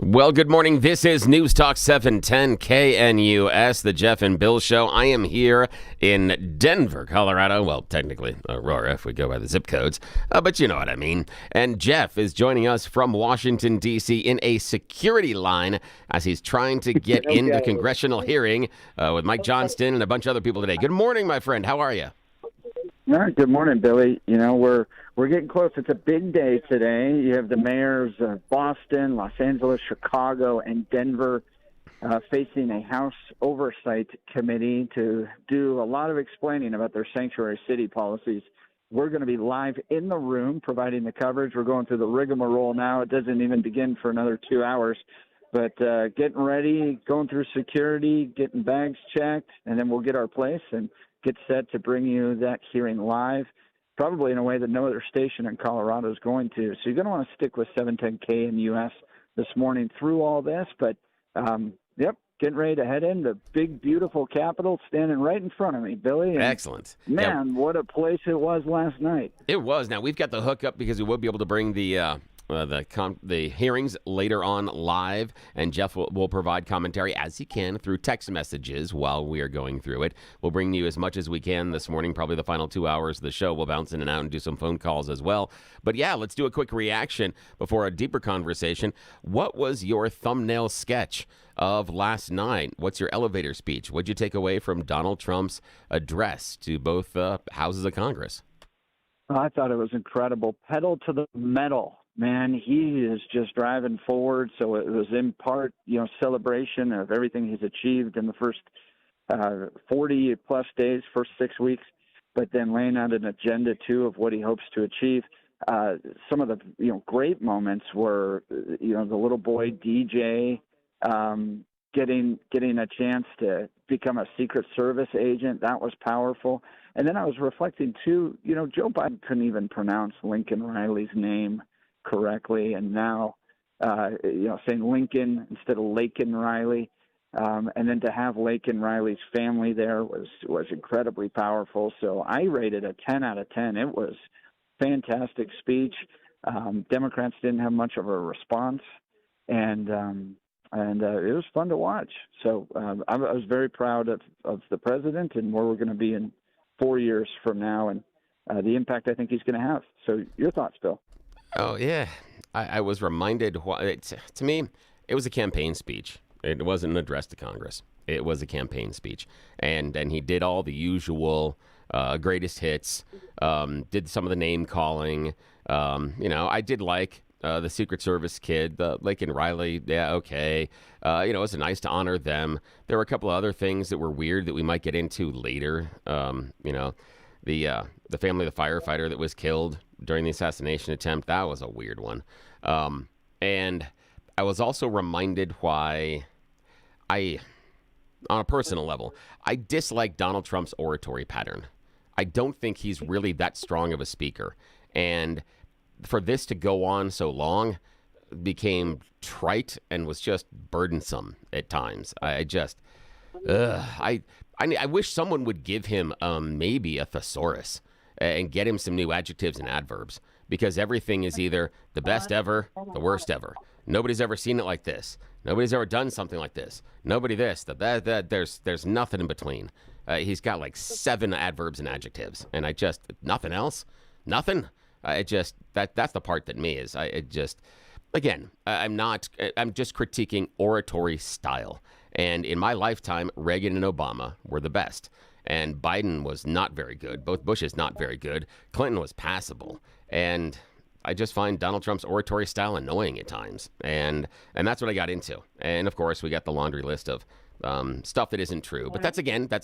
Well, good morning. This is News Talk 710 KNUS, the Jeff and Bill Show. I am here in Denver, Colorado. Well, technically, Aurora, if we go by the zip codes, but you know what I mean. And Jeff is joining us from Washington, D.C. in a security line as he's trying to get into the congressional hearing with Mike Johnston and a bunch of other people today. Good morning, my friend. How are you? All right, good morning, Billy. You know, we're getting close. It's a big day today. You have the mayors of Boston, Los Angeles, Chicago, and Denver facing a House Oversight Committee to do a lot of explaining about their sanctuary city policies. We're going to be live in the room providing the coverage. We're going through the rigmarole now. It doesn't even begin for another 2 hours. But getting ready, going through security, getting bags checked, and then we'll get our place and get set to bring you that hearing live, probably in a way that no other station in Colorado is going to. So you're going to want to stick with 710K in the U.S. this morning through all this. But, getting ready to head in the big, beautiful Capitol standing right in front of me, Billy. And excellent. Man, what a place it was last night. It was. Now, we've got the hookup because we will be able to bring the hearings later on live, and Jeff will provide commentary as he can through text messages while we are going through it. We'll bring you as much as we can this morning, probably the final 2 hours of the show. We'll bounce in and out and do some phone calls as well. But yeah, let's do a quick reaction before a deeper conversation. What was your thumbnail sketch of last night? What's your elevator speech? What'd you take away from Donald Trump's address to both houses of Congress? I thought it was incredible. Pedal to the metal. Man, he is just driving forward. So it was in part, celebration of everything he's achieved in the first 40 plus days, first 6 weeks, but then laying out an agenda too of what he hopes to achieve. Some of the great moments were the little boy DJ getting a chance to become a Secret Service agent. That was powerful. And then I was reflecting too. Joe Biden couldn't even pronounce Lincoln Riley's name correctly, and now saying Lincoln instead of Laken Riley, and then to have Laken Riley's family there was incredibly powerful. So I rated a 10 out of 10. It was fantastic speech. Democrats didn't have much of a response, and it was fun to watch. So I was very proud of the president and where we're going to be in 4 years from now, and the impact I think he's going to have. So your thoughts, Bill? Oh, yeah. I was reminded, to me, it was a campaign speech. It wasn't an address to Congress. It was a campaign speech. And he did all the usual greatest hits, did some of the name calling. I did like the Secret Service kid, the Laken Riley. Yeah, okay. It was nice to honor them. There were a couple of other things that were weird that we might get into later. The family of the firefighter that was killed during the assassination attempt, that was a weird one. And I was also reminded why on a personal level, I dislike Donald Trump's oratory pattern. I don't think he's really that strong of a speaker. And for this to go on so long became trite and was just burdensome at times. I wish someone would give him maybe a thesaurus and get him some new adjectives and adverbs, because everything is either the best ever, the worst ever. Nobody's ever seen it like this. Nobody's ever done something like this. Nobody this, that. There's nothing in between. He's got like 7 adverbs and adjectives, and nothing else, nothing. That's the part that me is. I'm just critiquing oratory style. And in my lifetime, Reagan and Obama were the best. And Biden was not very good. Both Bushes not very good. Clinton was passable. And I just find Donald Trump's oratory style annoying at times. And that's what I got into. And, of course, we got the laundry list of stuff that isn't true. But that's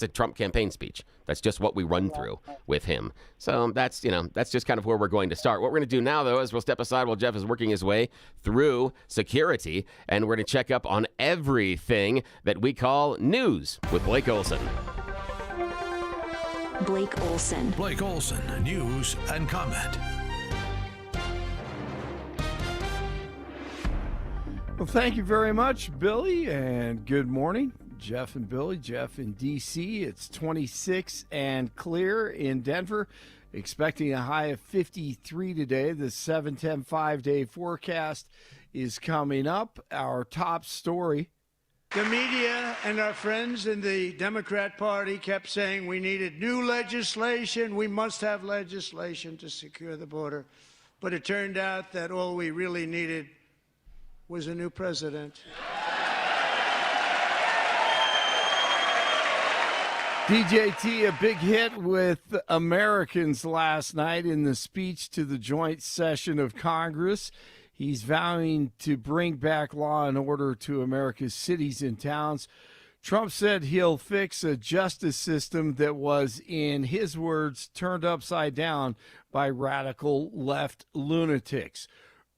a Trump campaign speech. That's just what we run through with him. So that's just kind of where we're going to start. What we're going to do now, though, is we'll step aside while Jeff is working his way through security, and we're going to check up on everything that we call news with Blake Olson. Blake Olson. Blake Olson, news and comment. Well, thank you very much, Billy, and good morning. Jeff and Billy. Jeff in D.C. It's 26 and clear in Denver. Expecting a high of 53 today. The 7-10 5-day forecast is coming up. Our top story. The media and our friends in the Democrat Party kept saying we needed new legislation. We must have legislation to secure the border. But it turned out that all we really needed was a new president. DJT, a big hit with Americans last night in the speech to the joint session of Congress. He's vowing to bring back law and order to America's cities and towns. Trump said he'll fix a justice system that was, in his words, turned upside down by radical left lunatics.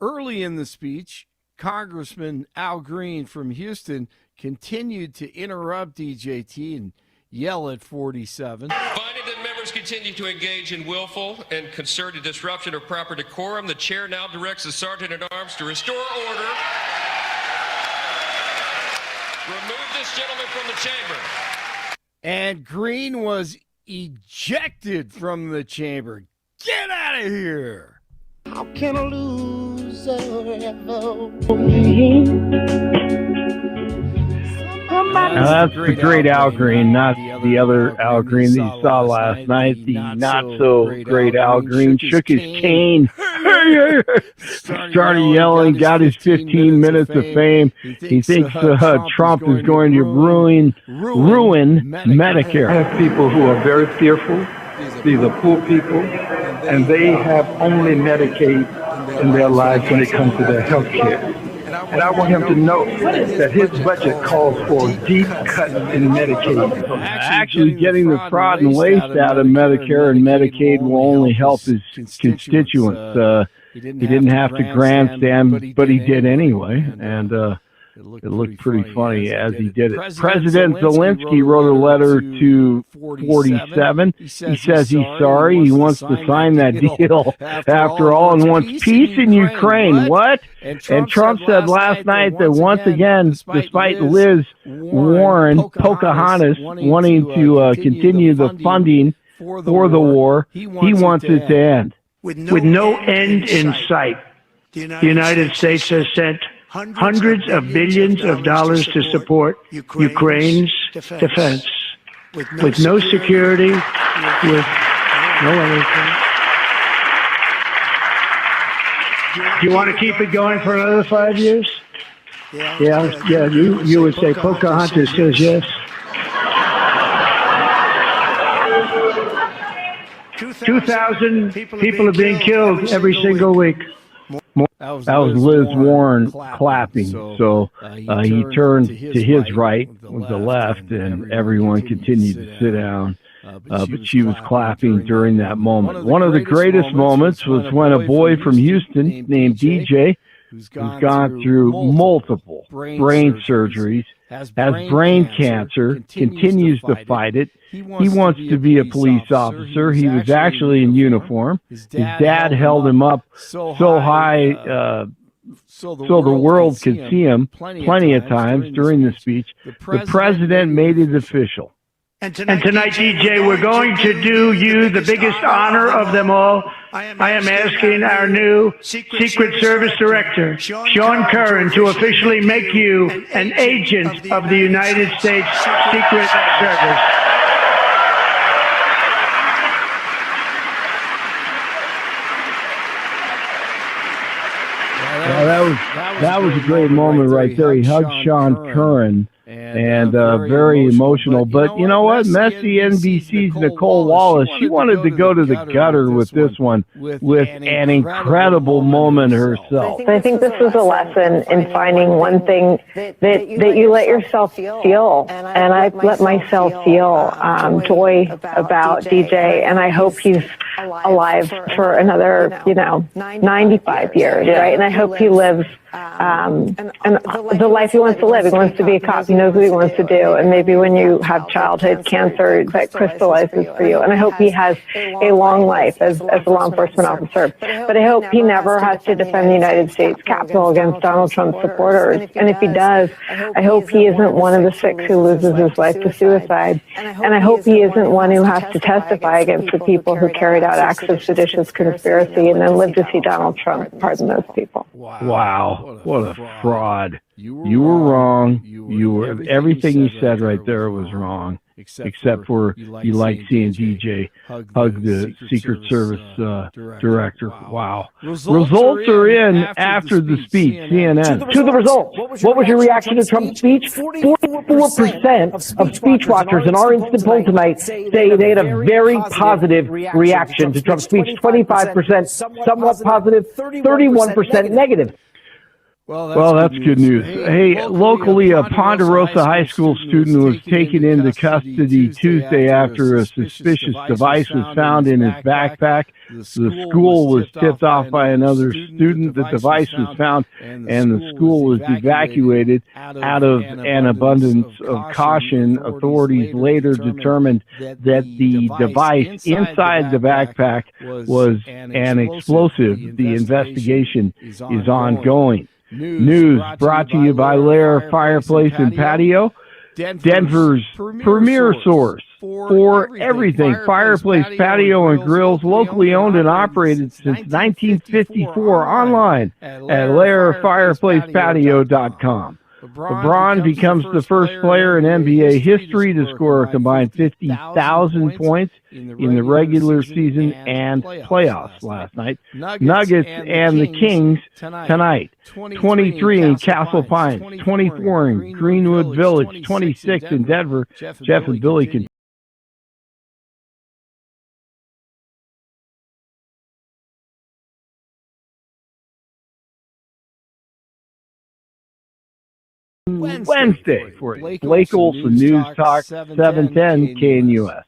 Early in the speech, Congressman Al Green from Houston continued to interrupt DJT and yell at 47. Finding that members continue to engage in willful and concerted disruption of proper decorum, the chair now directs the sergeant at arms to restore order. Remove this gentleman from the chamber. And Green was ejected from the chamber. Get out of here. How can a loser ever Now that's the great Al Green, not the other Al Green that you saw last night. The not-so-great Al Green shook his cane, started yelling, got his 15 minutes of fame. He thinks Trump is going to ruin Medicare. I have people who are very fearful. These are poor people, and they have only Medicaid in their lives when it comes to their health care. And I want him to know that his budget calls for a deep cut in Medicaid. Actually getting the fraud and waste out of Medicare and Medicaid will only help his constituents. He didn't have to grandstand, but he did anyway. And it looked pretty funny as he did it. President Zelensky wrote a letter to 47. He says he's sorry. He wants to sign that deal after all and wants peace in Ukraine. What? And Trump said last night that once again, despite Liz Warren, Pocahontas, wanting to continue the funding for the war, he wants it to end. With no end in sight, the United States has sent hundreds of billions of dollars to support Ukraine's defense. With no security, with no anything. Do you want to keep it going for another 5 years? Yeah, you would say Pocahontas says yes. 2,000 people are being killed every single week. That was Liz Warren clapping. So he turned to his right, with the left, and everyone continued to sit down. But she was clapping during that moment. One of the greatest moments was when a boy from Houston named DJ, who's gone through multiple brain surgeries, has brain cancer, continues to fight it. He wants to be a police officer. He was actually in uniform. His dad held him up so high so the world could see him plenty of times during the speech. The president made it official. And tonight, DJ, we're going to do you the biggest honor of them all. I am asking our new Secret Service Director, Sean Curran, to officially make you an agent of the United States Secret Service. That was a great moment right there. He hugged Sean Curran. And very emotional. But you know what? Messy NBC's Nicole Wallace, she wanted to go to the gutter with this one, with an incredible moment herself. I think this was a lesson in finding one thing that you let yourself feel. And I let myself feel joy about DJ. And I hope he's alive for another, 95 years, right? And I hope he lives and the life he wants to live. He wants to be a cop. He knows what he wants to do. And maybe when you have childhood cancer, that crystallizes for you. And I hope he has a long life as a law enforcement officer. But I hope he never has to defend the United States Capitol against Donald Trump's supporters. And if he does, I hope he isn't one of the 6 who loses his life to suicide. And I hope he isn't one who has to testify against the people who carried out acts of seditious conspiracy and then live to see Donald Trump pardon those people. Wow. What a fraud. You were wrong. You were everything you said right there was wrong. Except for you like seeing DJ hug the Secret Service director. Wow. Results are in after the speech. CNN. To the results. What was your reaction to Trump's speech? 44% of speech watchers in our instant poll tonight say they had a very positive reaction to Trump's speech. 25% somewhat positive, 31% negative. Well, that's good news. Hey, locally, a Ponderosa High School student was taken into custody Tuesday after a suspicious device was found in his backpack. The school was tipped off by another student. The device was found, and the school was evacuated out of an abundance of caution. Authorities later determined that the device inside the backpack was an explosive. The investigation is ongoing. News brought to you by Lair Fireplace and Patio, Denver's premier source for everything fireplace, patio, and grills, locally owned and operated since 1954, online at lairfireplacepatio.com. LeBron becomes the first player in NBA history to score a combined 50,000 points in the regular season and playoffs last night. Nuggets and the Kings tonight. 23 in Castle Pines, 24 in Greenwood Village, 26 in Denver. Jeff and Billy can Wednesday for Blake Olson News Talk 710 KNUS.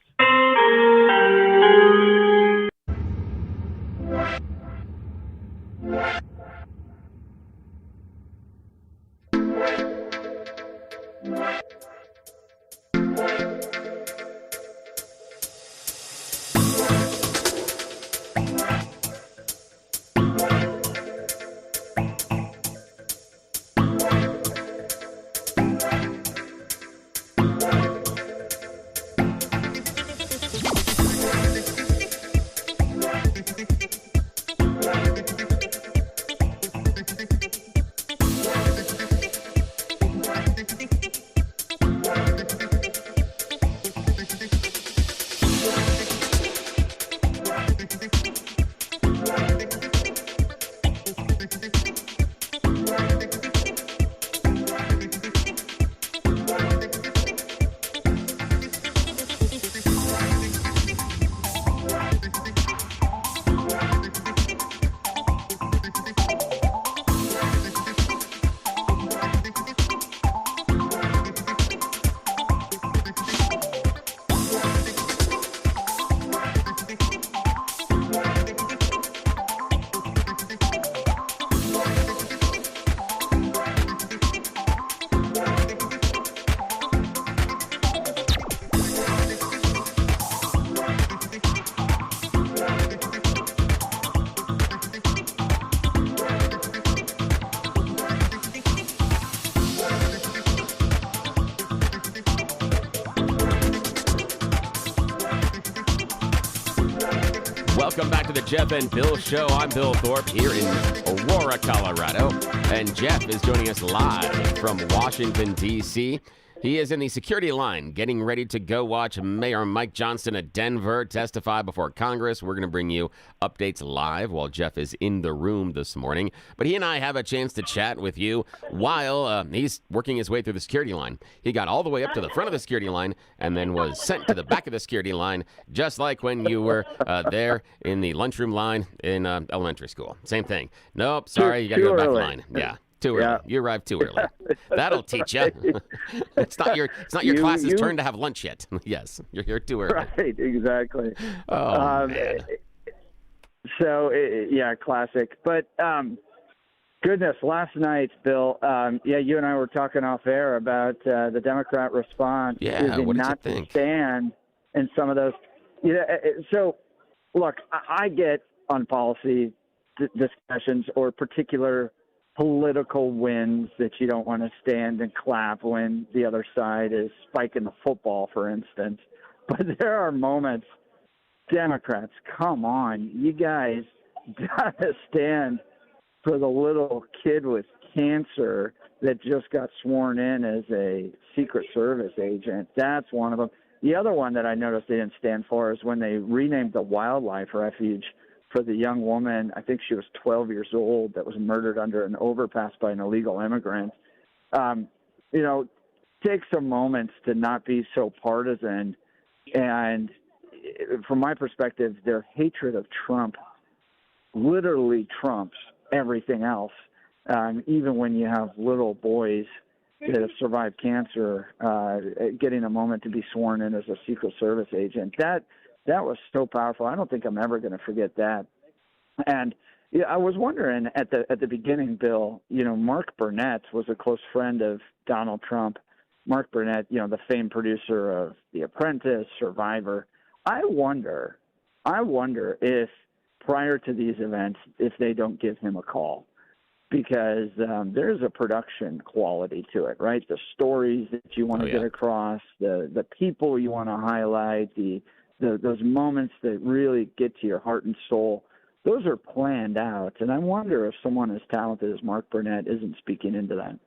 Welcome back to the Jeff and Bill Show. I'm Bill Thorpe here in Aurora, Colorado. And Jeff is joining us live from Washington, D.C. He is in the security line, getting ready to go watch Mayor Mike Johnston at Denver testify before Congress. We're going to bring you updates live while Jeff is in the room this morning. But he and I have a chance to chat with you while he's working his way through the security line. He got all the way up to the front of the security line and then was sent to the back of the security line, just like when you were there in the lunchroom line in elementary school. Same thing. Nope, sorry, you got to go back in line. Yeah. Too early. Yeah. You arrived too early. That'll teach you. It's not your class's turn to have lunch yet. Yes, you're here too early. Right, exactly. Oh, man. So, yeah, classic. But, goodness, last night, Bill, you and I were talking off air about the Democrat response. Yeah, what did you think? To stand in some of those. So, look, I get on policy discussions or particular political wins that you don't want to stand and clap when the other side is spiking the football, for instance. But there are moments, Democrats, come on, you guys got to stand for the little kid with cancer that just got sworn in as a Secret Service agent. That's one of them. The other one that I noticed they didn't stand for is when they renamed the wildlife refuge for the young woman. I think she was 12 years old that was murdered under an overpass by an illegal immigrant. Take some moments to not be so partisan. And from my perspective, their hatred of Trump literally trumps everything else. Even when you have little boys that have survived cancer, getting a moment to be sworn in as a Secret Service agent, that was so powerful. I don't think I'm ever going to forget that. And I was wondering at the beginning, Bill, Mark Burnett was a close friend of Donald Trump. Mark Burnett, the famed producer of The Apprentice, Survivor. I wonder if prior to these events, if they don't give him a call, because there's a production quality to it, right? The stories that you want to get across, the people you want to highlight, those moments that really get to your heart and soul, those are planned out. And I wonder if someone as talented as Mark Burnett isn't speaking into that.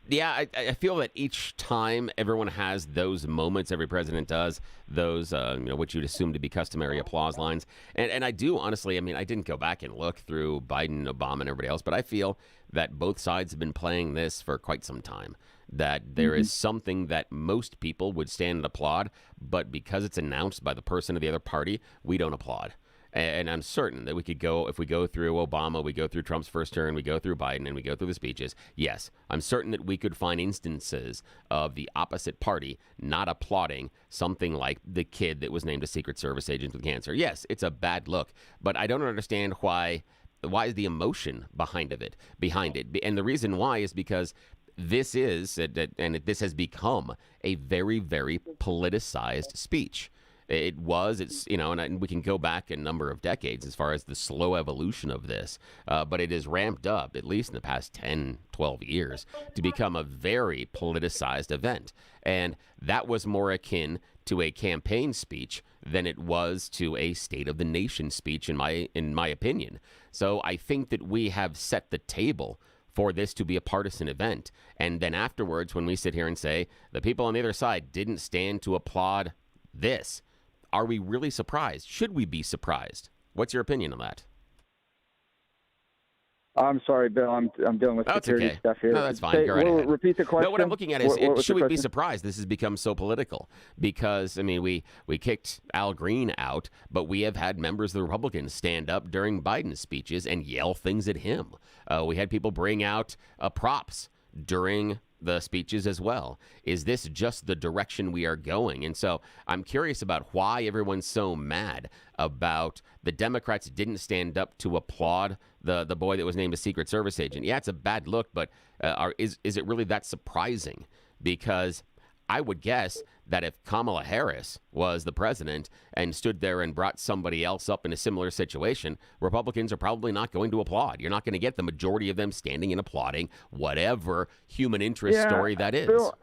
Yeah, I feel that each time everyone has those moments, every president does, those, what you'd assume to be customary applause lines. And I do, honestly, I didn't go back and look through Biden, Obama, and everybody else, but I feel that both sides have been playing this for quite some time, that there is something that most people would stand and applaud, but because it's announced by the person of the other party, we don't applaud. And I'm certain that we could go, if we go through Obama, we go through Trump's first term, we go through Biden, and we go through the speeches, yes, I'm certain that we could find instances of the opposite party not applauding something like the kid that was named a Secret Service agent with cancer. Yes, it's a bad look, but I don't understand why is the emotion behind it. And the reason why is because this is, and this has become a very, very politicized speech. And we can go back a number of decades as far as the slow evolution of this, but it is ramped up, at least in the past 10, 12 years, to become a very politicized event. And that was more akin to a campaign speech than it was to a State of the Nation speech, in my opinion. So I think that we have set the table for this to be a partisan event. And then afterwards, when we sit here and say the people on the other side didn't stand to applaud this, are we really surprised? Should we be surprised? What's your opinion on that? I'm sorry, Bill. I'm dealing with security stuff here. No, that's fine. Go right ahead. Repeat the question. No, what I'm looking at is, should we be surprised this has become so political? Because, we kicked Al Green out, but we have had members of the Republicans stand up during Biden's speeches and yell things at him. We had people bring out props during the speeches as well. Is this just the direction we are going? And so I'm curious about why everyone's so mad about the Democrats didn't stand up to applaud the boy that was named a Secret Service agent. Yeah, it's a bad look, but is it really that surprising? Because I would guess that if Kamala Harris was the president and stood there and brought somebody else up in a similar situation, Republicans are probably not going to applaud. You're not going to get the majority of them standing and applauding whatever human interest story that is. Bill,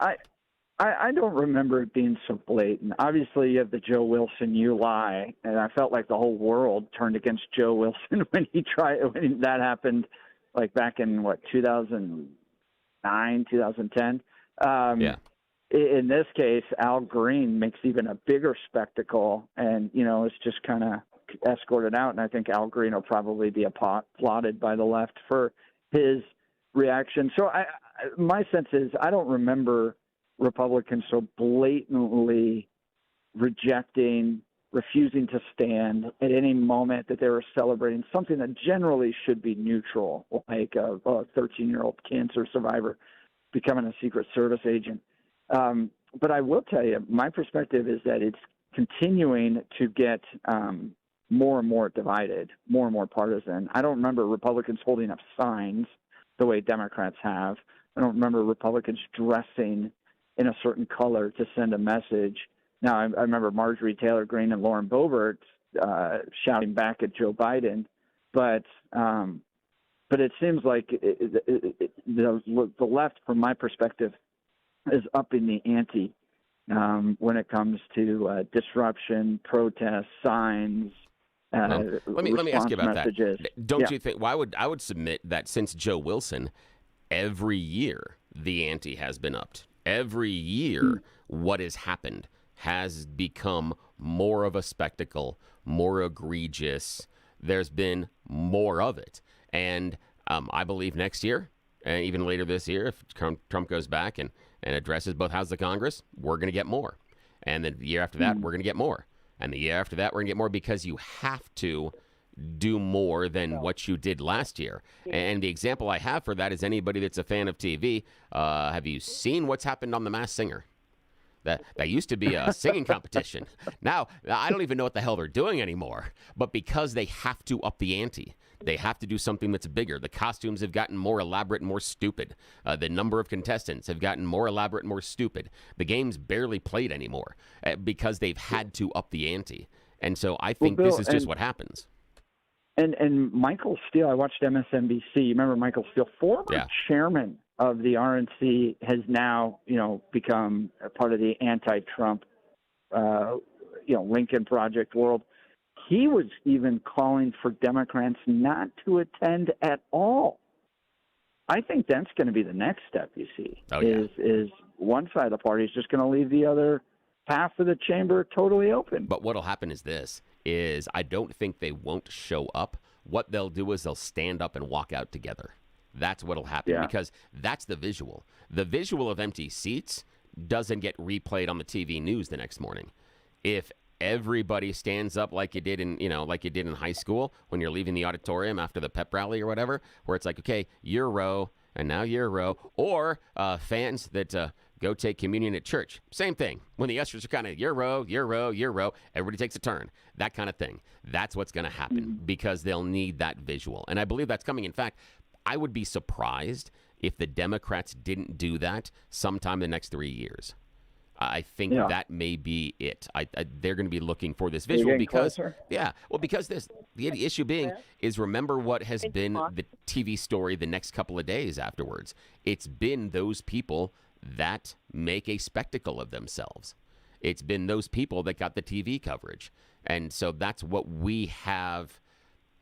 I don't remember it being so blatant. Obviously, you have the Joe Wilson "you lie," and I felt like the whole world turned against Joe Wilson when that happened, like back in 2009, 2010. Yeah. In this case, Al Green makes even a bigger spectacle, and it's just kind of escorted out. And I think Al Green will probably be applauded by the left for his reaction. So my sense is I don't remember Republicans so blatantly refusing to stand at any moment that they were celebrating something that generally should be neutral, like a 13-year-old cancer survivor becoming a Secret Service agent. But I will tell you, my perspective is that it's continuing to get more and more divided, more and more partisan. I don't remember Republicans holding up signs the way Democrats have. I don't remember Republicans dressing in a certain color to send a message. Now, I remember Marjorie Taylor Greene and Lauren Boebert shouting back at Joe Biden, but it seems like the left, from my perspective, is upping the ante when it comes to disruption, protests, signs. Let me ask you about messages. that. Don't you think? Well, I would submit that since Joe Wilson, every year the ante has been upped. Every year what has happened has become more of a spectacle, more egregious. There's been more of it. And I believe next year, and even later this year, if Trump goes back and addresses both houses of Congress, we're going to get more. And then the year after that, we're going to get more. And the year after that, we're going to get more, because you have to do more than what you did last year. And the example I have for that is anybody that's a fan of TV. Have you seen what's happened on The Masked Singer? That used to be a singing competition. Now, I don't even know what the hell they're doing anymore. But because they have to up the ante, they have to do something that's bigger. The costumes have gotten more elaborate and more stupid. The number of contestants have gotten more elaborate and more stupid. The game's barely played anymore because they've had to up the ante. And so I think Bill, this is just what happens. And Michael Steele, I watched MSNBC. You remember Michael Steele, former chairman of the RNC, has now, become a part of the anti-Trump, Lincoln Project world. He was even calling for Democrats not to attend at all. I think that's going to be the next step, you see, is one side of the party is just going to leave the other half of the chamber totally open. But what'll happen is I don't think they won't show up. What they'll do is they'll stand up and walk out together. That's what'll happen, because that's the visual. The visual of empty seats doesn't get replayed on the TV news the next morning. If everybody stands up like you did in high school when you're leaving the auditorium after the pep rally or whatever, where it's like, okay, your row, and now your row, or fans that go take communion at church. Same thing. When the ushers are kind of your row, your row, your row, everybody takes a turn. That kind of thing. That's what's going to happen because they'll need that visual. And I believe that's coming. In fact, I would be surprised if the Democrats didn't do that sometime in the next 3 years. I think that may be it. They're going to be looking for this visual because, because the issue being is, remember what has been the TV story the next couple of days afterwards. It's been those people that make a spectacle of themselves. It's been those people that got the TV coverage. And so that's what we have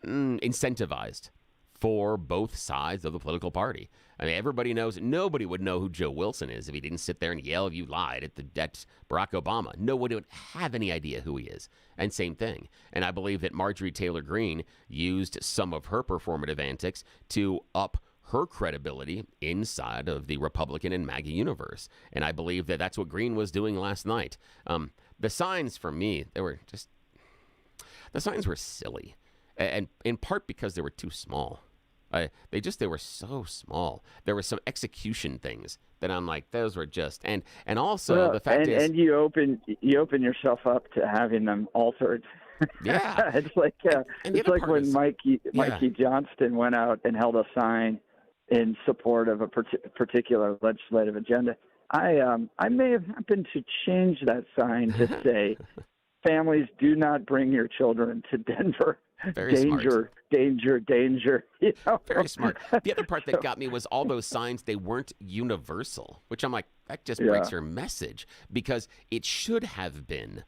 incentivized for both sides of the political party. I mean, everybody knows, nobody would know who Joe Wilson is if he didn't sit there and yell, "You lied" at Barack Obama. Nobody would have any idea who he is. And same thing. And I believe that Marjorie Taylor Greene used some of her performative antics to up her credibility inside of the Republican and MAGA universe. And I believe that that's what Greene was doing last night. The signs, for me, the signs were silly. And in part because they were too small. They were so small. There were some execution things that I'm like, those were just, and also the fact is, and you open yourself up to having them altered. Yeah, it's like when Mikey Johnston went out and held a sign in support of a particular legislative agenda. I may have happened to change that sign to say, "Families, do not bring your children to Denver." Very smart. Danger. Very smart. The other part that got me was all those signs, they weren't universal, which I'm like, that just breaks your message, because it should have been,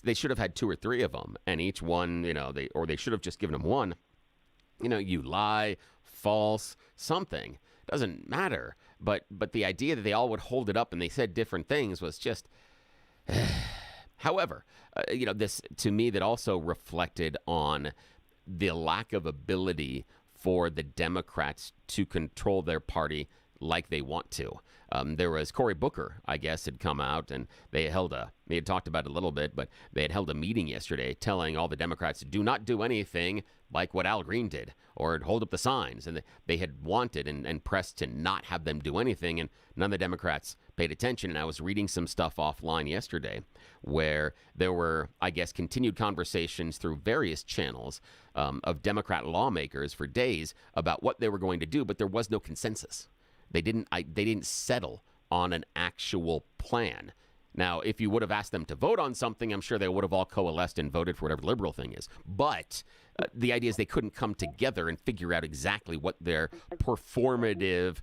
they should have had 2 or 3 of them, and each one, they should have just given them one. You lie, false, something. Doesn't matter. But the idea that they all would hold it up and they said different things was just... However, this, to me, that also reflected on the lack of ability for the Democrats to control their party like they want to. There was Cory Booker, I guess, had come out, and they had talked about it a little bit, but they had held a meeting yesterday telling all the Democrats to do not do anything like what Al Green did, or hold up the signs. And they had wanted and pressed to not have them do anything, and none of the Democrats paid attention. And I was reading some stuff offline yesterday where there were, I guess, continued conversations through various channels of Democrat lawmakers for days about what they were going to do, but there was no consensus. They didn't settle on an actual plan. Now, if you would have asked them to vote on something, I'm sure they would have all coalesced and voted for whatever the liberal thing is. But the idea is they couldn't come together and figure out exactly what their performative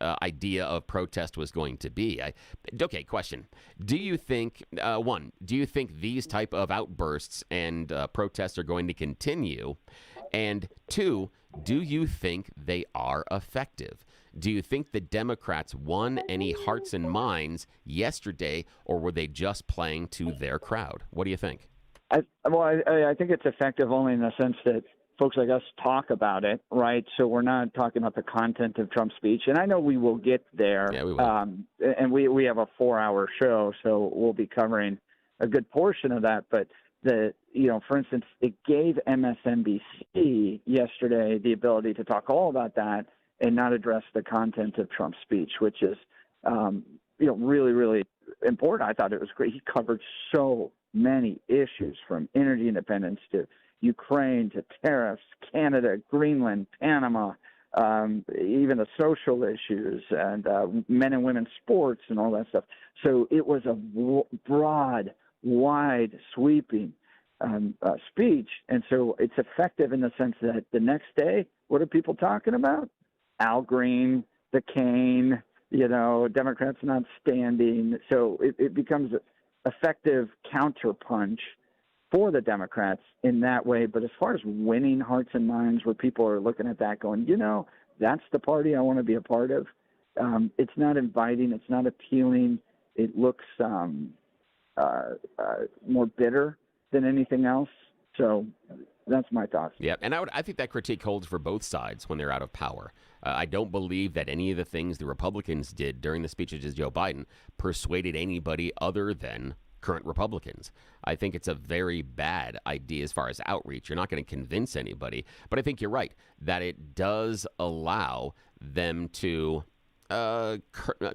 idea of protest was going to be. Okay, question. Do you think, do you think these type of outbursts and protests are going to continue? And two, do you think they are effective? Do you think the Democrats won any hearts and minds yesterday, or were they just playing to their crowd? What do you think? I think it's effective only in the sense that folks like us talk about it, right? So we're not talking about the content of Trump's speech. And I know we will get there. Yeah, we will. And we have a 4-hour show, so we'll be covering a good portion of that. But for instance, it gave MSNBC yesterday the ability to talk all about that and not address the content of Trump's speech, which is, really, really important. I thought it was great. He covered so many issues, from energy independence to Ukraine to tariffs, Canada, Greenland, Panama, even the social issues and men and women's sports and all that stuff. So it was a broad, wide, sweeping speech. And so it's effective in the sense that the next day, what are people talking about? Al Green, the cane, Democrats not standing. So it becomes an effective counterpunch for the Democrats in that way. But as far as winning hearts and minds, where people are looking at that going, that's the party I want to be a part of. It's not inviting. It's not appealing. It looks more bitter than anything else. So that's my thoughts. Yeah, and I think that critique holds for both sides when they're out of power. I don't believe that any of the things the Republicans did during the speeches of Joe Biden persuaded anybody other than current Republicans. I think it's a very bad idea as far as outreach. You're not going to convince anybody. But I think you're right that it does allow them to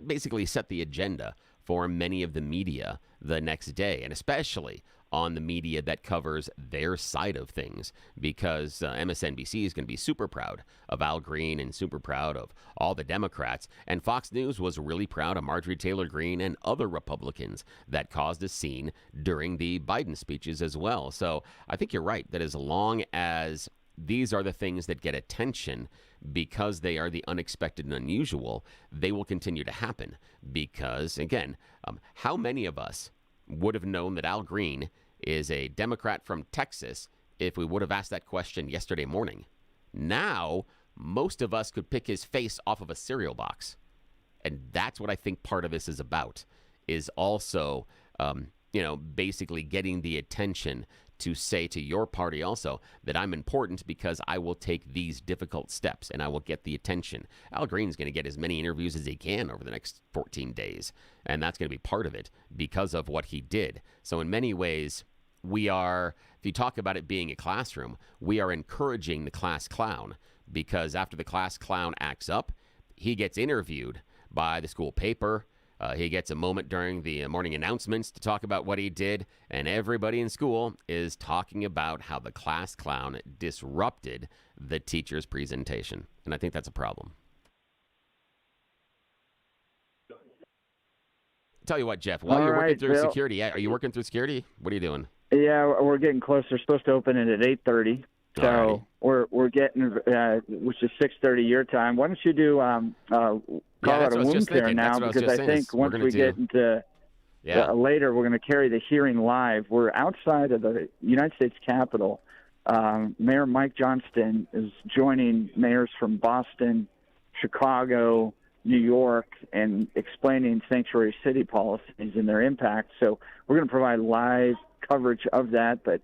basically set the agenda for many of the media the next day, and especially on the media that covers their side of things, because MSNBC is going to be super proud of Al Green and super proud of all the Democrats. And Fox News was really proud of Marjorie Taylor Greene and other Republicans that caused a scene during the Biden speeches as well. So I think you're right that as long as these are the things that get attention because they are the unexpected and unusual, they will continue to happen. Because, again, how many of us would have known that Al Green is a Democrat from Texas if we would have asked that question yesterday morning? Now, most of us could pick his face off of a cereal box. And that's what I think part of this is about, is also, basically getting the attention to say to your party also that I'm important because I will take these difficult steps and I will get the attention. Al Green's going to get as many interviews as he can over the next 14 days, and that's going to be part of it because of what he did. So in many ways, we are, if you talk about it being a classroom, we are encouraging the class clown, because after the class clown acts up, he gets interviewed by the school paper. He gets a moment during the morning announcements to talk about what he did, and everybody in school is talking about how the class clown disrupted the teacher's presentation. And I think that's a problem. Tell you what, Jeff, while you're working through security, are you working through security? What are you doing? Yeah, we're getting close. They're supposed to open it at 8:30. So we're getting, which is 6:30 your time. Why don't you do Colorado Wound Care now? Because I think once we get into later, we're going to carry the hearing live. We're outside of the United States Capitol. Mayor Mike Johnston is joining mayors from Boston, Chicago, New York, and explaining sanctuary city policies and their impact. So we're going to provide live coverage of that, but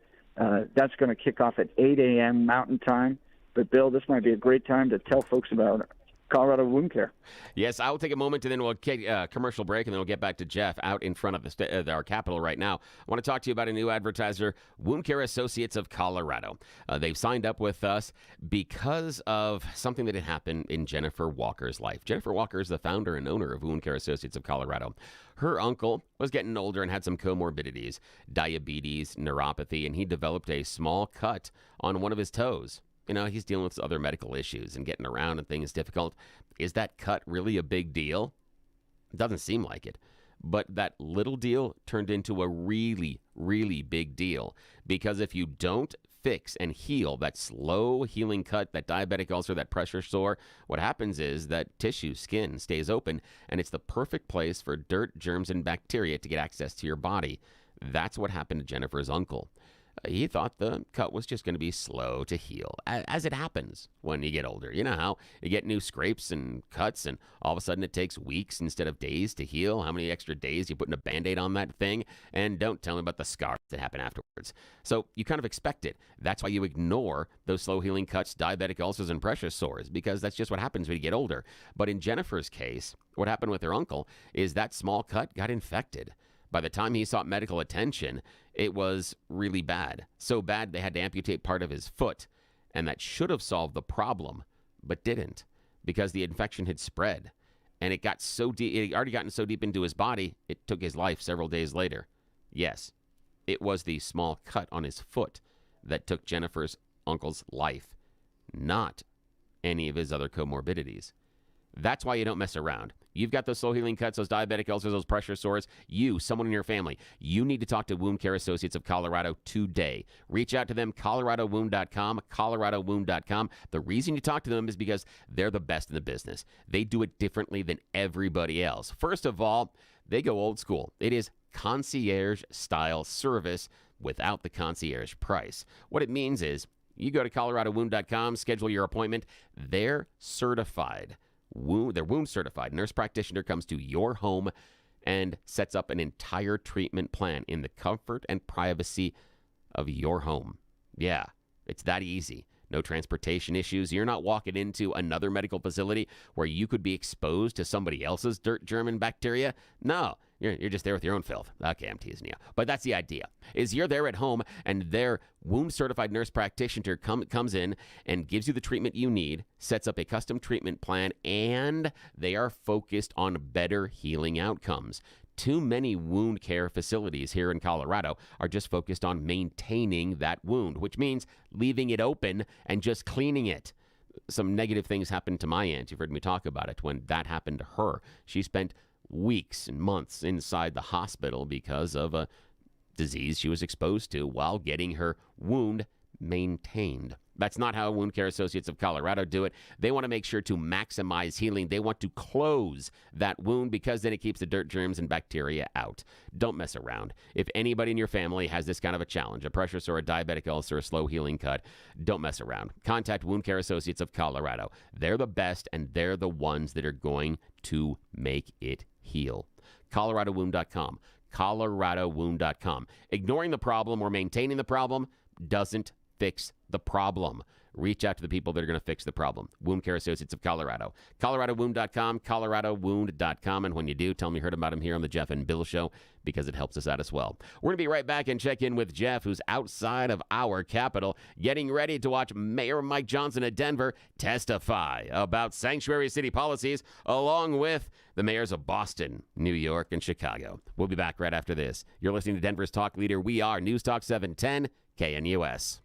that's going to kick off at 8 a.m. Mountain Time. But, Bill, this might be a great time to tell folks about Colorado Wound Care. Yes, I will take a moment, and then we'll take a commercial break, and then we'll get back to Jeff out in front of our Capitol right now. I want to talk to you about a new advertiser, Wound Care Associates of Colorado. They've signed up with us because of something that had happened in Jennifer Walker's life. Jennifer Walker is the founder and owner of Wound Care Associates of Colorado. Her uncle was getting older and had some comorbidities, diabetes, neuropathy, and he developed a small cut on one of his toes. You know, he's dealing with other medical issues and getting around and things difficult. Is that cut really a big deal? It doesn't seem like it. But that little deal turned into a really, really big deal. Because if you don't fix and heal that slow healing cut, that diabetic ulcer, that pressure sore, what happens is that tissue, skin, stays open, and it's the perfect place for dirt, germs, and bacteria to get access to your body. That's what happened to Jennifer's uncle. He thought the cut was just going to be slow to heal, as it happens when you get older. You know how you get new scrapes and cuts, and all of a sudden it takes weeks instead of days to heal. How many extra days you putting a Band-Aid on that thing? And don't tell me about the scars that happen afterwards. So you kind of expect it. That's why you ignore those slow-healing cuts, diabetic ulcers, and pressure sores, because that's just what happens when you get older. But in Jennifer's case, what happened with her uncle is that small cut got infected. By the time he sought medical attention, it was really bad. So bad they had to amputate part of his foot. And that should have solved the problem, but didn't, because the infection had spread. And it got so deep, it had already gotten so deep into his body, it took his life several days later. Yes, it was the small cut on his foot that took Jennifer's uncle's life, not any of his other comorbidities. That's why you don't mess around. You've got those slow-healing cuts, those diabetic ulcers, those pressure sores. You, someone in your family, you need to talk to Wound Care Associates of Colorado today. Reach out to them, coloradowound.com, coloradowound.com. The reason you talk to them is because they're the best in the business. They do it differently than everybody else. First of all, they go old school. It is concierge-style service without the concierge price. What it means is you go to coloradowound.com, schedule your appointment. They're certified. They're wound certified. Nurse practitioner comes to your home and sets up an entire treatment plan in the comfort and privacy of your home. Yeah, it's that easy. No transportation issues. You're not walking into another medical facility where you could be exposed to somebody else's dirt, germ, and bacteria. No, you're just there with your own filth. Okay, I'm teasing you. But that's the idea, is you're there at home and their wound-certified nurse practitioner comes in and gives you the treatment you need, sets up a custom treatment plan, and they are focused on better healing outcomes. Too many wound care facilities here in Colorado are just focused on maintaining that wound, which means leaving it open and just cleaning it. Some negative things happened to my aunt. You've heard me talk about it. When that happened to her, she spent weeks and months inside the hospital because of a disease she was exposed to while getting her wound maintained. That's not how Wound Care Associates of Colorado do it. They want to make sure to maximize healing. They want to close that wound because then it keeps the dirt, germs, and bacteria out. Don't mess around. If anybody in your family has this kind of a challenge, a pressure sore, a diabetic ulcer, a slow healing cut, don't mess around. Contact Wound Care Associates of Colorado. They're the best, and they're the ones that are going to make it heal. coloradowound.com. coloradowound.com. Ignoring the problem or maintaining the problem doesn't fix the problem. Reach out to the people that are going to fix the problem. Wound Care Associates of Colorado. coloradowound.com, coloradowound.com. And when you do, tell me you heard about him here on the Jeff and Bill Show, because it helps us out as well. We're going to be right back and check in with Jeff, who's outside of our capital, getting ready to watch Mayor Mike Johnston of Denver testify about sanctuary city policies, along with the mayors of Boston, New York, and Chicago. We'll be back right after this. You're listening to Denver's Talk Leader. We are News Talk 710 KNUS.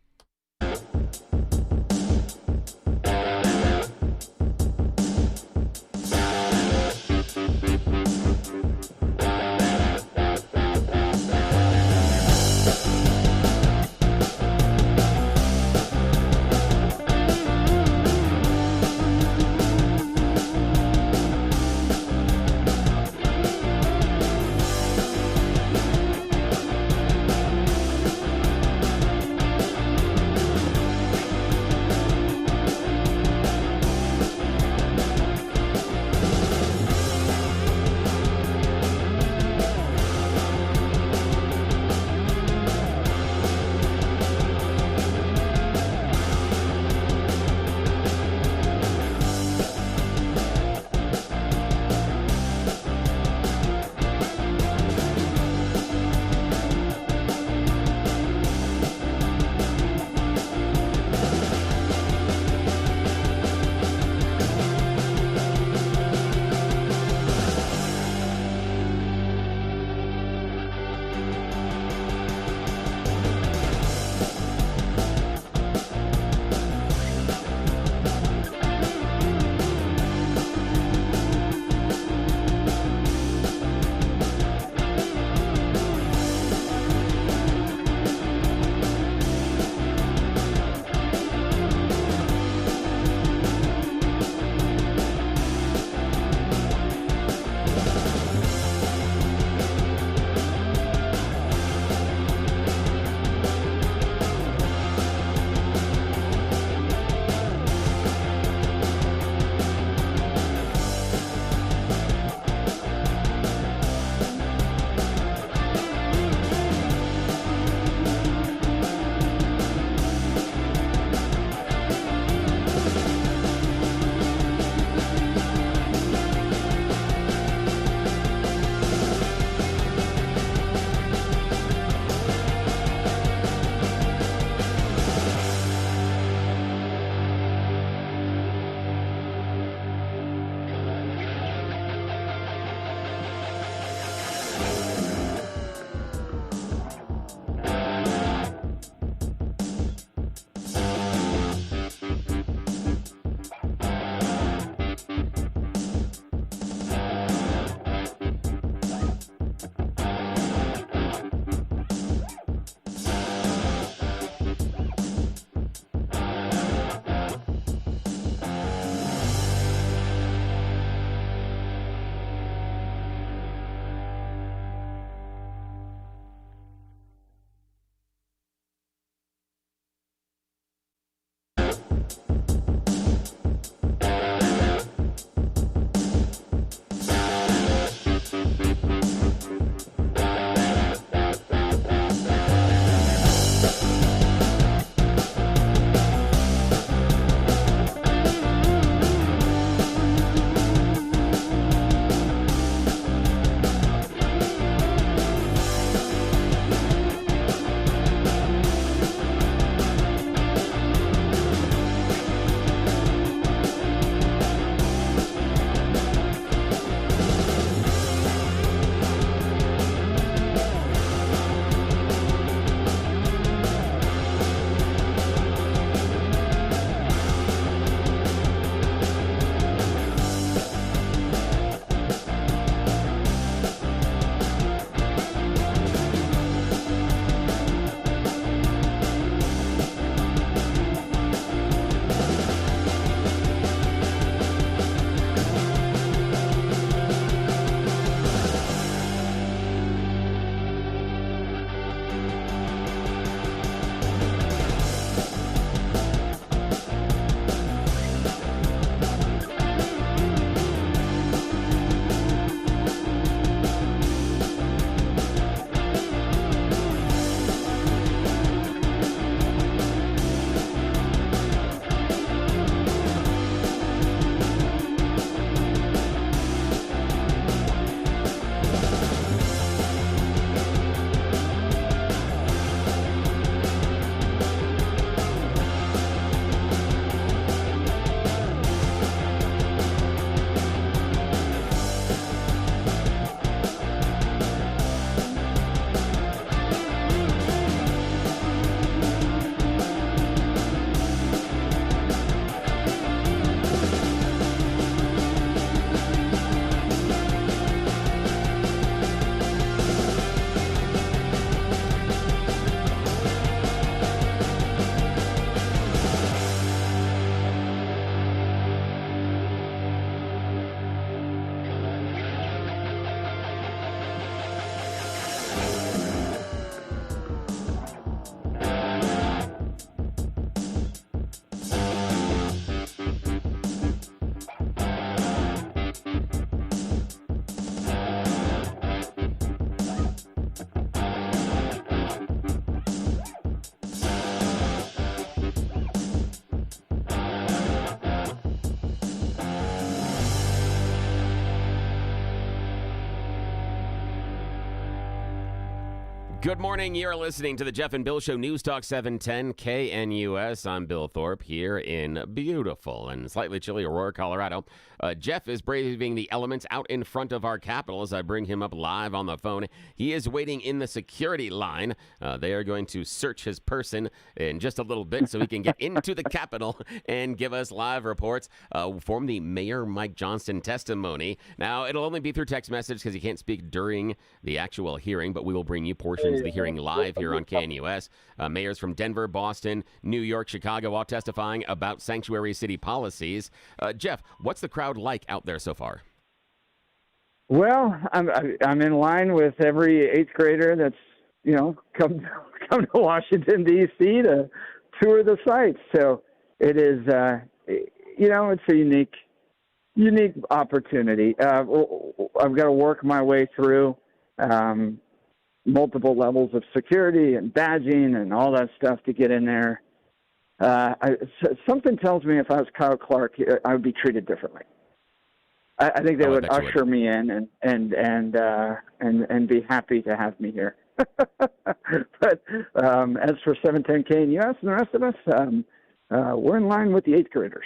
Good morning. You're listening to the Jeff and Bill Show, News Talk 710 KNUS. I'm Bill Thorpe here in beautiful and slightly chilly Aurora, Colorado. Jeff is braving the elements out in front of our Capitol as I bring him up live on the phone. He is waiting in the security line. They are going to search his person in just a little bit so he can get into the Capitol and give us live reports from the Mayor Mike Johnston testimony. Now, it'll only be through text message because he can't speak during the actual hearing, but we will bring you portions of the hearing live here on KNUS. Mayors from Denver, Boston, New York, Chicago all testifying about sanctuary city policies. Jeff, what's the crowd like out there so far? Well, I'm in line with every eighth grader that's come to Washington D.C. to tour the sites. So it is it's a unique opportunity. I've got to work my way through multiple levels of security and badging and all that stuff to get in there. Something tells me if I was Kyle Clark, I would be treated differently. I think they would usher me in and be happy to have me here. But as for 710 KNUS and the rest of us, we're in line with the eighth graders.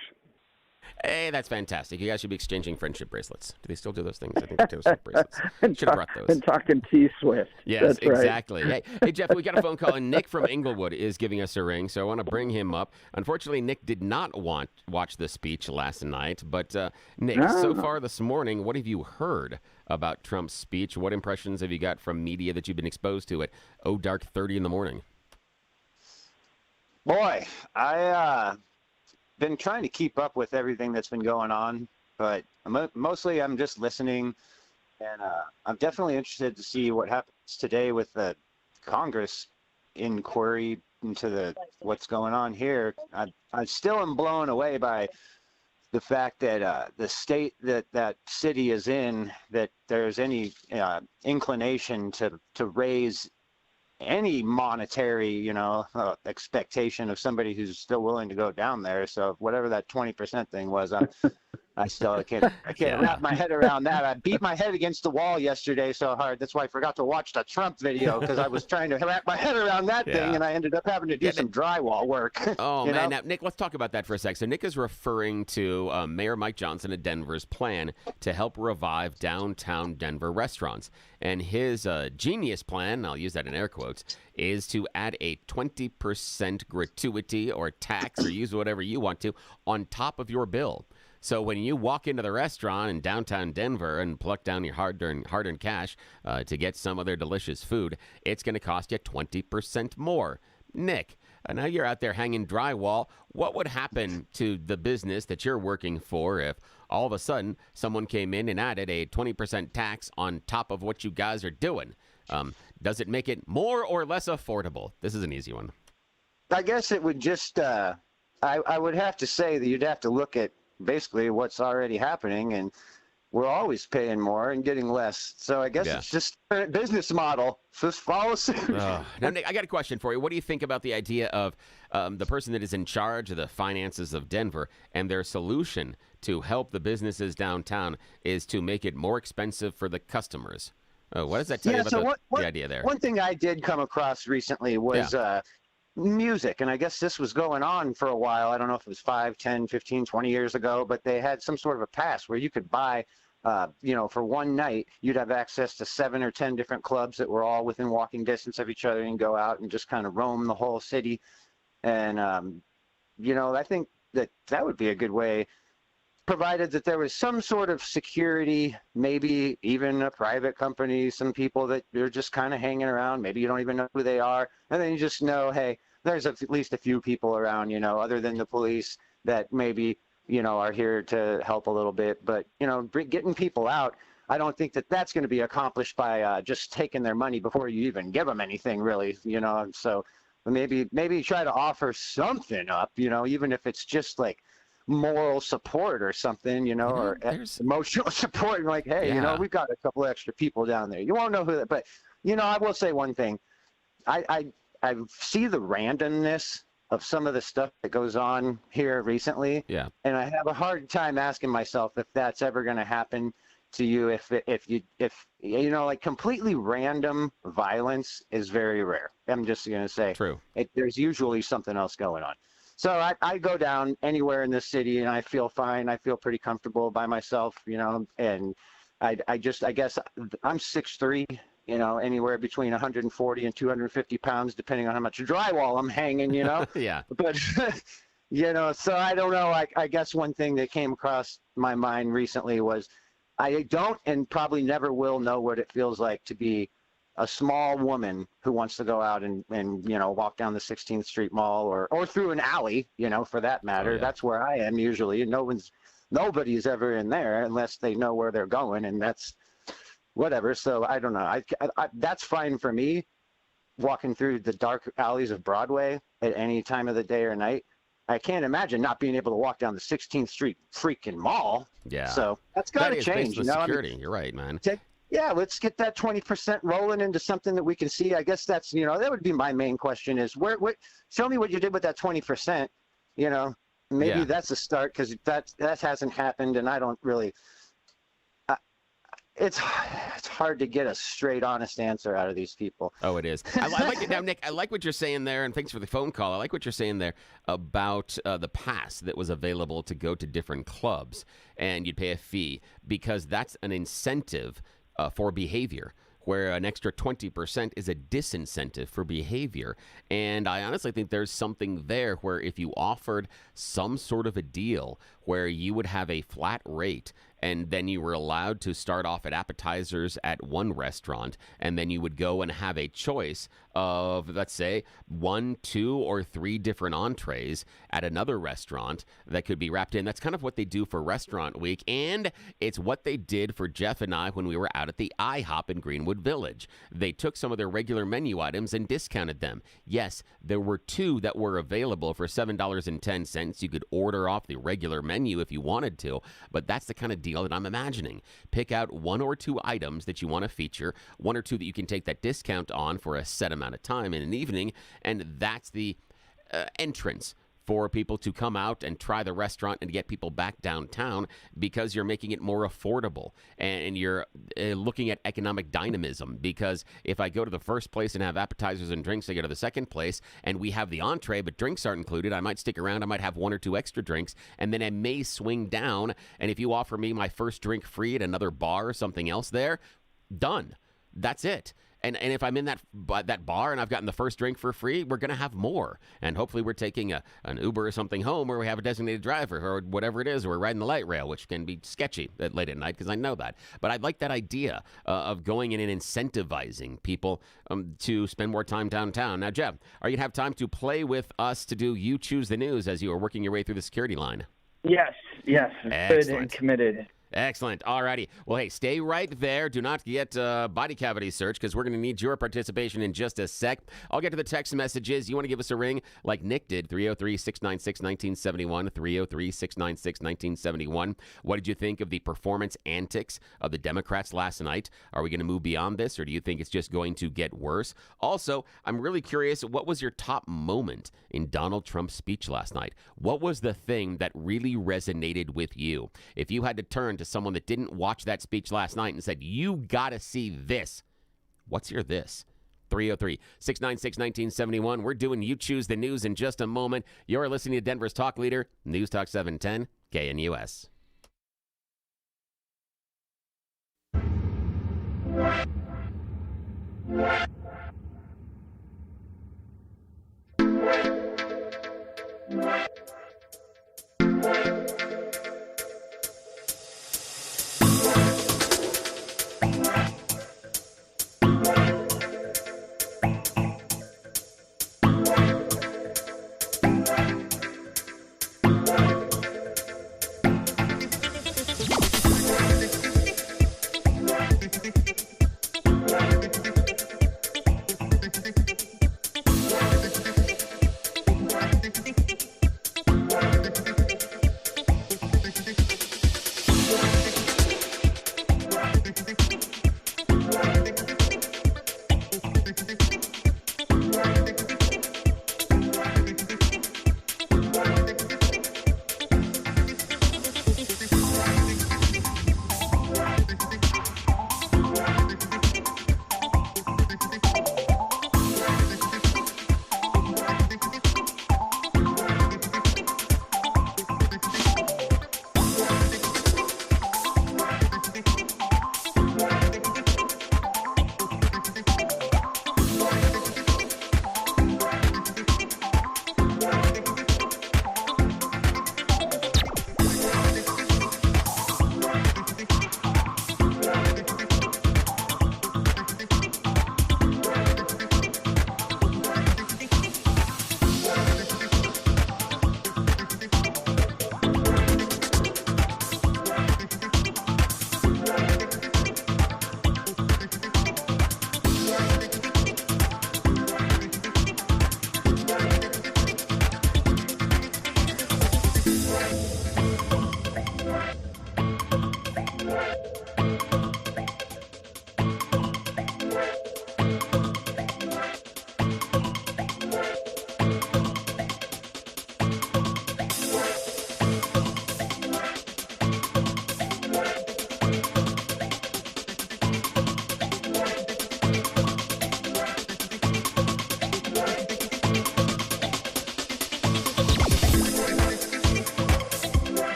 Hey, that's fantastic. You guys should be exchanging friendship bracelets. Do they still do those things? I think they do some bracelets. Should have brought those. And talking T-Swift. Yes, that's exactly. Right. Hey, Jeff, we got a phone call, and Nick from Inglewood is giving us a ring, so I want to bring him up. Unfortunately, Nick did not watch the speech last night, but Nick, so far this morning, what have you heard about Trump's speech? What impressions have you got from media that you've been exposed to at dark 30 in the morning? Boy, been trying to keep up with everything that's been going on, but mostly I'm just listening, and I'm definitely interested to see what happens today with the Congress inquiry into what's going on here. I still am blown away by the fact that the state that city is in, that there's any inclination to raise any monetary, expectation of somebody who's still willing to go down there. So whatever that 20% thing was, I can't wrap my head around that. I beat my head against the wall yesterday so hard. That's why I forgot to watch the Trump video, because I was trying to wrap my head around that thing, and I ended up having to do some drywall work. Oh, man. Now, Nick, let's talk about that for a sec. So Nick is referring to Mayor Mike Johnston of Denver's plan to help revive downtown Denver restaurants. And his genius plan, I'll use that in air quotes, is to add a 20% gratuity or tax, or use whatever you want to, on top of your bill. So when you walk into the restaurant in downtown Denver and pluck down your hard-earned cash to get some of their delicious food, it's going to cost you 20% more. Nick, now you're out there hanging drywall. What would happen to the business that you're working for if all of a sudden someone came in and added a 20% tax on top of what you guys are doing? Does it make it more or less affordable? This is an easy one. I guess it would just, I would have to say that you'd have to look at basically what's already happening, and we're always paying more and getting less. So I guess it's just a business model. Just follow suit. Now, Nick, I got a question for you. What do you think about the idea of the person that is in charge of the finances of Denver, and their solution to help the businesses downtown is to make it more expensive for the customers? What does that tell you about the idea there? One thing I did come across recently was music, and I guess this was going on for a while. I don't know if it was 5, 10, 15, 20 years ago, but they had some sort of a pass where you could buy, for one night, you'd have access to 7 or 10 different clubs that were all within walking distance of each other, and go out and just kind of roam the whole city. And, I think that would be a good way, provided that there was some sort of security, maybe even a private company, some people that you're just kind of hanging around. Maybe you don't even know who they are. And then you just know, hey, there's at least a few people around, other than the police that maybe, are here to help a little bit. But, getting people out, I don't think that that's going to be accomplished by just taking their money before you even give them anything, really, So maybe try to offer something up, even if it's just like moral support or something, or emotional support. Like, hey, we've got a couple extra people down there. You won't know who that, but I will say one thing. I see the randomness of some of the stuff that goes on here recently. Yeah. And I have a hard time asking myself if that's ever going to happen to you if you know, like completely random violence is very rare. I'm just going to say, true. There's usually something else going on. So I go down anywhere in the city and I feel fine. I feel pretty comfortable by myself, you know, and I guess I'm 6'3", you know, anywhere between 140 and 250 pounds, depending on how much drywall I'm hanging, you know. Yeah. But, you know, so I don't know. I guess one thing that came across my mind recently was I don't and probably never will know what it feels like to be a small woman who wants to go out and you know, walk down the 16th Street Mall or through an alley, you know, for that matter. Oh, yeah. That's where I am usually. Nobody's ever in there unless they know where they're going, and that's whatever. So I don't know. I that's fine for me, walking through the dark alleys of Broadway at any time of the day or night. I can't imagine not being able to walk down the 16th Street freaking mall. Yeah. So that's got to change. You know, security. You're right, man. Yeah, let's get that 20% rolling into something that we can see. I guess that's, you know, that would be my main question is show me what you did with that 20%, you know, maybe that's a start, because that hasn't happened. And I don't really, it's hard to get a straight, honest answer out of these people. Oh, it is. I like it now, Nick. I like what you're saying there, and thanks for the phone call. I like what you're saying there about the pass that was available to go to different clubs, and you'd pay a fee, because that's an incentive for behavior, where an extra 20% is a disincentive for behavior. And I honestly think there's something there where if you offered some sort of a deal where you would have a flat rate, and then you were allowed to start off at appetizers at one restaurant, and then you would go and have a choice of, let's say, 1, 2, or 3 different entrees at another restaurant that could be wrapped in. That's kind of what they do for Restaurant Week, and it's what they did for Jeff and I when we were out at the IHOP in Greenwood Village. They took some of their regular menu items and discounted them. Yes, there were 2 that were available for $7.10. You could order off the regular menu if you wanted to, but that's the kind of deal that I'm imagining. Pick out 1 or 2 items that you want to feature, 1 or 2 that you can take that discount on for a set amount of time in an evening, and that's the entrance for people to come out and try the restaurant and get people back downtown, because you're making it more affordable, and you're looking at economic dynamism. Because if I go to the first place and have appetizers and drinks, I go to the second place and we have the entree but drinks aren't included, I might stick around, I might have 1 or 2 extra drinks, and then I may swing down, and if you offer me my first drink free at another bar or something else there, done. That's it. And if I'm in that bar and I've gotten the first drink for free, we're going to have more. And hopefully we're taking an Uber or something home, or we have a designated driver or whatever it is, or we're riding the light rail, which can be sketchy late at night, because I know that. But I'd like that idea of going in and incentivizing people to spend more time downtown. Now, Jeff, are you going to have time to play with us to do You Choose the News as you are working your way through the security line? Yes. Good and committed. Excellent. All righty. Well, hey, stay right there. Do not get body cavity search, because we're going to need your participation in just a sec. I'll get to the text messages. You want to give us a ring like Nick did, 303-696-1971, 303-696-1971. What did you think of the performance antics of the Democrats last night? Are we going to move beyond this, or do you think it's just going to get worse? Also, I'm really curious, what was your top moment in Donald Trump's speech last night? What was the thing that really resonated with you? If you had to turn to someone that didn't watch that speech last night and said, you got to see this, what's your this? 303-696-1971. We're doing You Choose the News in just a moment. You're listening to Denver's Talk Leader, News Talk 710, KNUS.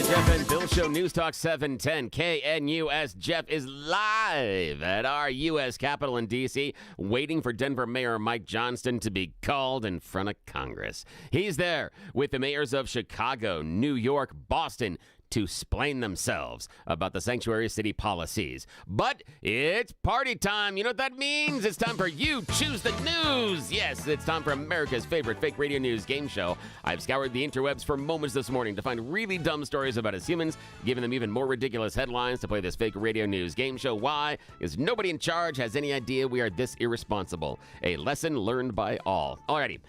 Jeff and Bill Show, News Talk 710 KNUS. Jeff is live at our U.S. Capitol in D.C., waiting for Denver Mayor Mike Johnston to be called in front of Congress. He's there with the mayors of Chicago, New York, Boston, to explain themselves about the sanctuary city policies. But it's party time. You know what that means? It's time for You Choose the News. Yes, it's time for America's favorite fake radio news game show. I've scoured the interwebs for moments this morning to find really dumb stories about us humans, giving them even more ridiculous headlines to play this fake radio news game show. Why? Because nobody in charge has any idea we are this irresponsible. A lesson learned by all. Alrighty,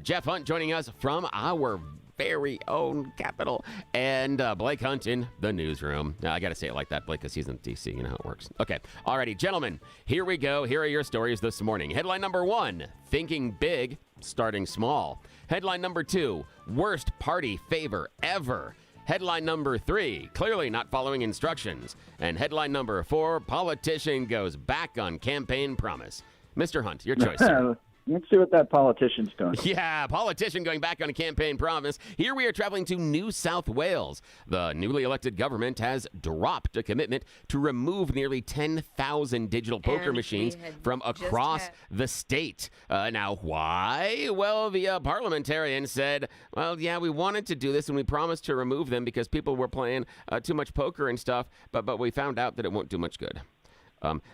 Jeff Hunt joining us from our very own Capitol, and Blake Hunt in the newsroom. I got to say it like that, Blake, because he's in D.C. You know how it works. Okay. Alrighty, gentlemen, here we go. Here are your stories this morning. Headline number 1, thinking big, starting small. Headline number 2, worst party favor ever. Headline number 3, clearly not following instructions. And headline number 4, politician goes back on campaign promise. Mr. Hunt, your choice, sir. Let's see what that politician's doing. Yeah, politician going back on a campaign promise. Here we are traveling to New South Wales. The newly elected government has dropped a commitment to remove nearly 10,000 digital poker machines from across the state. Now, why? Well, the parliamentarian said, well, yeah, we wanted to do this and we promised to remove them because people were playing too much poker and stuff, but we found out that it won't do much good.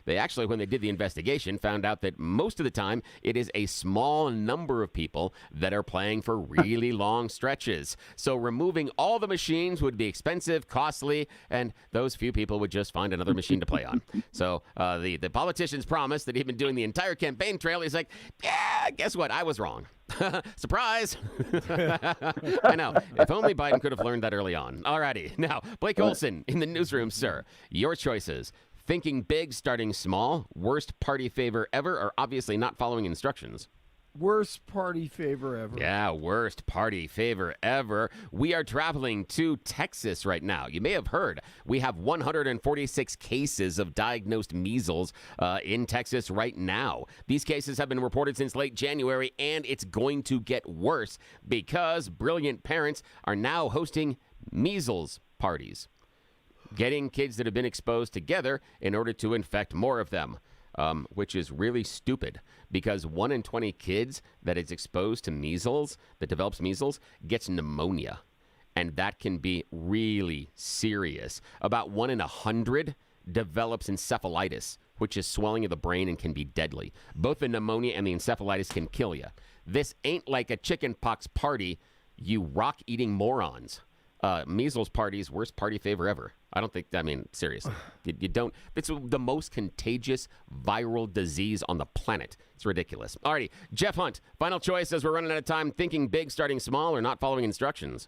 They actually, when they did the investigation, found out that most of the time it is a small number of people that are playing for really long stretches. So removing all the machines would be expensive, costly, and those few people would just find another machine to play on. So the politician's promise that he'd been doing the entire campaign trail, he's like, yeah, guess what? I was wrong. Surprise! I know. If only Biden could have learned that early on. Alrighty. Now, Blake Olson in the newsroom, sir. Your choices. Thinking big, starting small, worst party favor ever, or obviously not following instructions? Worst party favor ever. Yeah, worst party favor ever. We are traveling to Texas right now. You may have heard we have 146 cases of diagnosed measles in Texas right now. These cases have been reported since late January, and it's going to get worse because brilliant parents are now hosting measles parties, getting kids that have been exposed together in order to infect more of them, which is really stupid because 1 in 20 kids that is exposed to measles, that develops measles, gets pneumonia. And that can be really serious. About 1 in 100 develops encephalitis, which is swelling of the brain and can be deadly. Both the pneumonia and the encephalitis can kill you. This ain't like a chickenpox party, you rock-eating morons. Measles parties, worst party favor ever. I don't think, seriously. You don't. It's the most contagious viral disease on the planet. It's ridiculous. Alrighty, Jeff Hunt, final choice as we're running out of time. Thinking big, starting small, or not following instructions?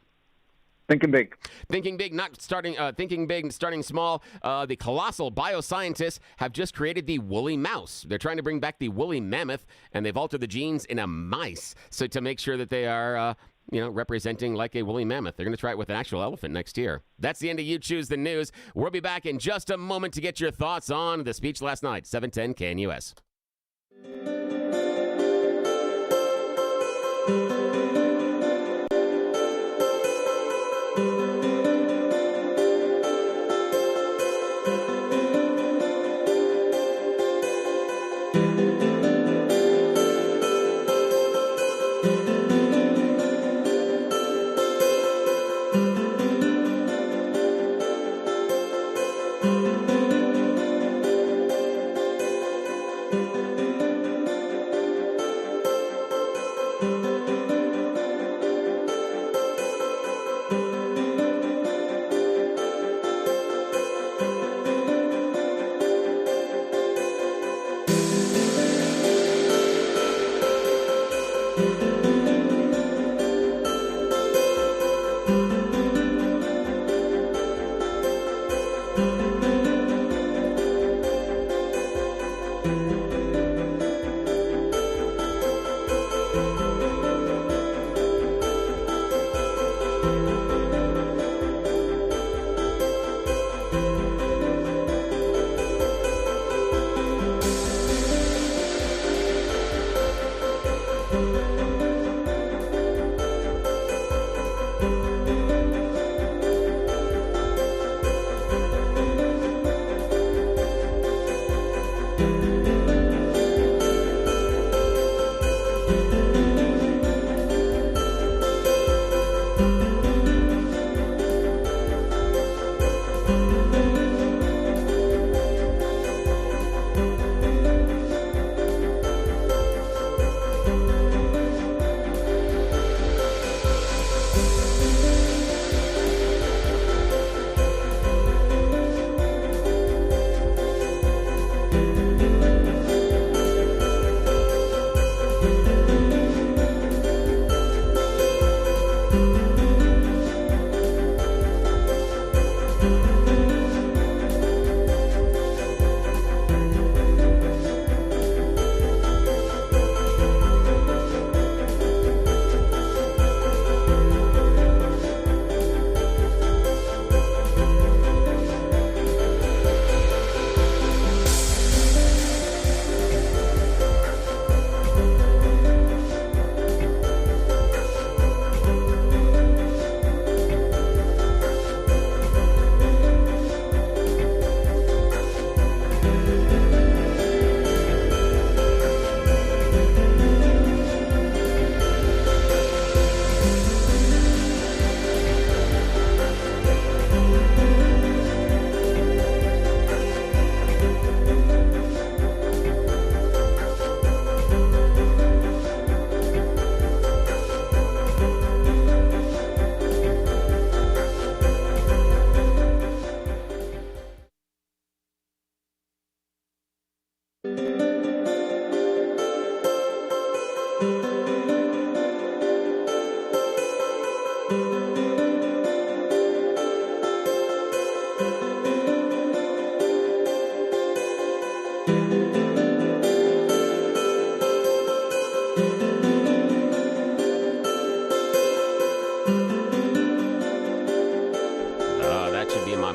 Thinking big. Thinking big, not starting. Thinking big, starting small. The colossal bioscientists have just created the woolly mouse. They're trying to bring back the woolly mammoth, and they've altered the genes in a mice so to make sure that they are representing like a woolly mammoth. They're going to try it with an actual elephant next year. That's the end of You Choose the News. We'll be back in just a moment to get your thoughts on the speech last night. 710 KNUS.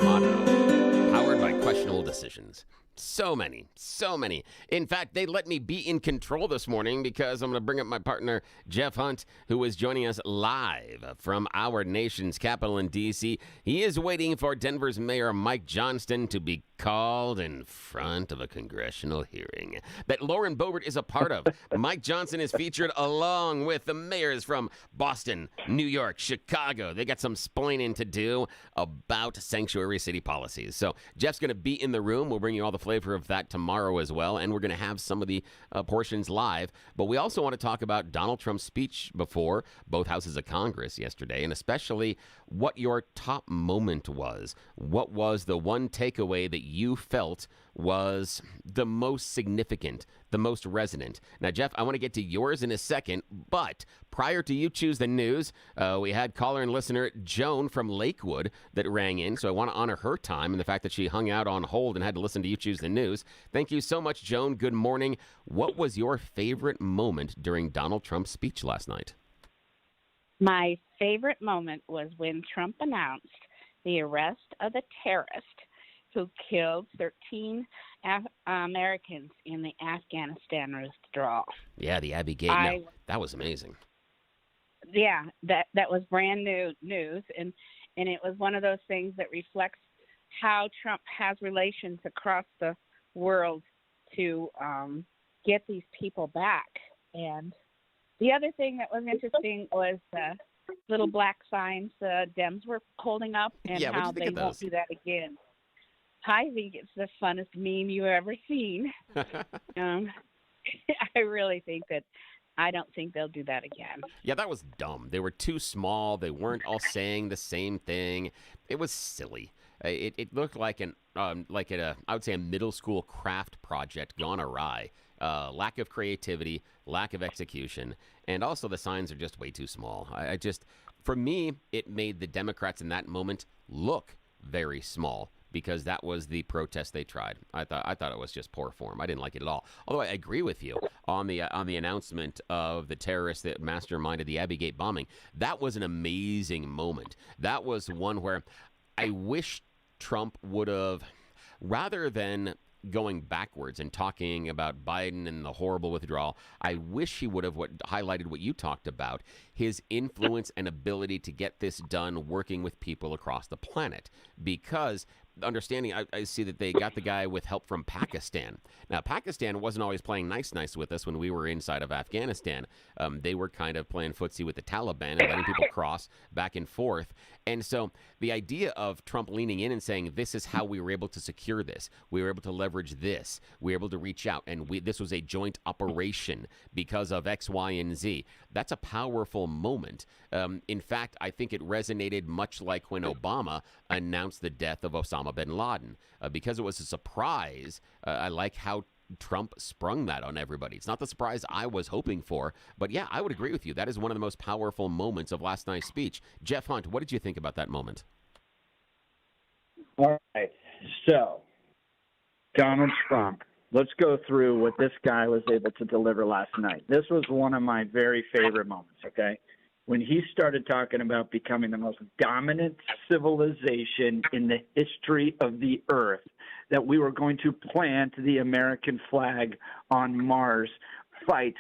motto, powered by questionable decisions. So many. In fact, they let me be in control this morning because I'm going to bring up my partner, Jeff Hunt, who is joining us live from our nation's capital in D.C. He is waiting for Denver's Mayor Mike Johnston to be called in front of a congressional hearing that Lauren Boebert is a part of. Mike Johnston is featured along with the mayors from Boston, New York, Chicago. They got some splaining to do about sanctuary city policies. So Jeff's going to be in the room. We'll bring you all the flavor of that tomorrow as well, and we're going to have some of the portions live. But we also want to talk about Donald Trump's speech before both houses of Congress yesterday, and especially what your top moment was. What was the one takeaway that you felt was the most significant, the most resonant? Now, Jeff, I want to get to yours in a second, but prior to you choose the news, we had caller and listener Joan from Lakewood that rang in, so I want to honor her time and the fact that she hung out on hold and had to listen to you choose the news. Thank you so much, Joan. Good morning. What was your favorite moment during Donald Trump's speech last night? My favorite moment was when Trump announced the arrest of the terrorist who killed 13 Americans in the Afghanistan withdrawal. Yeah, the Abbey Gate. That was amazing. Yeah, that was brand new news, and it was one of those things that reflects how Trump has relations across the world to get these people back. And the other thing that was interesting was the little black signs the Dems were holding up and how they won't do that again. I think it's the funnest meme you've ever seen. I really think that I don't think they'll do that again. Yeah, that was dumb. They were too small. They weren't all saying the same thing. It was silly. It looked like I would say a middle school craft project gone awry. Lack of creativity, lack of execution, and also the signs are just way too small. For me, it made the Democrats in that moment look very small, because that was the protest they tried. I thought it was just poor form. I didn't like it at all. Although I agree with you on the announcement of the terrorists that masterminded the Abbey Gate bombing. That was an amazing moment. That was one where I wish Trump would have, rather than going backwards and talking about Biden and the horrible withdrawal, I wish he would have highlighted what you talked about, his influence and ability to get this done working with people across the planet. Because understanding, I see that they got the guy with help from Pakistan. Now, Pakistan wasn't always playing nice with us when we were inside of Afghanistan. They were kind of playing footsie with the Taliban and letting people cross back and forth. And so the idea of Trump leaning in and saying, this is how we were able to secure this. We were able to leverage this. We were able to reach out. And this was a joint operation because of X, Y, and Z. That's a powerful moment. In fact, I think it resonated much like when Obama announced the death of Osama bin Laden. Because it was a surprise, I like how Trump sprung that on everybody. It's not the surprise I was hoping for, but yeah, I would agree with you. That is one of the most powerful moments of last night's speech. Jeff Hunt, what did you think about that moment? All right, so Donald Trump. Let's go through what this guy was able to deliver last night. This was one of my very favorite moments, okay? When he started talking about becoming the most dominant civilization in the history of the earth, that we were going to plant the American flag on Mars, fight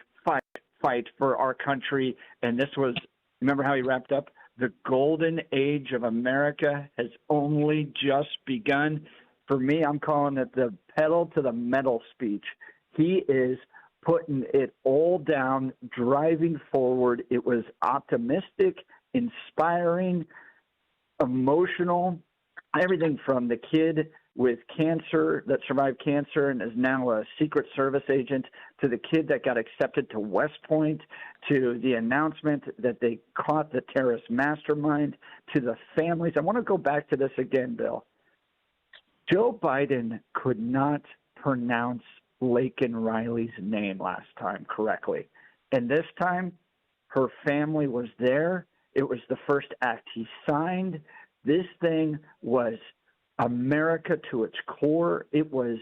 for our country. And this was, remember how he wrapped up? The golden age of America has only just begun. For me, I'm calling it the pedal to the metal speech. He is putting it all down, driving forward. It was optimistic, inspiring, emotional, everything from the kid with cancer that survived cancer and is now a Secret Service agent, to the kid that got accepted to West Point, to the announcement that they caught the terrorist mastermind, to the families. I want to go back to this again, Bill. Joe Biden could not pronounce Laken Riley's name last time correctly. And this time, her family was there. It was the first act he signed. This thing was America to its core. It was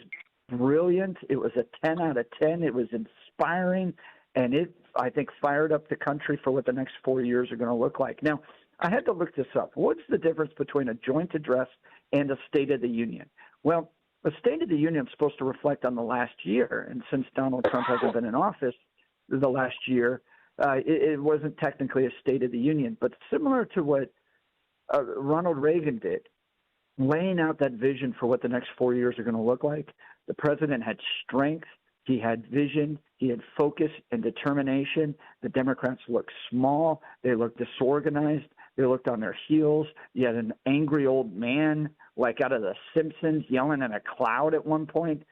brilliant. It was a 10 out of 10. It was inspiring. And it, I think, fired up the country for what the next 4 years are going to look like. Now, I had to look this up. What's the difference between a joint address and a State of the Union? Well, a State of the Union is supposed to reflect on the last year, and since Donald Trump hasn't been in office the last year, it wasn't technically a State of the Union. But similar to what Ronald Reagan did, laying out that vision for what the next 4 years are going to look like, the president had strength, he had vision, he had focus and determination. The Democrats looked small, they looked disorganized, they looked on their heels. You had an angry old man, like out of The Simpsons, yelling at a cloud at one point.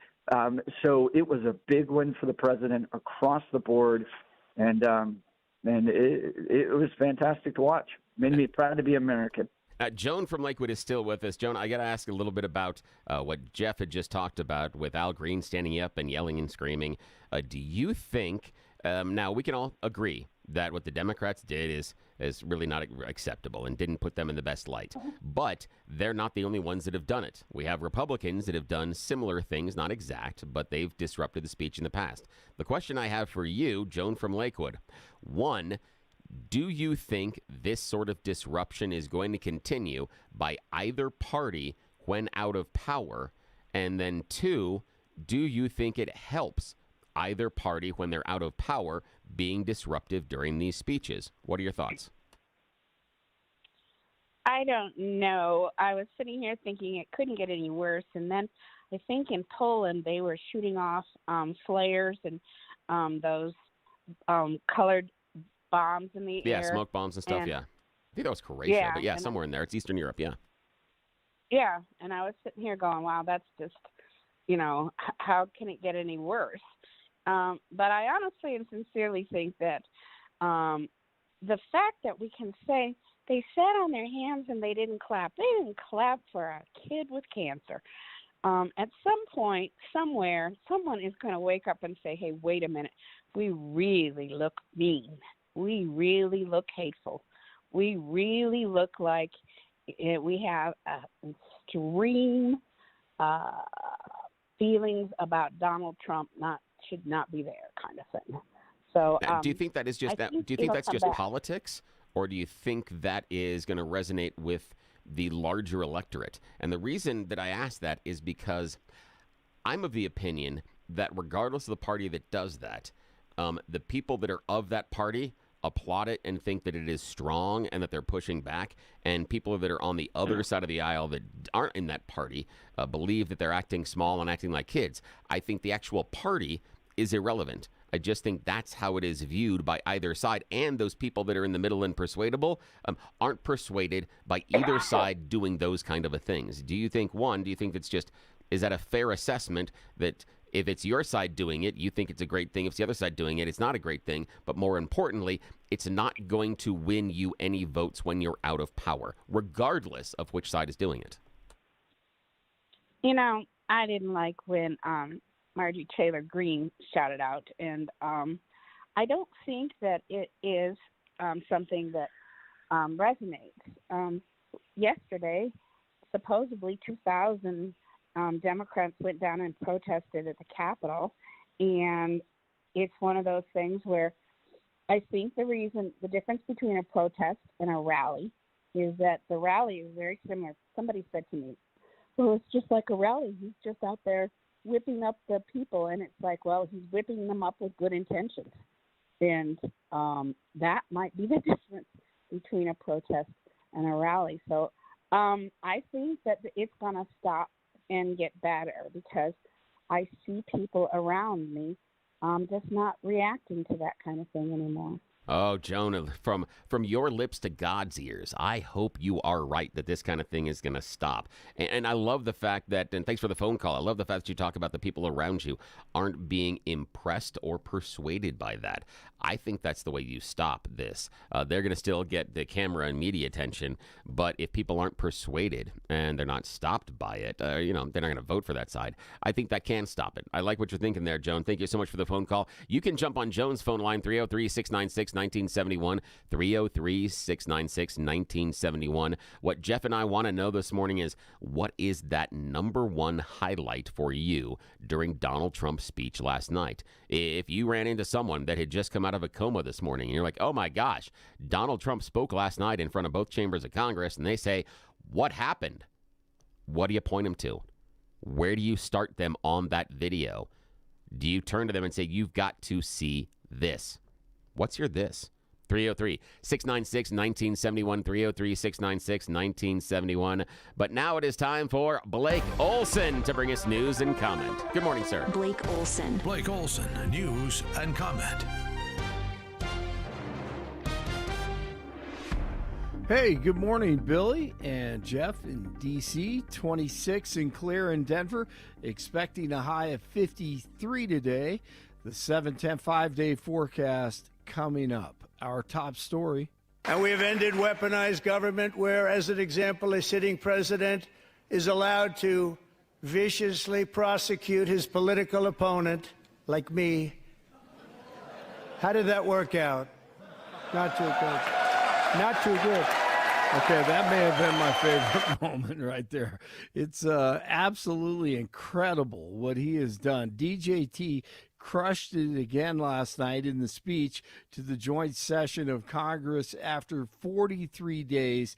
So it was a big win for the president across the board, and it was fantastic to watch. Made me proud to be American. Joan from Lakewood is still with us. Joan, I got to ask a little bit about what Jeff had just talked about with Al Green standing up and yelling and screaming. Do you think, now we can all agree that what the Democrats did is really not acceptable and didn't put them in the best light. But they're not the only ones that have done it. We have Republicans that have done similar things, not exact, but they've disrupted the speech in the past. The question I have for you, Joan from Lakewood, one, do you think this sort of disruption is going to continue by either party when out of power? And then two, do you think it helps either party when they're out of power being disruptive during these speeches? What are your thoughts? I don't know. I was sitting here thinking it couldn't get any worse. And then I think in Poland they were shooting off flares and those colored bombs in the air. Yeah, smoke bombs and stuff, yeah. I think that was Croatia, but yeah, somewhere in there. It's Eastern Europe, yeah. Yeah, and I was sitting here going, wow, that's just, how can it get any worse? But I honestly and sincerely think that the fact that we can say they sat on their hands and they didn't clap. They didn't clap for a kid with cancer. At some point, somewhere, someone is going to wake up and say, hey, wait a minute. We really look mean. We really look hateful. We really look like we have extreme feelings about Donald Trump should not be there, kind of thing. So, do you think that is just that? Do you think that's just politics, or do you think that is going to resonate with the larger electorate? And the reason that I ask that is because I'm of the opinion that regardless of the party that does that, the people that are of that party applaud it and think that it is strong and that they're pushing back, and people that are on the other side of the aisle that aren't in that party believe that they're acting small and acting like kids. I think the actual party is irrelevant. I just think that's how it is viewed by either side, and those people that are in the middle and persuadable aren't persuaded by either side doing those kind of things. Do you think it's just, is that a fair assessment that if it's your side doing it, you think it's a great thing? If it's the other side doing it, it's not a great thing. But more importantly, it's not going to win you any votes when you're out of power, regardless of which side is doing it. I didn't like when Marjorie Taylor Greene shouted out, and I don't think that it is something that resonates. Yesterday, supposedly 2,000 Democrats went down and protested at the Capitol, and it's one of those things where I think the difference between a protest and a rally is that the rally is very similar. Somebody said to me, well, it's just like a rally. He's just out there whipping up the people, and it's like, well, he's whipping them up with good intentions. And that might be the difference between a protest and a rally. So I think that it's going to stop and get better because I see people around me just not reacting to that kind of thing anymore. Oh, Jonah, from your lips to God's ears, I hope you are right that this kind of thing is going to stop. And I love the fact that, and thanks for the phone call, I love the fact that you talk about the people around you aren't being impressed or persuaded by that. I think that's the way you stop this. They're going to still get the camera and media attention, but if people aren't persuaded and they're not stopped by it, they're not going to vote for that side. I think that can stop it. I like what you're thinking there, Joan. Thank you so much for the phone call. You can jump on Joan's phone line, 303-696-9100. 1971, 303-696-1971. What Jeff and I want to know this morning is, what is that number one highlight for you during Donald Trump's speech last night? If you ran into someone that had just come out of a coma this morning and you're like, oh my gosh, Donald Trump spoke last night in front of both chambers of Congress, and they say, what happened? What do you point them to? Where do you start them on that video? Do you turn to them and say, you've got to see this? What's your this? 303-696-1971, 303-696-1971. But now it is time for Blake Olson to bring us news and comment. Good morning, sir. Blake Olson, news and comment. Hey, good morning, Billy and Jeff in D.C. 26 and clear in Denver. Expecting a high of 53 today. The 7-10 5-day forecast coming up. Our top story. And we have ended weaponized government where, as an example, a sitting president is allowed to viciously prosecute his political opponent, like me. How did that work out? Not too good. Not too good. Okay, that may have been my favorite moment right there. It's absolutely incredible what he has done. DJT crushed it again last night in the speech to the joint session of Congress after 43 days,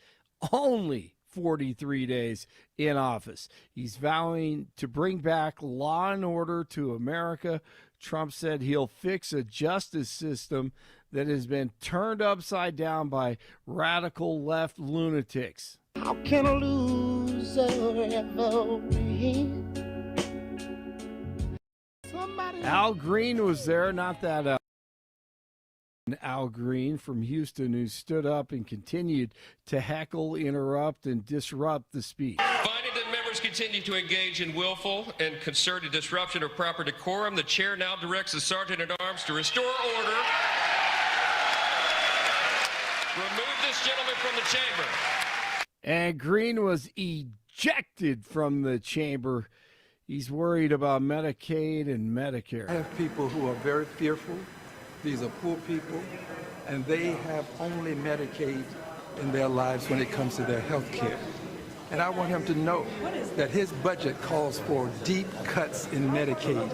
only 43 days in office. He's vowing to bring back law and order to America. Trump said he'll fix a justice system that has been turned upside down by radical left lunatics. How can a loser ever win? Al Green was there, not that Al Green from Houston, who stood up and continued to heckle, interrupt, and disrupt the speech. Finding that members continue to engage in willful and concerted disruption of proper decorum, the chair now directs the Sergeant at Arms to restore order. Remove this gentleman from the chamber. And Green was ejected from the chamber. He's worried about Medicaid and Medicare. I have people who are very fearful. These are poor people, and they have only Medicaid in their lives when it comes to their health care. And I want him to know that his budget calls for deep cuts in Medicaid.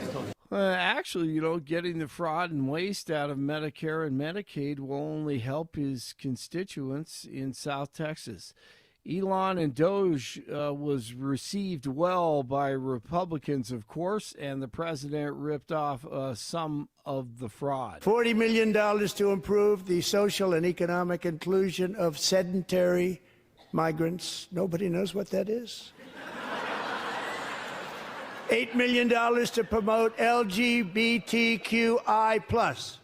Actually, getting the fraud and waste out of Medicare and Medicaid will only help his constituents in South Texas. Elon and Doge was received well by Republicans, of course, and the president ripped off some of the fraud. $40 million to improve the social and economic inclusion of sedentary migrants. Nobody knows what that is. $8 million to promote LGBTQI+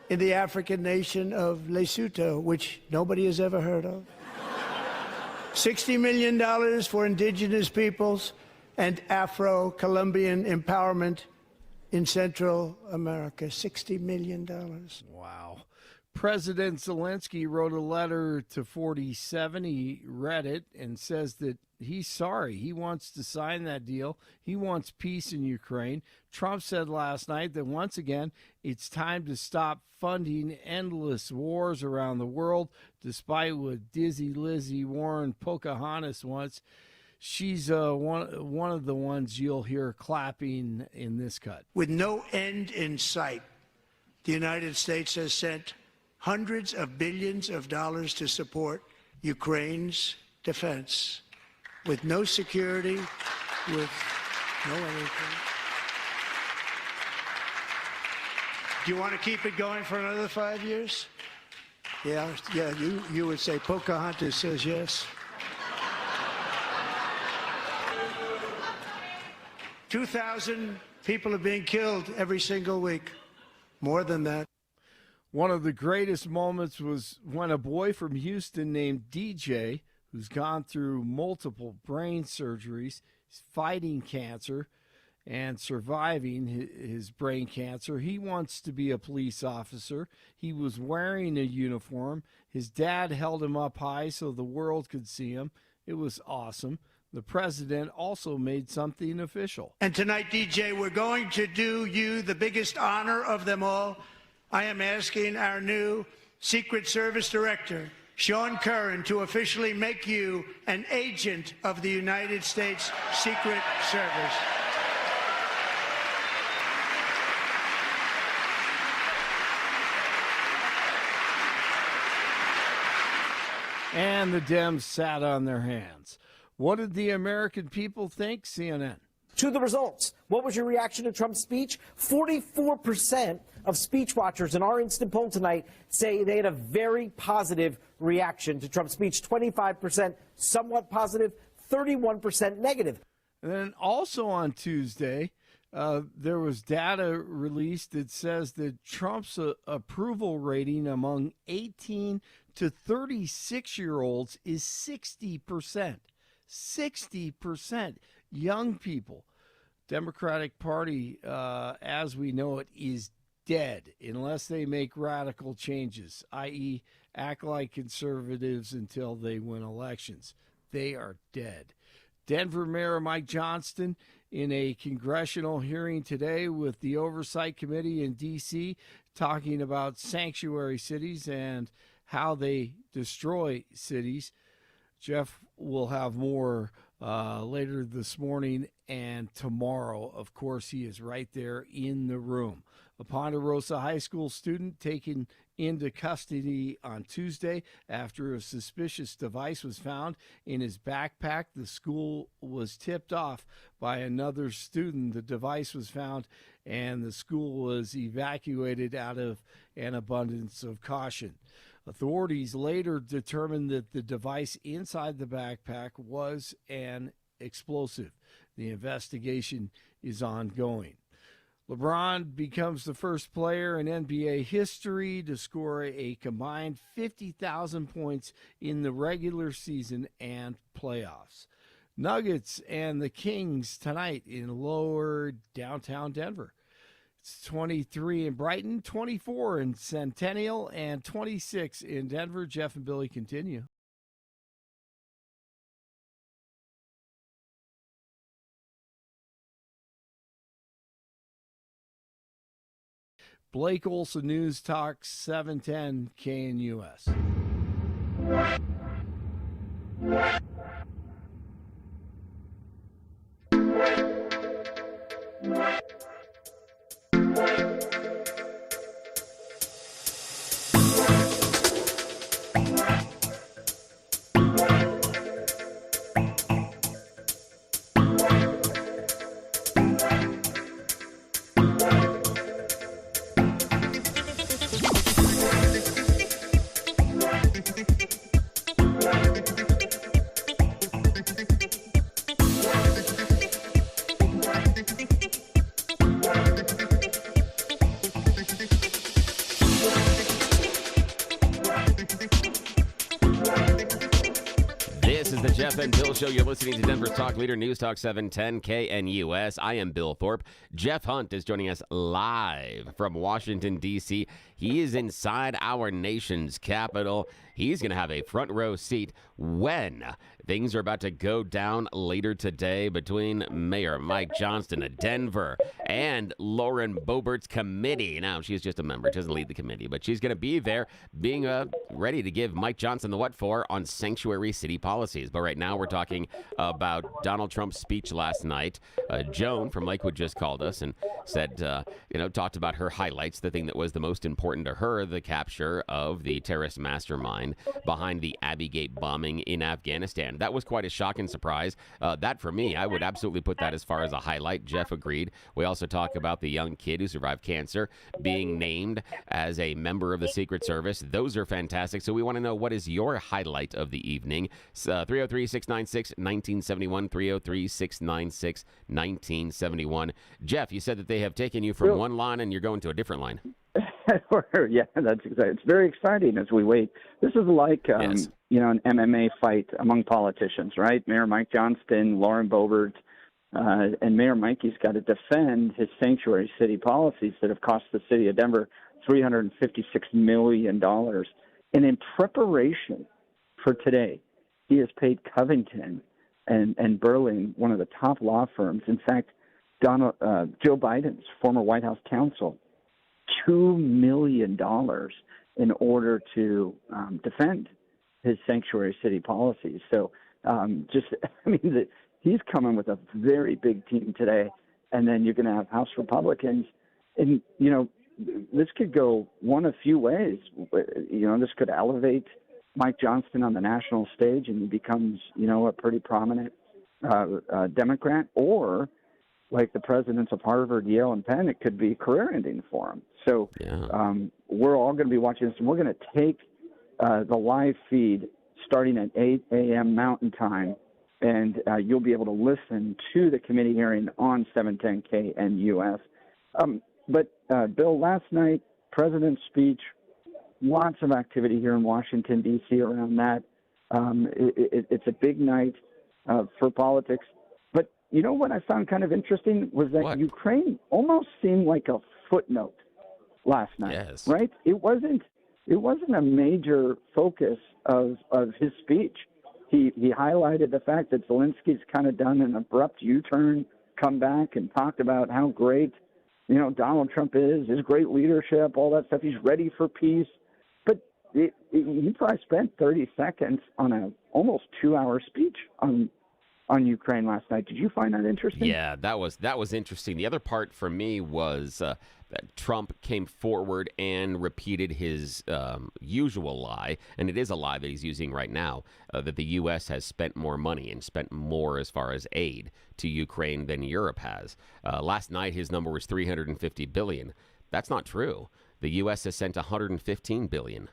in the African nation of Lesotho, which nobody has ever heard of. $60 million for indigenous peoples and Afro-Colombian empowerment in Central America. $60 million. Wow. President Zelensky wrote a letter to 47. He read it and says that he's sorry. He wants to sign that deal. He wants peace in Ukraine. Trump said last night that once again, it's time to stop funding endless wars around the world, despite what Dizzy Lizzie Warren Pocahontas wants. She's one of the ones you'll hear clapping in this cut. With no end in sight, the United States has sent hundreds of billions of dollars to support Ukraine's defense. With no security, with no anything. Do you want to keep it going for another 5 years? Yeah, you would say Pocahontas says yes. 2,000 people are being killed every single week. More than that. One of the greatest moments was when a boy from Houston named DJ, who's gone through multiple brain surgeries, is fighting cancer and surviving his brain cancer. He wants to be a police officer. He was wearing a uniform. His dad held him up high so the world could see him. It was awesome. The president also made something official. And tonight, DJ, we're going to do you the biggest honor of them all. I am asking our new Secret Service Director, Sean Curran, to officially make you an agent of the United States Secret Service. And the Dems sat on their hands. What did the American people think? CNN. To the results. What was your reaction to Trump's speech? 44% of speech watchers in our instant poll tonight say they had a very positive reaction to Trump's speech. 25% somewhat positive, 31% negative. And then also on Tuesday, there was data released that says that Trump's approval rating among 18 to 36-year-olds is 60%. 60% young people. Democratic Party, as we know it, is dead unless they make radical changes, i.e., act like conservatives until they win elections. They are dead. Denver Mayor Mike Johnston in a congressional hearing today with the Oversight Committee in D.C. talking about sanctuary cities and how they destroy cities. Jeff will have more later this morning and tomorrow. Of course, he is right there in the room. A Ponderosa High School student taken into custody on Tuesday after a suspicious device was found in his backpack. The school was tipped off by another student. The device was found and the school was evacuated out of an abundance of caution. Authorities later determined that the device inside the backpack was an explosive. The investigation is ongoing. LeBron becomes the first player in NBA history to score a combined 50,000 points in the regular season and playoffs. Nuggets and the Kings tonight in lower downtown Denver. It's 23 in Brighton, 24 in Centennial, and 26 in Denver. Jeff and Billy continue. Blake Olson, News Talk 710 KNUS. Jeff and Bill Show. You're listening to Denver's Talk Leader, News Talk 710 KNUS. I am Bill Thorpe. Jeff Hunt is joining us live from Washington, D.C. He is inside our nation's capital. He's going to have a front row seat when things are about to go down later today between Mayor Mike Johnston of Denver and Lauren Boebert's committee. Now, she's just a member. She doesn't lead the committee, but she's going to be there being ready to give Mike Johnston the what for on sanctuary city policies. But right now we're talking about Donald Trump's speech last night. Joan from Lakewood just called us and said, talked about her highlights, the thing that was the most important to her, the capture of the terrorist mastermind behind the Abbey Gate bombing in Afghanistan. That was quite a shock and surprise. That, for me, I would absolutely put that as far as a highlight. Jeff agreed. We also talk about the young kid who survived cancer being named as a member of the Secret Service. Those are fantastic. So we want to know, what is your highlight of the evening? 303-696-1971, 303-696-1971. Jeff, you said that they have taken you from one line and you're going to a different line. Yeah, that's exactly. It's very exciting as we wait. This is like, Yes. An MMA fight among politicians, right? Mayor Mike Johnston, Lauren Boebert, and Mayor Mikey's got to defend his sanctuary city policies that have cost the city of Denver $356 million. And in preparation for today, he has paid Covington and Burling, one of the top law firms. In fact, Joe Biden's former White House counsel $2 million in order to defend his sanctuary city policies. So he's coming with a very big team today. And then you're going to have House Republicans. And, this could go one of few ways. This could elevate Mike Johnston on the national stage and he becomes, a pretty prominent Democrat, or like the presidents of Harvard, Yale, and Penn, it could be career-ending for him. So we're all going to be watching this, and we're going to take the live feed starting at 8 a.m. Mountain Time, and you'll be able to listen to the committee hearing on 710 KNUS. But Bill, last night, President's speech, lots of activity here in Washington, D.C. around that. It's a big night for politics. But you know what I found kind of interesting was that Ukraine almost seemed like a footnote last night, right? It wasn't a major focus of his speech. He highlighted the fact that Zelensky's kind of done an abrupt U-turn, come back and talked about how great, Donald Trump is, his great leadership, all that stuff. He's ready for peace. But he probably spent 30 seconds on a almost 2-hour speech on Ukraine last night. Did you find that interesting? Yeah, that was interesting. The other part for me was that Trump came forward and repeated his usual lie, and it is a lie that he's using right now, that the U.S. has spent more money and spent more as far as aid to Ukraine than Europe has. Last night, his number was $350 billion. That's not true. The U.S. has sent $115 billion.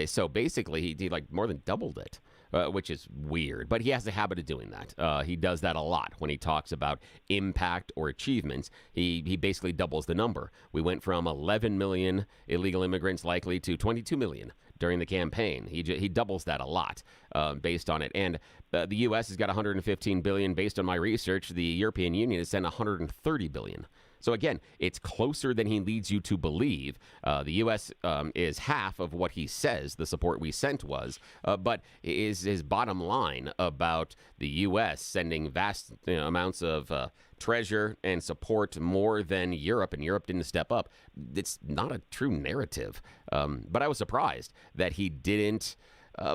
So basically, he more than doubled it. Which is weird, but he has a habit of doing that. He does that a lot when he talks about impact or achievements. He basically doubles the number. We went from 11 million illegal immigrants likely to 22 million during the campaign. He doubles that a lot based on it. And the U.S. has got 115 billion. Based on my research, the European Union has sent 130 billion. So again, it's closer than he leads you to believe. The U.S. Is half of what he says the support we sent was, but is his bottom line about the U.S. sending vast amounts of treasure and support more than Europe, and Europe didn't step up. It's not a true narrative. But I was surprised that he didn't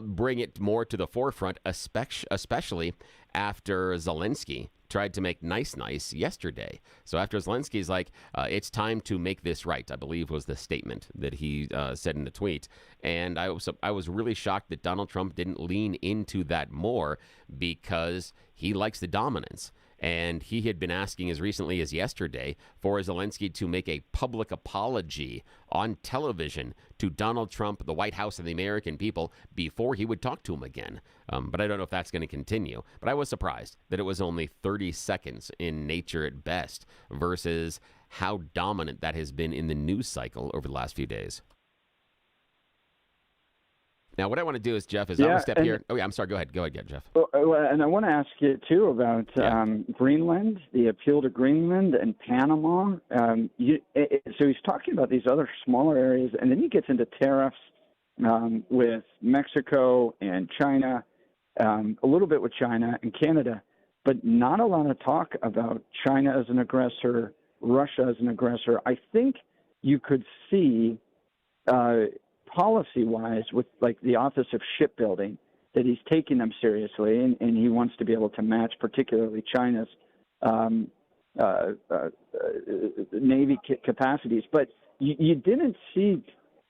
bring it more to the forefront, especially after Zelensky tried to make nice yesterday. So after Zelensky's like, it's time to make this right, I believe was the statement that he said in the tweet. And I was really shocked that Donald Trump didn't lean into that more, because he likes the dominance. And he had been asking as recently as yesterday for Zelensky to make a public apology on television to Donald Trump, the White House, and the American people before he would talk to him again. But I don't know if that's going to continue. But I was surprised that it was only 30 seconds in nature at best versus how dominant that has been in the news cycle over the last few days. Now, what I want to do is, Jeff, is I'm going to step here. Oh, yeah, I'm sorry. Go ahead, Jeff. And I want to ask you, too, about Greenland, the appeal to Greenland and Panama. So he's talking about these other smaller areas, and then he gets into tariffs with Mexico and China, a little bit with China and Canada, but not a lot of talk about China as an aggressor, Russia as an aggressor. I think you could see policy-wise with like the Office of Shipbuilding that he's taking them seriously, and he wants to be able to match particularly China's Navy capacities. But you didn't see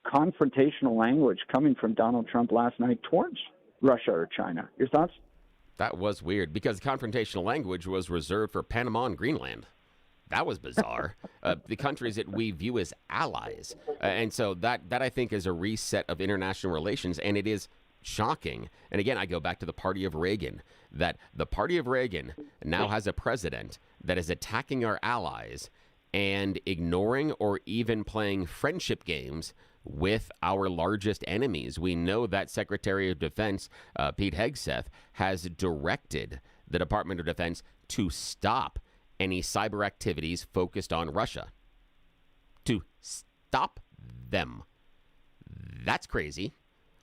confrontational language coming from Donald Trump last night towards Russia or China. Your thoughts? That was weird, because confrontational language was reserved for Panama and Greenland. That was bizarre. The countries that we view as allies. And so that I think is a reset of international relations, and it is shocking. And again, I go back to the party of Reagan, that the party of Reagan now has a president that is attacking our allies and ignoring or even playing friendship games with our largest enemies. We know that Secretary of Defense, Pete Hegseth, has directed the Department of Defense to stop any cyber activities focused on Russia. To stop them. That's crazy.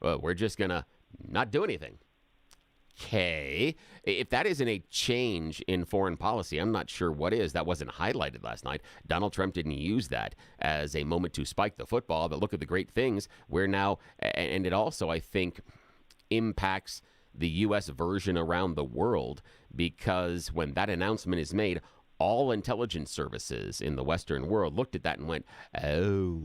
Well, we're just going to not do anything. okay, if that isn't a change in foreign policy, I'm not sure what is. That wasn't highlighted last night. Donald Trump didn't use that as a moment to spike the football, but look at the great things we're now, and it also, I think, impacts the U.S. version around the world, because when that announcement is made, all intelligence services in the Western world looked at that and went, oh.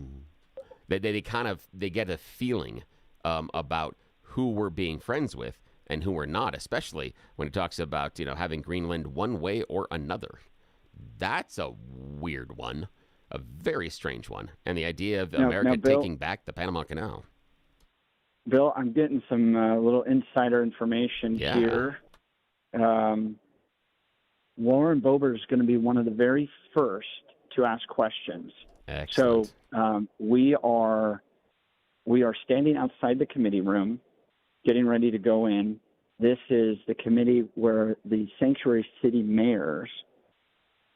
They get a feeling about who we're being friends with and who we're not, especially when it talks about, having Greenland one way or another. That's a weird one, a very strange one. And the idea of America Bill, taking back the Panama Canal. Bill, I'm getting some little insider information here. Lauren Boebert is going to be one of the very first to ask questions. Excellent. So we are standing outside the committee room, getting ready to go in. This is the committee where the sanctuary city mayors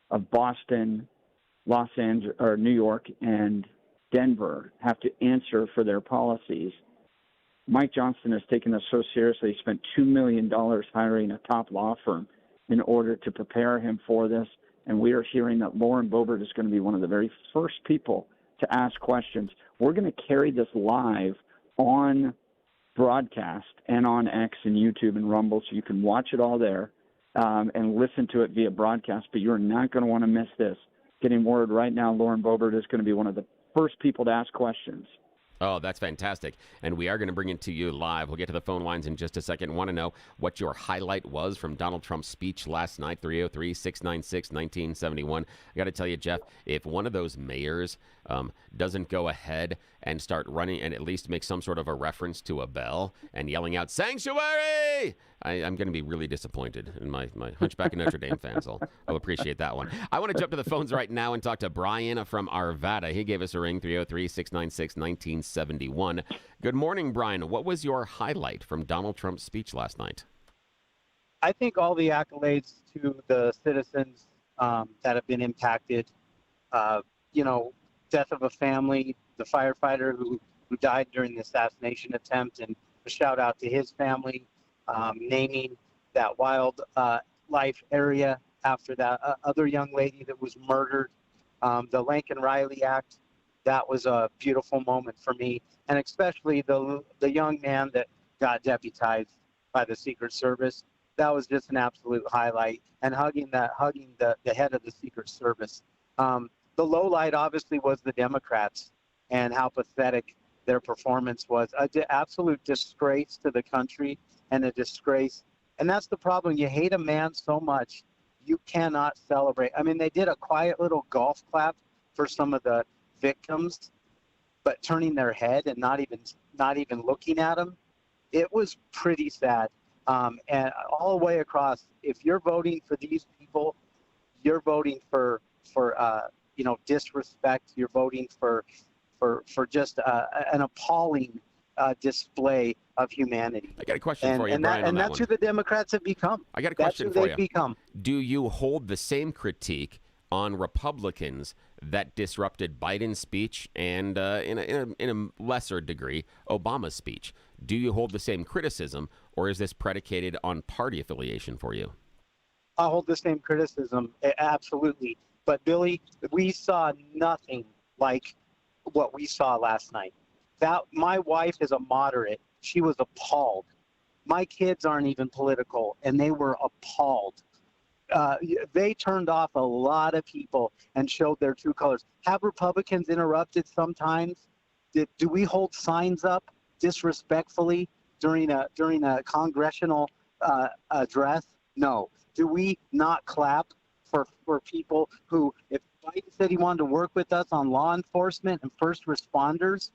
of Boston, Los Angeles, or New York, and Denver have to answer for their policies. Mike Johnston has taken this so seriously. He spent $2 million hiring a top law firm in order to prepare him for this. And we are hearing that Lauren Boebert is going to be one of the very first people to ask questions. We're going to carry this live on broadcast and on X and YouTube and Rumble, so you can watch it all there and listen to it via broadcast. But you're not going to want to miss this. Getting word right now, Lauren Boebert is going to be one of the first people to ask questions. Oh, that's fantastic. And we are going to bring it to you live. We'll get to the phone lines in just a second. Want to know what your highlight was from Donald Trump's speech last night, 303-696-1971. I got to tell you, Jeff, if one of those mayors doesn't go ahead and start running and at least make some sort of a reference to a bell and yelling out, "Sanctuary!" I'm going to be really disappointed. And my Hunchback of Notre Dame fans will appreciate that one. I want to jump to the phones right now and talk to Brian from Arvada. He gave us a ring, 303-696-1971. Good morning, Brian. What was your highlight from Donald Trump's speech last night? I think all the accolades to the citizens that have been impacted, death of a family, the firefighter who died during the assassination attempt, and a shout out to his family, naming that wildlife area after that other young lady that was murdered. The Lincoln Riley Act, that was a beautiful moment for me, and especially the young man that got deputized by the Secret Service. That was just an absolute highlight, and hugging the head of the Secret Service. The low light obviously was the Democrats and how pathetic their performance was. An absolute disgrace to the country and a disgrace. And that's the problem. You hate a man so much, you cannot celebrate. I mean, they did a quiet little golf clap for some of the victims, but turning their head and not even looking at them, it was pretty sad. And all the way across, if you're voting for these people, you're voting for disrespect. You're voting for just an appalling display of humanity. I got a question for you, Brian. And that's who the Democrats have become. I got a question for you. Become. Do you hold the same critique on Republicans that disrupted Biden's speech and, in a lesser degree, Obama's speech? Do you hold the same criticism, or is this predicated on party affiliation for you? I hold the same criticism, absolutely. But, Billy, we saw nothing like what we saw last night. My wife is a moderate. She was appalled. My kids aren't even political, and they were appalled. They turned off a lot of people and showed their true colors. Have Republicans interrupted sometimes? Do we hold signs up disrespectfully during a congressional address? No. Do we not clap for people who, if Biden said he wanted to work with us on law enforcement and first responders,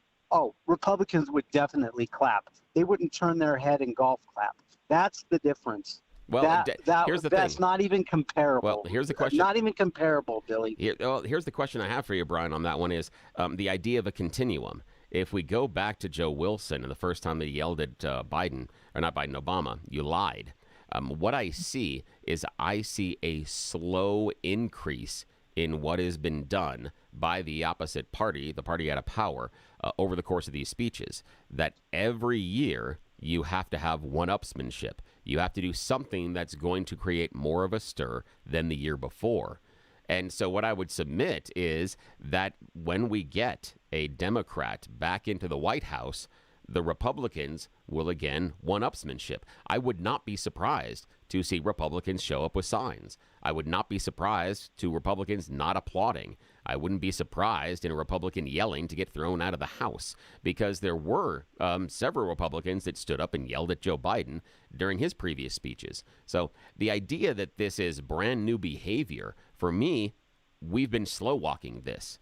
Republicans would definitely clap. They wouldn't turn their head and golf clap. That's the difference. Well, here's the thing. That's not even comparable. Well, here's the question. Not even comparable, Billy. Here's the question I have for you, Brian, on that one is the idea of a continuum. If we go back to Joe Wilson and the first time that he yelled at Obama, you lied. What I see is a slow increase in what has been done by the opposite party, the party out of power, over the course of these speeches, that every year you have to have one-upsmanship. You have to do something that's going to create more of a stir than the year before. And so what I would submit is that when we get a Democrat back into the White House, the Republicans will again one-upsmanship. I would not be surprised to see Republicans show up with signs. I would not be surprised to Republicans not applauding. I wouldn't be surprised in a Republican yelling to get thrown out of the House, because there were several Republicans that stood up and yelled at Joe Biden during his previous speeches. So the idea that this is brand new behavior, for me, we've been slow walking this.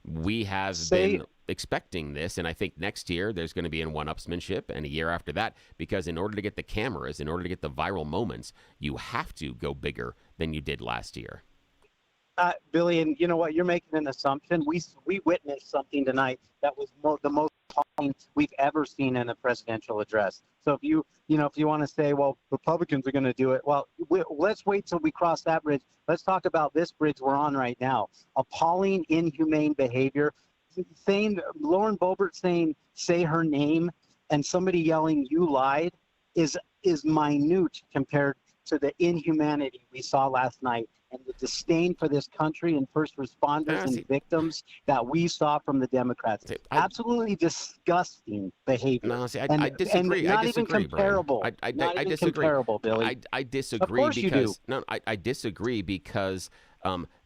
We have been expecting this, and I think next year there's going to be in one-upsmanship, and a year after that, because in order to get the cameras, in order to get the viral moments, you have to go bigger than you did last year. Billy, and you know what? You're making an assumption. We witnessed something tonight that was the most appalling we've ever seen in a presidential address. So if you want to say, well, Republicans are going to do it, well, let's wait till we cross that bridge. Let's talk about this bridge we're on right now. Appalling, inhumane behavior. Saying Lauren Boebert saying, say her name, and somebody yelling, you lied, is minute compared to the inhumanity we saw last night and the disdain for this country and first responders and victims that we saw from the Democrats. Absolutely disgusting behavior. No, see, I disagree. And not I disagree, even comparable. Brian. I disagree. Comparable, Billy. I disagree. Of course because, you do. No, I disagree because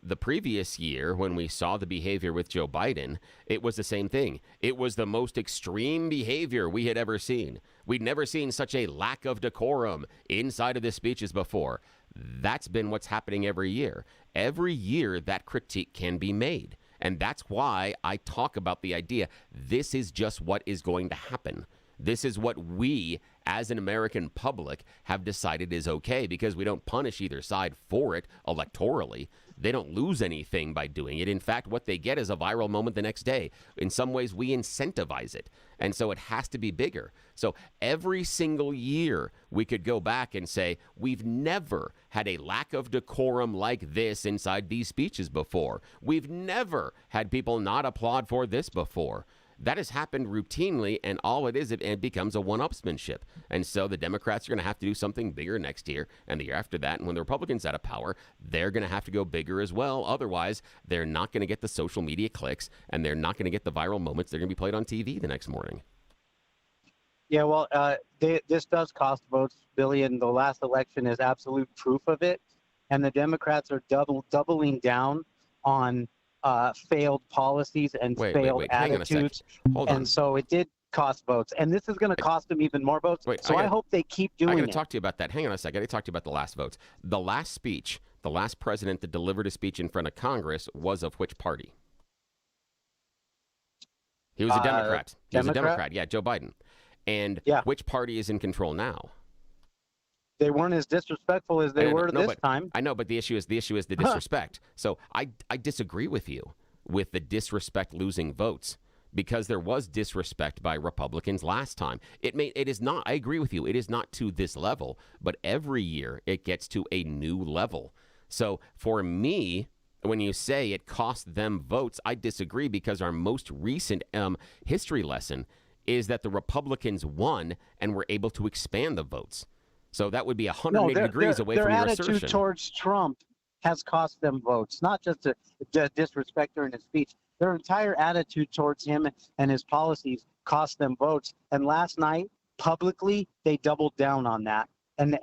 the previous year, when we saw the behavior with Joe Biden, it was the same thing. It was the most extreme behavior we had ever seen. We'd never seen such a lack of decorum inside of the speeches before. That's been what's happening every year. Every year, that critique can be made. And that's why I talk about the idea this is just what is going to happen. This is what we, as an American public, have decided is okay, because we don't punish either side for it electorally. They don't lose anything by doing it. In fact, what they get is a viral moment the next day. In some ways, we incentivize it. And so it has to be bigger. So every single year, we could go back and say, we've never had a lack of decorum like this inside these speeches before. We've never had people not applaud for this before. That has happened routinely, and all it is, it becomes a one-upsmanship. And so the Democrats are going to have to do something bigger next year and the year after that. And when the Republicans out of power, they're going to have to go bigger as well. Otherwise, they're not going to get the social media clicks, and they're not going to get the viral moments. They're going to be played on TV the next morning. Yeah, well, this does cost votes, Billy, and the last election is absolute proof of it. And the Democrats are doubling down on failed policies and failed attitudes. Hold on. And so it did cost votes. And this is going to cost them even more votes. I hope they keep doing it. I got to talk to you about that. Hang on a second. I got to talk to you about the last votes. The last speech, the last president that delivered a speech in front of Congress was of which party? He was a Democrat. He was a Democrat. Yeah, Joe Biden. And which party is in control now? They weren't as disrespectful as they were this time. I know, but the issue is the disrespect. So I disagree with you with the disrespect losing votes, because there was disrespect by Republicans last time. It is not. I agree with you. It is not to this level, but every year it gets to a new level. So for me, when you say it cost them votes, I disagree, because our most recent history lesson is that the Republicans won and were able to expand the votes. So that would be 180 degrees away from your assertion. Their attitude towards Trump has cost them votes, not just to disrespect her in his speech. Their entire attitude towards him and his policies cost them votes. And last night, publicly, they doubled down on that. And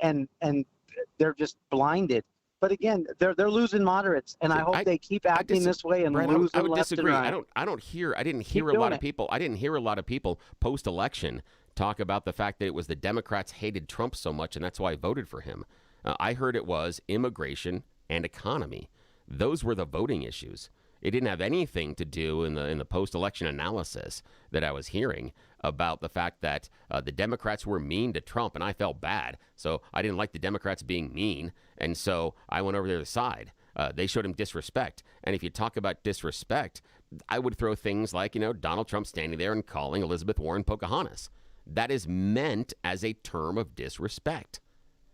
they're just blinded. But again, they're losing moderates, and I hope they keep acting this way and lose them left and right. I didn't hear a lot of people post-election talk about the fact that it was the Democrats hated Trump so much, and that's why I voted for him. I heard it was immigration and economy. Those were the voting issues. It didn't have anything to do in the post-election analysis that I was hearing about the fact that the Democrats were mean to Trump, and I felt bad. So I didn't like the Democrats being mean, and so I went over to the side. They showed him disrespect. And if you talk about disrespect, I would throw things like, Donald Trump standing there and calling Elizabeth Warren Pocahontas. That is meant as a term of disrespect.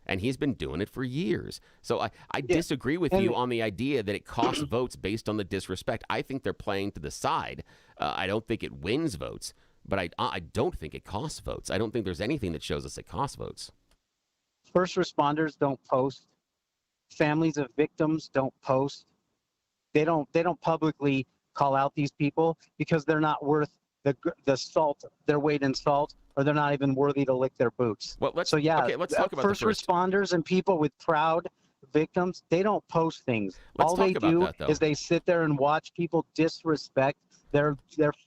And he's been doing it for years. So I disagree with you on the idea that it costs votes based on the disrespect. I think they're playing to the side. I don't think it wins votes, but I don't think it costs votes. I don't think there's anything that shows us it costs votes. First responders don't post. Families of victims don't post. They don't publicly call out these people because they're not worth the salt, their weight in salt, or they're not even worthy to lick their boots. Well, let's talk about first responders and people with proud victims. They don't post things. All they do is they sit there and watch people disrespect their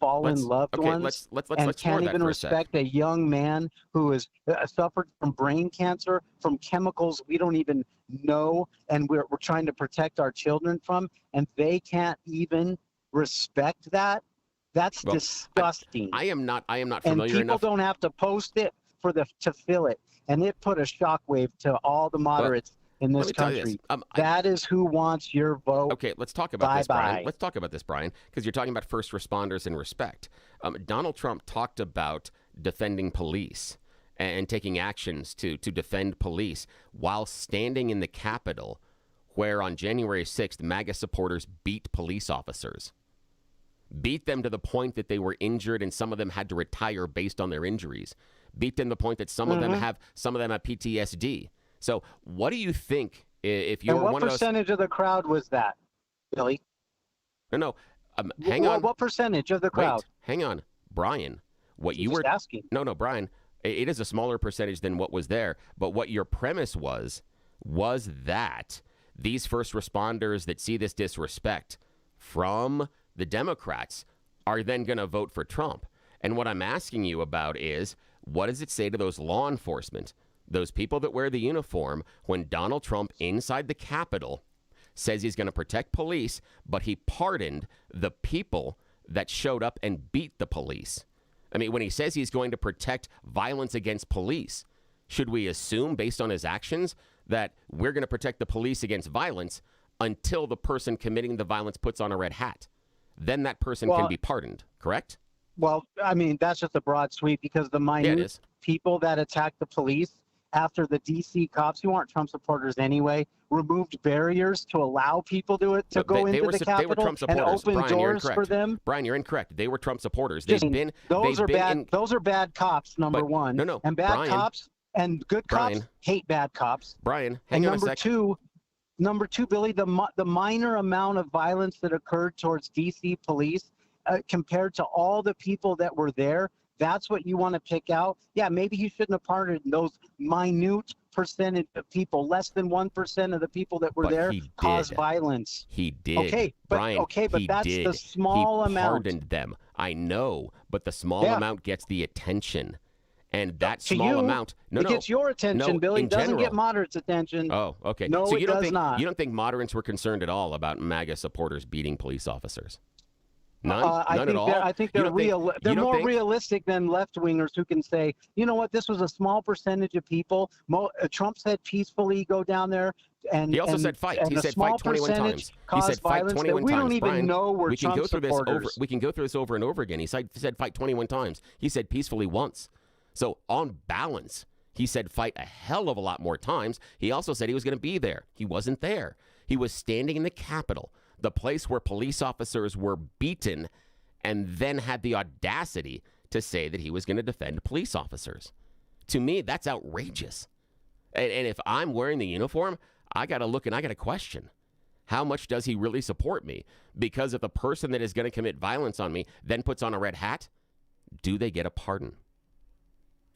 fallen loved ones, and can't even respect a young man who has suffered from brain cancer, from chemicals we don't even know, and we're trying to protect our children from, and they can't even respect that. That's disgusting. I am not familiar and people enough. Don't have to post it to fill it, and it put a shockwave to all the moderates in this country. That is who wants your vote. Okay, let's talk about this, Brian. Let's talk about this, Brian, because you're talking about first responders and respect. Donald Trump talked about defending police and taking actions to defend police while standing in the Capitol, where on January 6th, MAGA supporters beat police officers. Beat them to the point that they were injured, and some of them had to retire based on their injuries. Beat them to the point that some of them have PTSD. So, what do you think if you're one of those? What percentage of the crowd was that, Billy? No. Hang on. What percentage of the crowd? Wait, hang on, Brian. What you were asking? No, Brian. It is a smaller percentage than what was there. But what your premise was that these first responders that see this disrespect from the Democrats are then going to vote for Trump. And what I'm asking you about is, what does it say to those law enforcement, those people that wear the uniform, when Donald Trump inside the Capitol says he's going to protect police, but he pardoned the people that showed up and beat the police? I mean, when he says he's going to protect violence against police, should we assume, based on his actions, that we're going to protect the police against violence until the person committing the violence puts on a red hat? Then that person can be pardoned, correct? Well, I mean, that's just a broad sweep, because the minute people that attack the police after the D.C. cops, who aren't Trump supporters anyway, removed barriers to allow people to go into the Capitol and open doors for them. Brian, you're incorrect. They were Trump supporters. Those are bad cops, number one. No. And bad cops and good cops hate bad cops. Brian, hang on a second. Number two, Billy, the minor amount of violence that occurred towards D.C. police compared to all the people that were there, that's what you want to pick out? Yeah, maybe he shouldn't have pardoned those minute percentage of people. Less than 1% of the people that were there caused violence. He did. Okay, but that's the small amount. He pardoned them. I know, but the small amount gets the attention. And that small amount, it gets your attention, Billy. It doesn't get moderates' attention. Oh, okay. No, so it does not. You don't think moderates were concerned at all about MAGA supporters beating police officers? None? None at all? I think they're more realistic than left-wingers who can say, you know what, this was a small percentage of people. Trump said peacefully go down there. And he also said fight. He said fight 21 times. He said fight 21 times. We don't even know we're Trump supporters. We can go through this over and over again. He said fight 21 times. He said peacefully once. So on balance, he said fight a hell of a lot more times. He also said he was going to be there. He wasn't there. He was standing in the Capitol, the place where police officers were beaten, and then had the audacity to say that he was going to defend police officers. To me, that's outrageous. And if I'm wearing the uniform, I got to look and I got to question, how much does he really support me? Because if the person that is going to commit violence on me then puts on a red hat, do they get a pardon?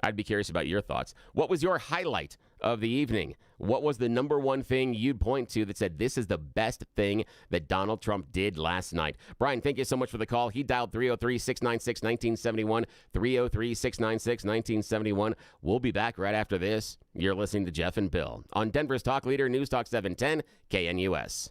I'd be curious about your thoughts. What was your highlight of the evening? What was the number one thing you'd point to that said this is the best thing that Donald Trump did last night? Brian, thank you so much for the call. He dialed 303-696-1971, 303-696-1971. We'll be back right after this. You're listening to Jeff and Bill on Denver's Talk Leader, News Talk 710, KNUS.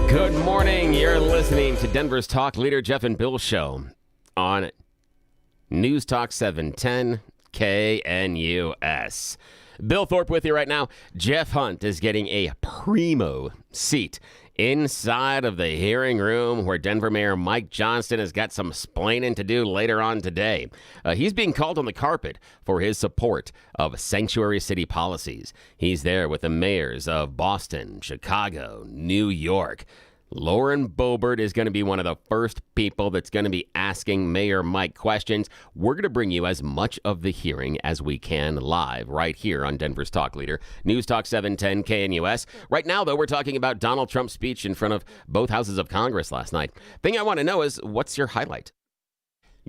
Good morning. You're listening to Denver's Talk Leader Jeff and Bill Show on News Talk 710 KNUS. Bill Thorpe with you right now. Jeff Hunt is getting a primo seat inside of the hearing room where Denver Mayor Mike Johnston has got some splaining to do later on today. He's being called on the carpet for his support of sanctuary city policies. He's there with the mayors of Boston, Chicago, New York. Lauren Boebert is going to be one of the first people that's going to be asking Mayor Mike questions. We're going to bring you as much of the hearing as we can live right here on Denver's Talk Leader, News Talk 710 KNUS. Right now, though, we're talking about Donald Trump's speech in front of both houses of Congress last night. Thing I want to know is, what's your highlight?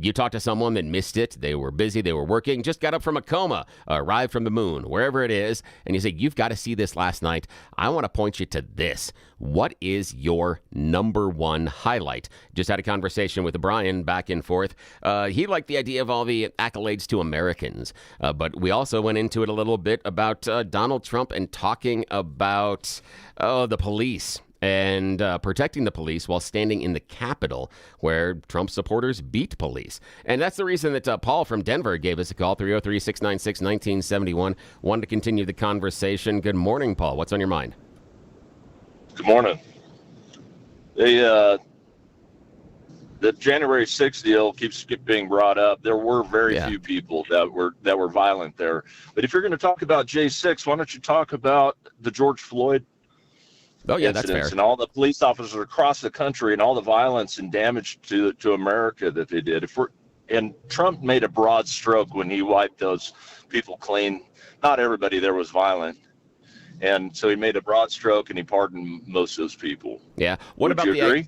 You talked to someone that missed it. They were busy. They were working, just got up from a coma, arrived from the moon, wherever it is. And you say, you've got to see this last night. I want to point you to this. What is your number one highlight? Just had a conversation with Brian back and forth. He liked the idea of all the accolades to Americans. But we also went into it a little bit about Donald Trump and talking about the police and protecting the police while standing in the Capitol where Trump supporters beat police. And that's the reason that Paul from Denver gave us a call, 303-696-1971. Wanted to continue the conversation. Good morning, Paul. What's on your mind? Good morning. The January 6th deal keeps being brought up. There were very few people that were violent there. But if you're going to talk about J6, why don't you talk about the George Floyd that's fair. And all the police officers across the country and all the violence and damage to America that they did. And Trump made a broad stroke when he wiped those people clean. Not everybody there was violent. And so he made a broad stroke and he pardoned most of those people. Yeah. What about you agree?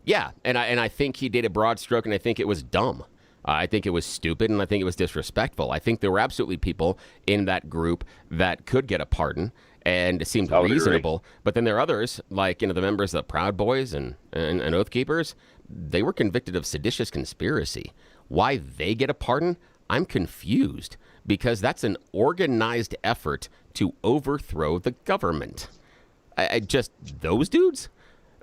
Yeah. And I think he did a broad stroke, and I think it was dumb. I think it was stupid, and I think it was disrespectful. I think there were absolutely people in that group that could get a pardon, and it seemed reasonable. But then there are others, like the members of the Proud Boys and Oath Keepers. They were convicted of seditious conspiracy. Why they get a pardon? I'm confused, because that's an organized effort to overthrow the government. Those dudes?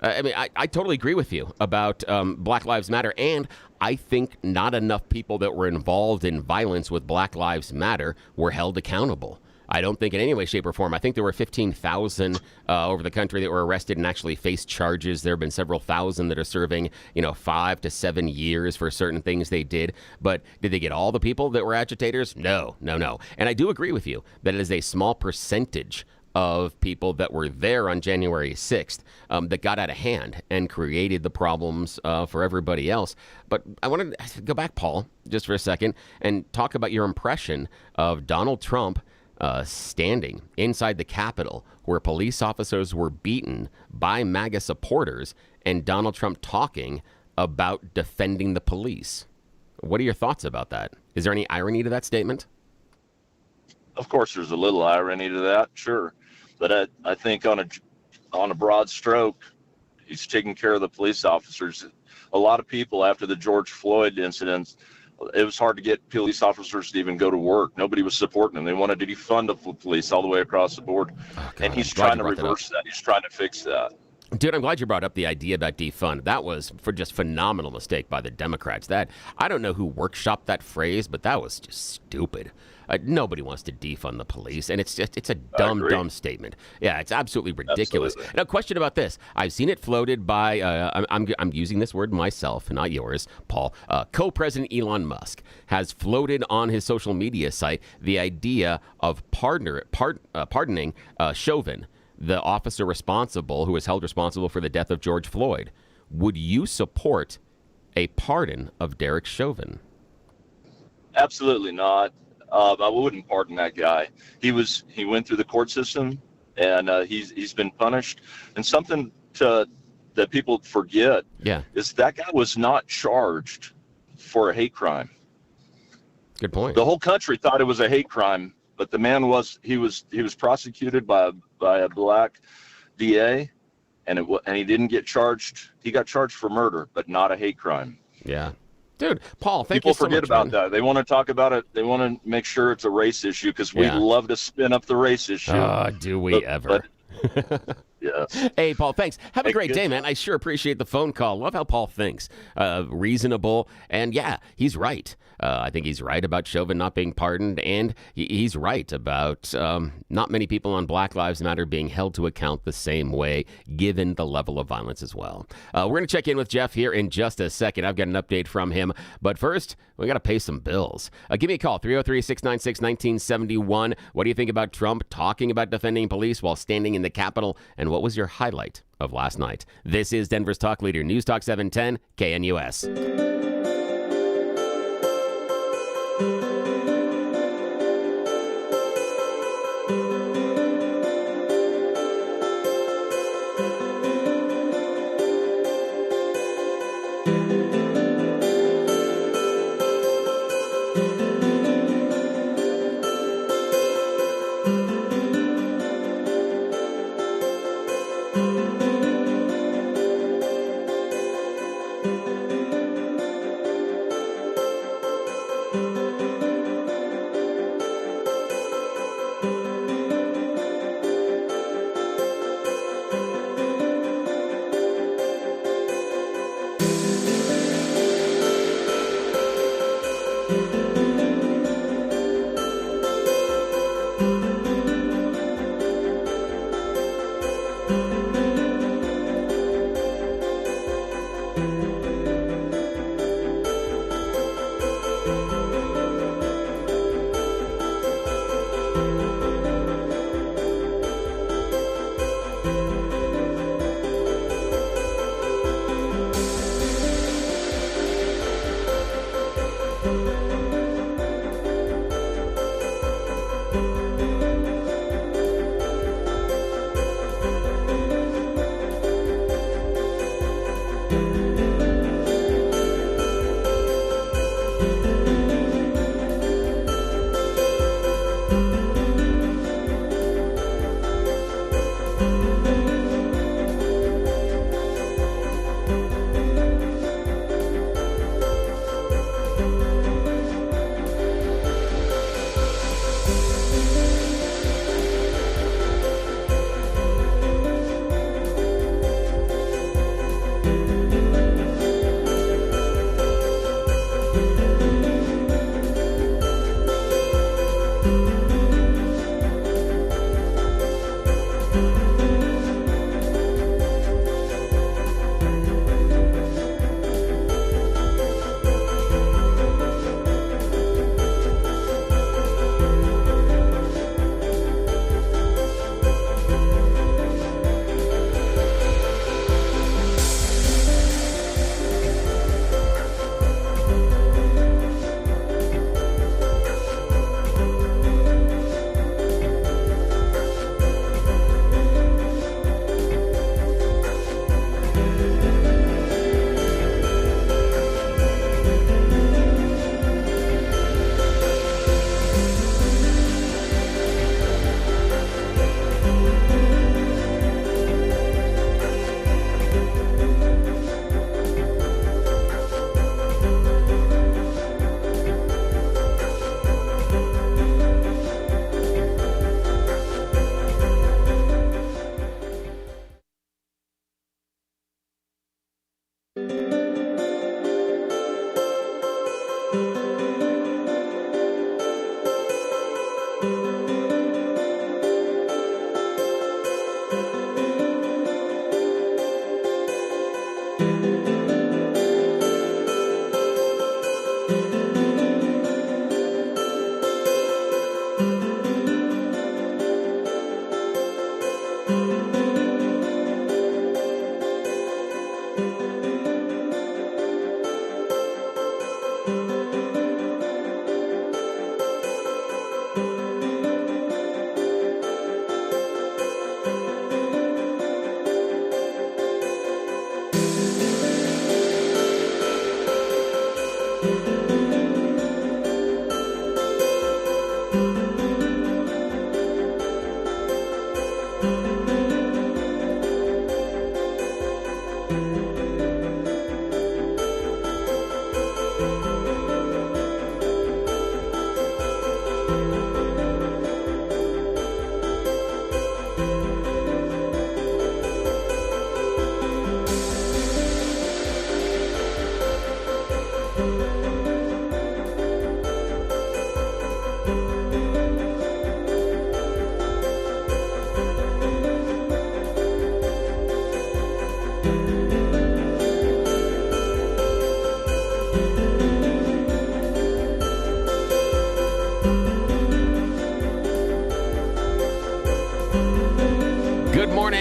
I totally agree with you about Black Lives Matter, and I think not enough people that were involved in violence with Black Lives Matter were held accountable. I don't think in any way, shape, or form. I think there were 15,000 over the country that were arrested and actually faced charges. There have been several thousand that are serving, 5 to 7 years for certain things they did. But did they get all the people that were agitators? No. And I do agree with you that it is a small percentage of people that were there on January 6th that got out of hand and created the problems for everybody else. But I want to go back, Paul, just for a second and talk about your impression of Donald Trump standing inside the Capitol where police officers were beaten by MAGA supporters and Donald Trump talking about defending the police. What are your thoughts about that? Is there any irony to that statement? Of course, there's a little irony to that, sure. But I think on a broad stroke, he's taking care of the police officers. A lot of people after the George Floyd incident, it was hard to get police officers to even go to work. Nobody was supporting them. They wanted to defund the police all the way across the board. Oh, God, and he's trying to reverse that. He's trying to fix that. Dude, I'm glad you brought up the idea about defund. That was for just phenomenal mistake by the Democrats. That I don't know who workshopped that phrase, but that was just stupid. Nobody wants to defund the police, and it's a dumb statement. Yeah, it's absolutely ridiculous. Absolutely. Now, question about this: I've seen it floated by I'm using this word myself, not yours, Paul. Co-president Elon Musk has floated on his social media site the idea of pardoning Chauvin, the officer who was held responsible for the death of George Floyd. Would you support a pardon of Derek Chauvin? Absolutely not. I wouldn't pardon that guy. He went through the court system, and he's been punished. And something that people forget is that guy was not charged for a hate crime. Good point. The whole country thought it was a hate crime, but the man was prosecuted by a black DA, and he didn't get charged. He got charged for murder, but not a hate crime. Yeah. Dude, Paul, thank you so much. People forget about that. They want to talk about it. They want to make sure it's a race issue because we love to spin up the race issue. Do we ever? Yeah. Yes. Hey, Paul, thanks. Have a Hey, great good day, man. job. I sure appreciate the phone call. Love how Paul thinks. Reasonable. And yeah, he's right. I think he's right about Chauvin not being pardoned. And he's right about not many people on Black Lives Matter being held to account the same way, given the level of violence as well. We're going to check in with Jeff here in just a second. I've got an update from him. But first, we got to pay some bills. Give me a call, 303-696-1971. What do you think about Trump talking about defending police while standing in the Capitol? And what was your highlight of last night? This is Denver's Talk Leader, News Talk 710, KNUS.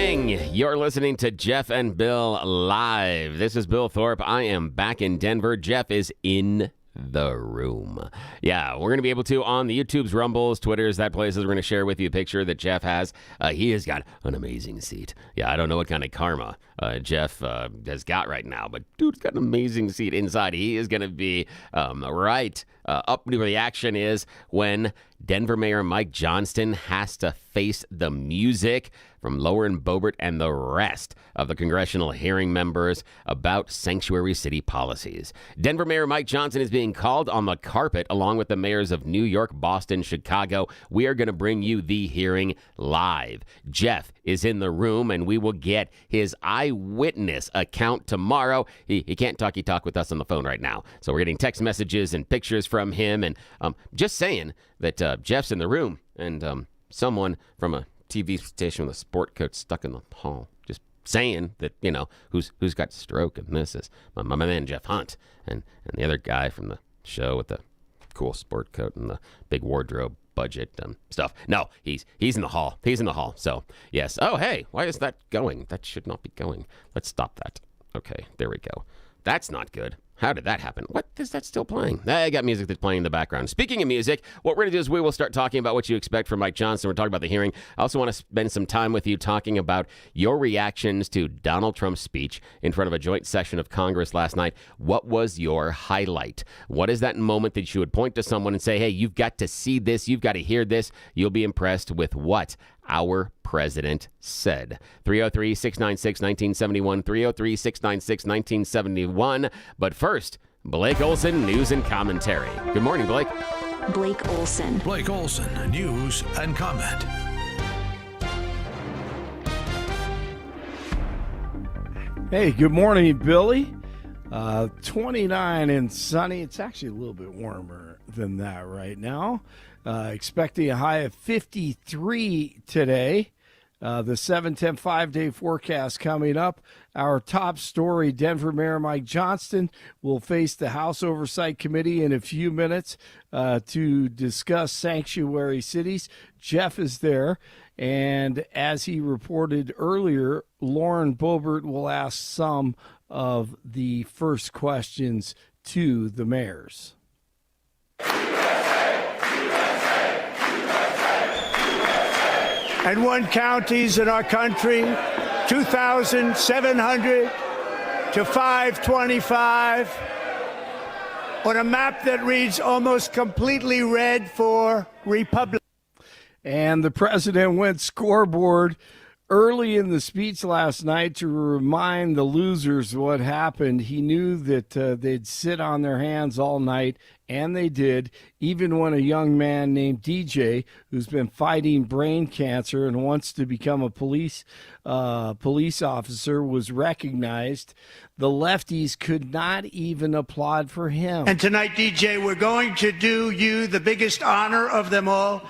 morning. You're listening to Jeff and Bill live. This is Bill Thorpe. I am back in Denver. Jeff is in the room. Yeah, we're going to be able to on the YouTube's, Rumbles, Twitters, that places. We're going to share with you a picture that Jeff has. He has got an amazing seat. Yeah, I don't know what kind of karma Jeff has got right now, but dude's got an amazing seat inside. He is going to be right up where the action is when Denver Mayor Mike Johnston has to face the music from Lower and Boebert and the rest of the congressional hearing members about sanctuary city policies. Denver Mayor Mike Johnston is being called on the carpet along with the mayors of New York, Boston, Chicago. We are going to bring you the hearing live. Jeff is in the room, and we will get his eyewitness account tomorrow. He can't talk with us on the phone right now. So we're getting text messages and pictures from him, and just saying that Jeff's in the room, and someone from a TV station with a sport coat stuck in the hall just saying that, you know, who's got stroke, and this is my man Jeff Hunt, and the other guy from the show with the cool sport coat and the big wardrobe budget stuff. No, he's in the hall. He's in the hall. So, yes. Oh, hey, why is that going? That should not be going. Let's stop that. Okay, there we go. That's not good. How did that happen? What is that still playing? I got music that's playing in the background. Speaking of music, what we're going to do is we will start talking about what you expect from Mike Johnston. We're talking about the hearing. I also want to spend some time with you talking about your reactions to Donald Trump's speech in front of a joint session of Congress last night. What was your highlight? What is that moment that you would point to someone and say, hey, you've got to see this, you've got to hear this, you'll be impressed with what our president said. 303-696-1971, 303-696-1971. But first, Blake Olson, news and commentary. Good morning, Blake. Blake Olson. Blake Olson, news and comment. Hey, good morning, Billy. 29 and sunny. It's actually a little bit warmer than that right now. Expecting a high of 53 today. The 7-10 5-day forecast coming up. Our top story, Denver Mayor Mike Johnston will face the House Oversight Committee in a few minutes to discuss sanctuary cities. Jeff is there. And as he reported earlier, Lauren Boebert will ask some of the first questions to the mayors. And one counties in our country, 2,700 to 525, on a map that reads almost completely red for Republicans. And the president went scoreboard early in the speech last night to remind the losers what happened. He knew that they'd sit on their hands all night, and they did, even when a young man named DJ, who's been fighting brain cancer and wants to become a police officer, was recognized. The lefties could not even applaud for him. And tonight, DJ, we're going to do you the biggest honor of them all.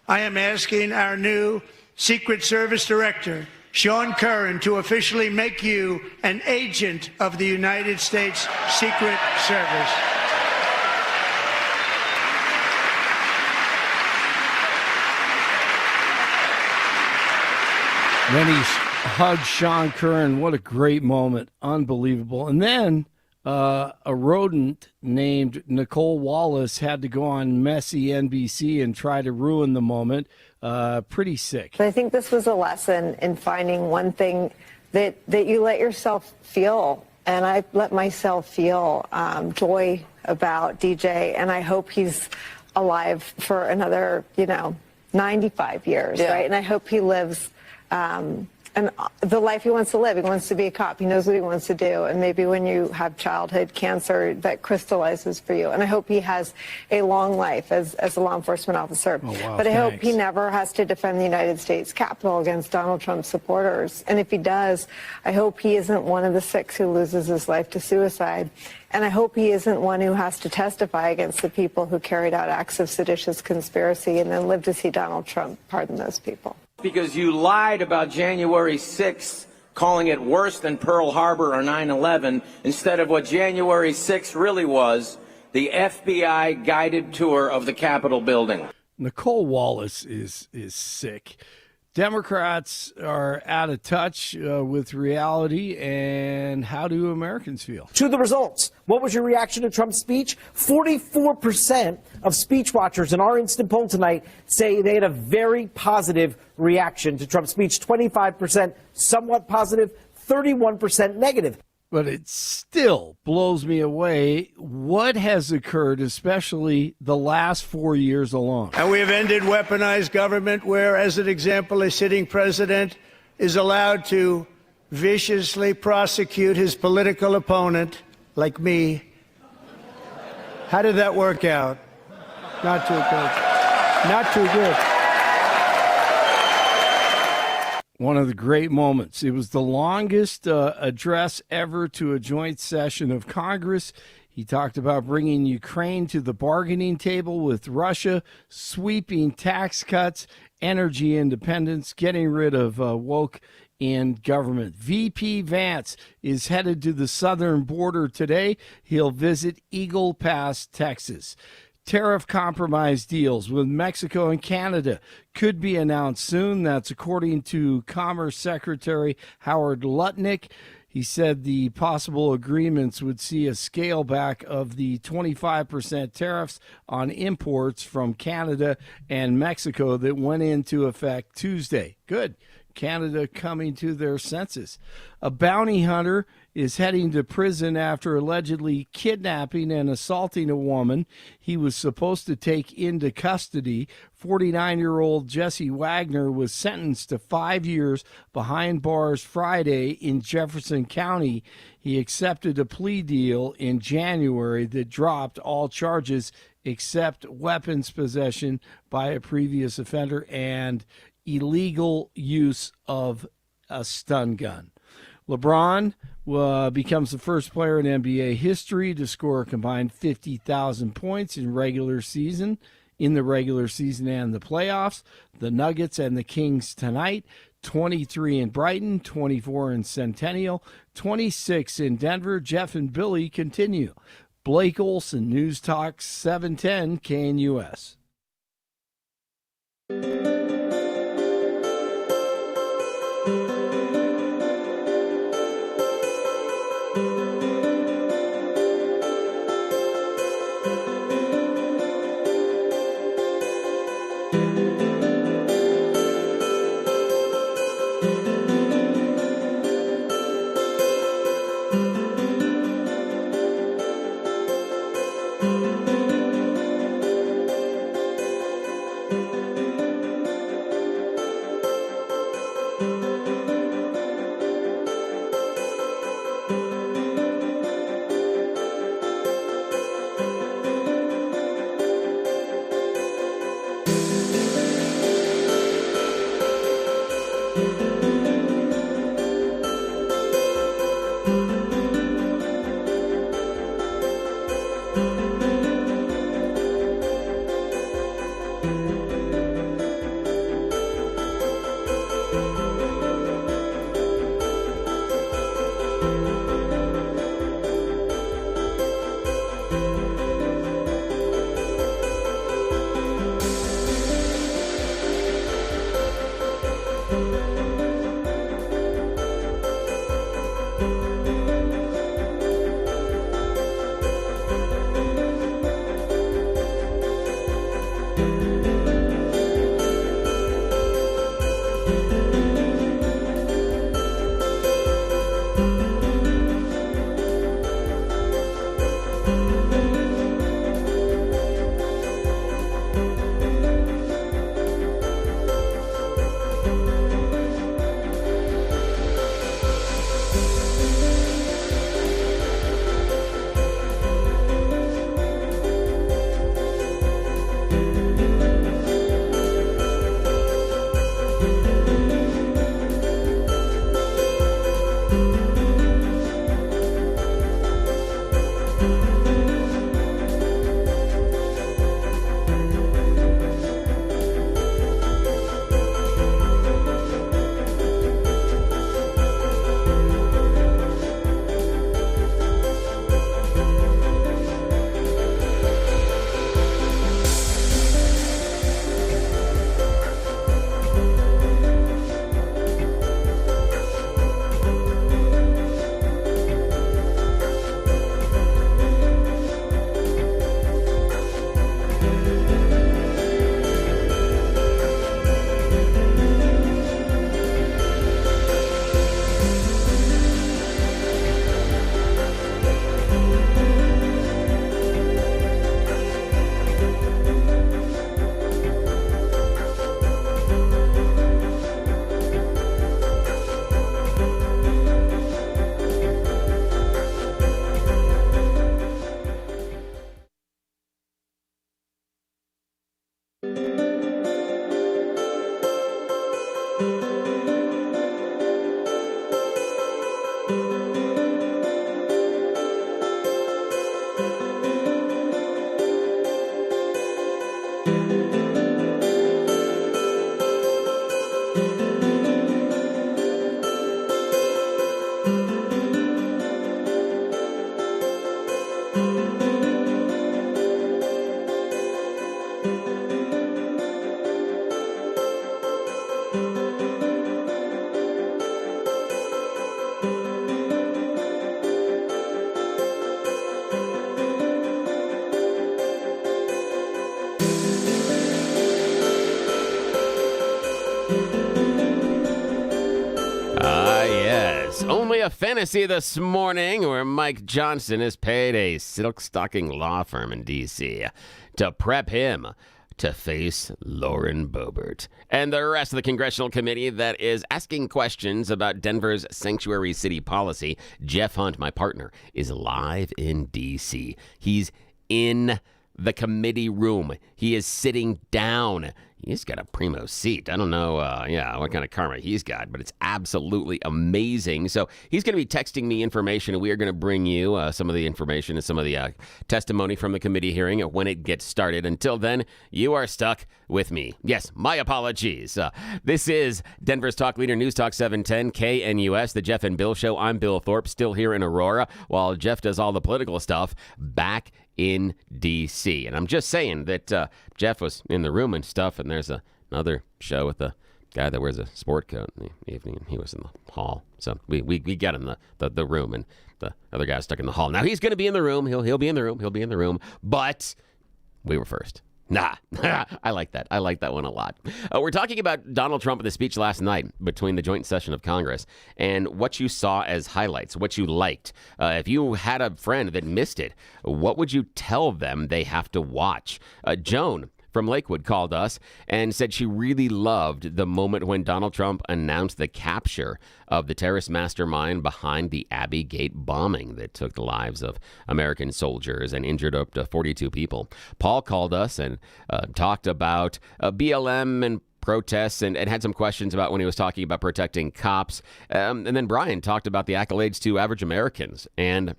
I am asking our new Secret Service Director, Sean Curran, to officially make you an agent of the United States Secret Service. Then he hugged Sean Curran. What a great moment. Unbelievable. And then a rodent named Nicole Wallace had to go on messy NBC and try to ruin the moment. Pretty sick. I think this was a lesson in finding one thing that you let yourself feel. And I let myself feel joy about DJ. And I hope he's alive for another, 95 years, right? And I hope he lives and the life he wants to live. He wants to be a cop. He knows what he wants to do. And maybe when you have childhood cancer, that crystallizes for you. And I hope he has a long life as a law enforcement officer. Oh, wow, but I hope he never has to defend the United States Capitol against Donald Trump's supporters. And if he does, I hope he isn't one of the 6 who loses his life to suicide. And I hope he isn't one who has to testify against the people who carried out acts of seditious conspiracy and then live to see Donald Trump pardon those people. Because you lied about January 6th, calling it worse than Pearl Harbor or 9/11, instead of what January 6th really was, the FBI guided tour of the Capitol building. Nicole Wallace is sick. Democrats are out of touch with reality, and how do Americans feel? To the results. What was your reaction to Trump's speech? 44% of speech watchers in our instant poll tonight say they had a very positive reaction to Trump's speech. 25% somewhat positive, 31% negative. But it still blows me away what has occurred, especially the last 4 years alone. And we have ended weaponized government where, as an example, a sitting president is allowed to viciously prosecute his political opponent, like me. How did that work out? Not too good. Not too good. One of the great moments. It was the longest address ever to a joint session of Congress. He talked about bringing Ukraine to the bargaining table with Russia, sweeping tax cuts, energy independence, getting rid of woke in government. VP Vance is headed to the southern border today. He'll visit Eagle Pass, Texas. Tariff compromise deals with Mexico and Canada could be announced soon. That's according to Commerce Secretary Howard Lutnick. He said the possible agreements would see a scale back of the 25% tariffs on imports from Canada and Mexico that went into effect Tuesday. Good. Canada coming to their senses. A bounty hunter is heading to prison after allegedly kidnapping and assaulting a woman he was supposed to take into custody. 49-year-old Jesse Wagner was sentenced to 5 years behind bars Friday in Jefferson County. He accepted a plea deal in January that dropped all charges except weapons possession by a previous offender and illegal use of a stun gun. LeBron becomes the first player in NBA history to score a combined 50,000 points in the regular season and the playoffs. The Nuggets and the Kings tonight, 23 in Brighton, 24 in Centennial, 26 in Denver. Jeff and Billy continue. Blake Olson, News Talk 710 KNUS. Only a fantasy this morning where Mike Johnston has paid a silk stocking law firm in D.C. to prep him to face Lauren Boebert and the rest of the congressional committee that is asking questions about Denver's sanctuary city policy. Jeff Hunt, my partner, is live in D.C. He's in the committee room. He is sitting down. He's got a primo seat. I don't know, what kind of karma he's got, but it's absolutely amazing. So he's going to be texting me information, and we are going to bring you some of the information and some of the testimony from the committee hearing when it gets started. Until then, you are stuck with me. Yes, my apologies. This is Denver's Talk Leader, News Talk 710 KNUS, the Jeff and Bill Show. I'm Bill Thorpe, still here in Aurora, while Jeff does all the political stuff back in D.C. And I'm just saying that Jeff was in the room and stuff, and there's another show with the guy that wears a sport coat in the evening, and he was in the hall. So we got in the room, and the other guy's stuck in the hall. Now he's going to be in the room. He'll be in the room. He'll be in the room. But we were first. Nah, I like that. I like that one a lot. We're talking about Donald Trump and the speech last night between the joint session of Congress and what you saw as highlights, what you liked. If you had a friend that missed it, what would you tell them they have to watch? Joan from Lakewood called us and said she really loved the moment when Donald Trump announced the capture of the terrorist mastermind behind the Abbey Gate bombing that took the lives of American soldiers and injured up to 42 people. Paul called us and talked about BLM and protests and had some questions about when he was talking about protecting cops. And then Brian talked about the accolades to average Americans. And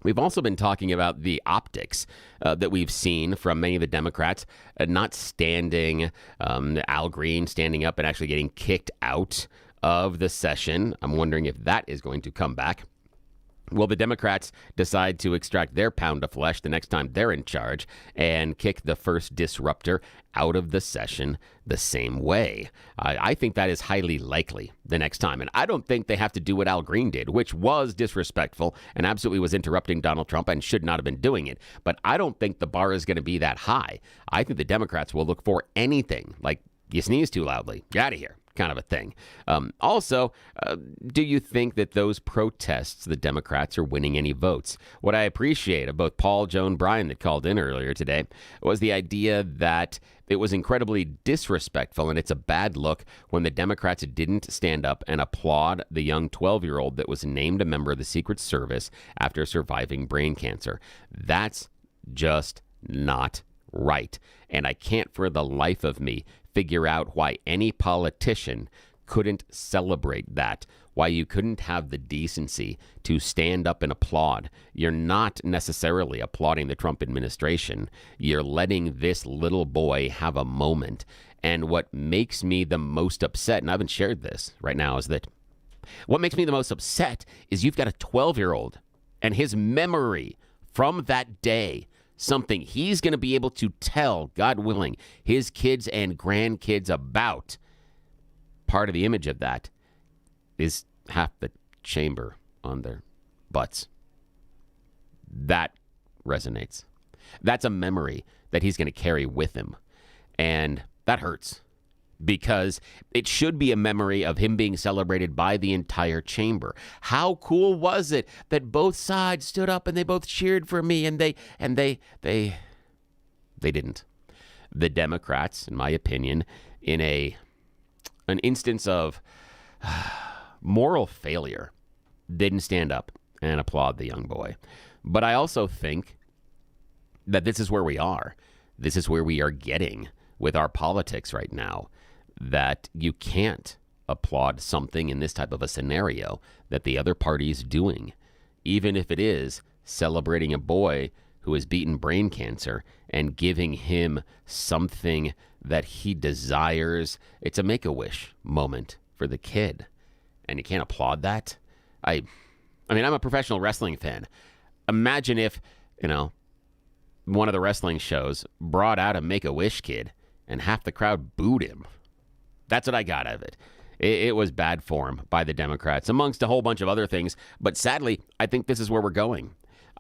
we've also been talking about the optics that we've seen from many of the Democrats not standing, Al Green standing up and actually getting kicked out of the session. I'm wondering if that is going to come back. Will the Democrats decide to extract their pound of flesh the next time they're in charge and kick the first disruptor out of the session the same way? I think that is highly likely the next time. And I don't think they have to do what Al Green did, which was disrespectful and absolutely was interrupting Donald Trump and should not have been doing it. But I don't think the bar is going to be that high. I think the Democrats will look for anything like you sneeze too loudly, get out of here, kind of a thing. Also, do you think that those protests, the Democrats are winning any votes? What I appreciate of both Paul, Joan, Brian that called in earlier today was the idea that it was incredibly disrespectful and it's a bad look when the Democrats didn't stand up and applaud the young 12-year-old that was named a member of the Secret Service after surviving brain cancer. That's just not right. And I can't for the life of me figure out why any politician couldn't celebrate that, why you couldn't have the decency to stand up and applaud. You're not necessarily applauding the Trump administration. You're letting this little boy have a moment. And what makes me the most upset, and I haven't shared this right now, is that what makes me the most upset is you've got a 12-year-old and his memory from that day, something he's going to be able to tell, God willing, his kids and grandkids about. Part of the image of that is half the chamber on their butts. That resonates. That's a memory that he's going to carry with him. And that hurts because it should be a memory of him being celebrated by the entire chamber. How cool was it that both sides stood up and they both cheered for me and they didn't. The Democrats, in my opinion, in an instance of moral failure, didn't stand up and applaud the young boy. But I also think that this is where we are. This is where we are getting with our politics right now, that you can't applaud something in this type of a scenario that the other party is doing, even if it is celebrating a boy who has beaten brain cancer and giving him something that he desires. It's a make-a-wish moment for the kid, and you can't applaud that. I mean, I'm a professional wrestling fan. Imagine if, one of the wrestling shows brought out a Make-A-Wish kid and half the crowd booed him. That's what I got out of it. It was bad form by the Democrats, amongst a whole bunch of other things. But sadly, I think this is where we're going.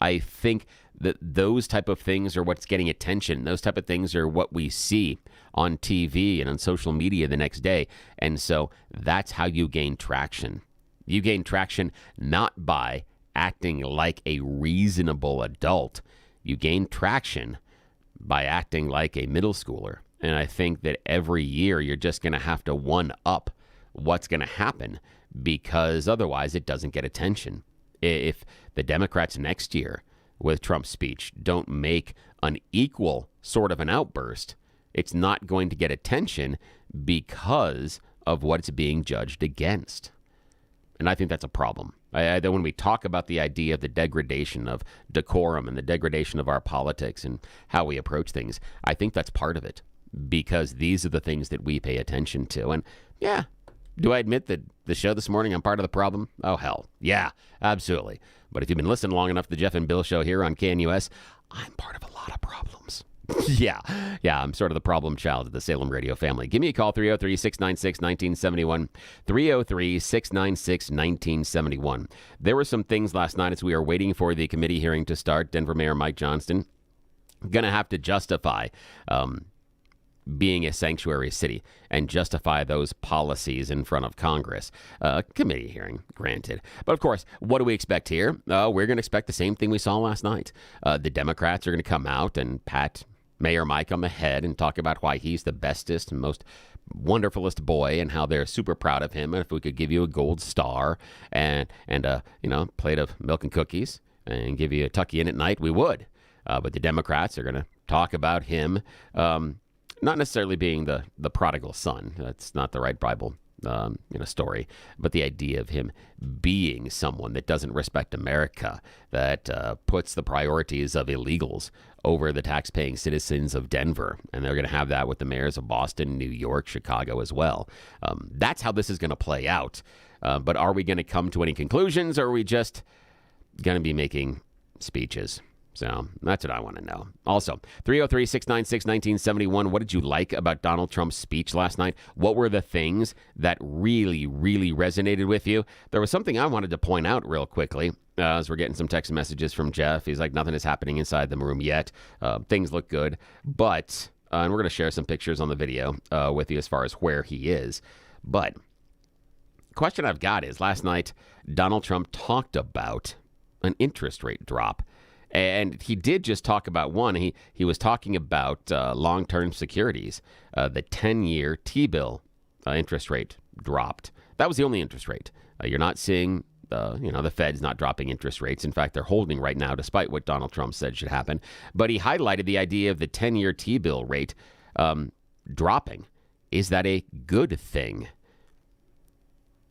I think that those type of things are what's getting attention. Those type of things are what we see on TV and on social media the next day. And so that's how you gain traction. You gain traction not by acting like a reasonable adult. You gain traction by acting like a middle schooler. And I think that every year you're just going to have to one up what's going to happen, because otherwise it doesn't get attention. If the Democrats next year with Trump's speech don't make an equal sort of an outburst, it's not going to get attention because of what it's being judged against. And I think that's a problem. When we talk about the idea of the degradation of decorum and the degradation of our politics and how we approach things, I think that's part of it, because these are the things that we pay attention to. And yeah, do I admit that the show this morning, I'm part of the problem? Oh, hell. Yeah, absolutely. But if you've been listening long enough to the Jeff and Bill show here on KNUS, I'm part of a lot of problems. Yeah, I'm sort of the problem child of the Salem radio family. Give me a call, 303-696-1971, 303-696-1971. There were some things last night as we were waiting for the committee hearing to start. Denver Mayor Mike Johnston going to have to justify being a sanctuary city and justify those policies in front of Congress. Committee hearing, granted. But of course, what do we expect here? We're going to expect the same thing we saw last night. The Democrats are going to come out and pat Mayor Mike on the head and talk about why he's the bestest and most wonderfulest boy and how they're super proud of him. And if we could give you a gold star and a plate of milk and cookies and give you a tuck you in at night, we would. But the Democrats are going to talk about him not necessarily being the prodigal son. That's not the right Bible story, but the idea of him being someone that doesn't respect America, that puts the priorities of illegals over the tax-paying citizens of Denver. And they're going to have that with the mayors of Boston, New York, Chicago as well. That's how this is going to play out. But are we going to come to any conclusions, or are we just going to be making speeches? So that's what I want to know. Also, 303-696-1971, what did you like about Donald Trump's speech last night? What were the things that really, really resonated with you? There was something I wanted to point out real quickly as we're getting some text messages from Jeff. He's like, nothing is happening inside the room yet. Things look good. But, and we're going to share some pictures on the video with you as far as where he is. But the question I've got is, last night, Donald Trump talked about an interest rate drop. And he did just talk about one. He was talking about long-term securities. The 10-year T-bill interest rate dropped. That was the only interest rate. You're not seeing, the Fed's not dropping interest rates. In fact, they're holding right now, despite what Donald Trump said should happen. But he highlighted the idea of the 10-year T-bill rate dropping. Is that a good thing?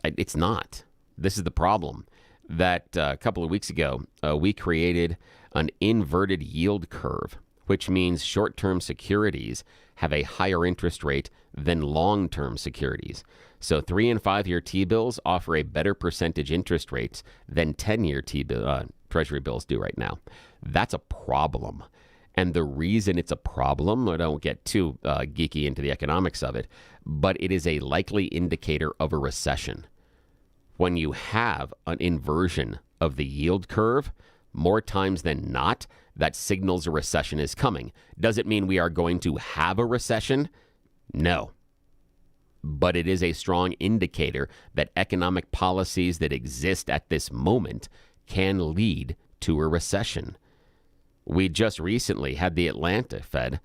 It's not. This is the problem. That a couple of weeks ago, we created an inverted yield curve, which means short-term securities have a higher interest rate than long-term securities. So 3- and 5-year T-bills offer a better percentage interest rates than 10-year Treasury bills do right now. That's a problem. And the reason it's a problem, I don't get too geeky into the economics of it, but it is a likely indicator of a recession. When you have an inversion of the yield curve, more times than not, that signals a recession is coming. Does it mean we are going to have a recession? No. But it is a strong indicator that economic policies that exist at this moment can lead to a recession. We just recently had the Atlanta Fed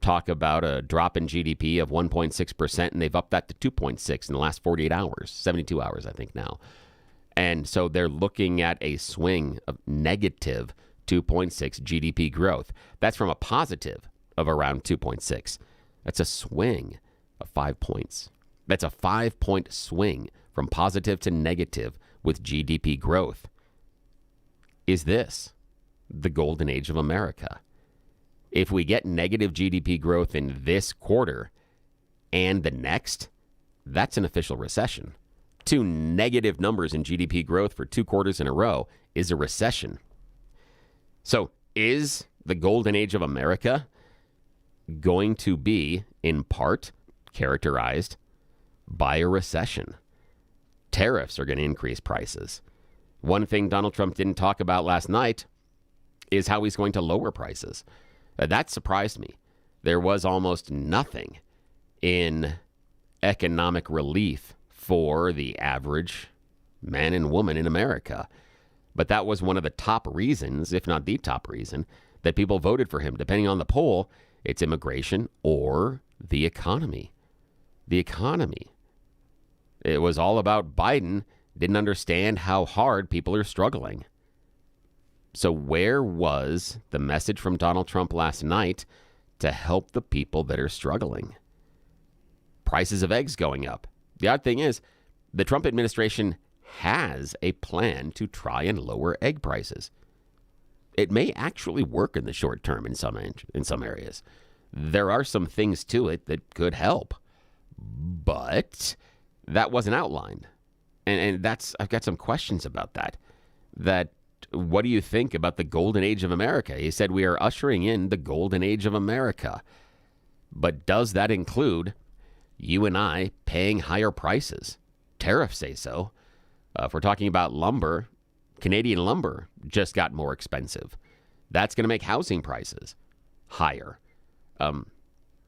talk about a drop in GDP of 1.6%, and they've upped that to 2.6 in the last 48 hours, 72 hours, I think now. And so they're looking at a swing of negative 2.6 GDP growth. That's from a positive of around 2.6. That's a swing of 5 points. That's a 5-point swing from positive to negative with GDP growth. Is this the golden age of America? If we get negative GDP growth in this quarter and the next, that's an official recession. 2 negative numbers in GDP growth for 2 quarters in a row is a recession. So is the golden age of America going to be, in part, characterized by a recession? Tariffs are going to increase prices. One thing Donald Trump didn't talk about last night is how he's going to lower prices. That surprised me. There was almost nothing in economic relief for the average man and woman in America. But that was one of the top reasons, if not the top reason, that people voted for him. Depending on the poll, it's immigration or the economy. The economy. It was all about Biden didn't understand how hard people are struggling. So where was the message from Donald Trump last night to help the people that are struggling? Prices of eggs going up. The odd thing is, the Trump administration has a plan to try and lower egg prices. It may actually work in the short term in some areas. There are some things to it that could help, but that wasn't outlined. And that's, I've got some questions about that. What do you think about the golden age of America? He said we are ushering in the golden age of America. But does that include you and I paying higher prices? Tariffs say so. If we're talking about lumber, Canadian lumber just got more expensive. That's going to make housing prices higher.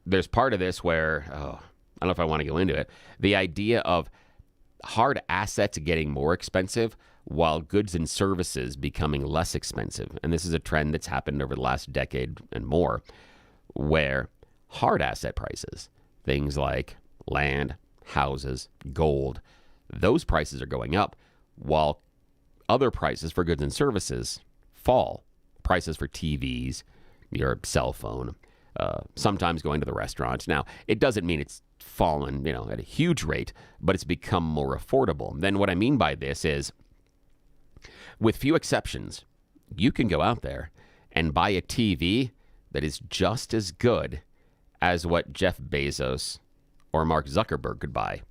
There's part of this where, I don't know if I want to go into it, the idea of hard assets getting more expensive while goods and services becoming less expensive. And this is a trend that's happened over the last decade and more, where hard asset prices, things like land, houses, gold, those prices are going up while other prices for goods and services fall. Prices for TVs, your cell phone, sometimes going to the restaurant. Now, it doesn't mean it's fallen, at a huge rate, but it's become more affordable. Then what I mean by this is, with few exceptions, you can go out there and buy a TV that is just as good as what Jeff Bezos or Mark Zuckerberg could buy.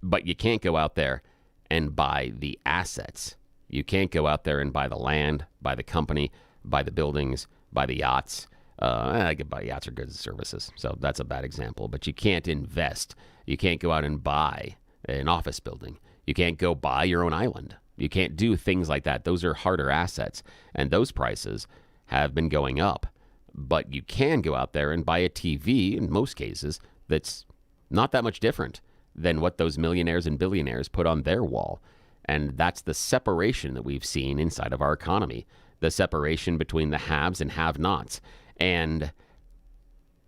But you can't go out there and buy the assets. You can't go out there and buy the land, buy the company, buy the buildings, buy the yachts. I could buy yachts or goods and services, so that's a bad example. But you can't invest. You can't go out and buy an office building. You can't go buy your own island. You can't do things like that. Those are harder assets, and those prices have been going up. But you can go out there and buy a TV, in most cases, that's not that much different than what those millionaires and billionaires put on their wall. And that's the separation that we've seen inside of our economy, the separation between the haves and have-nots. And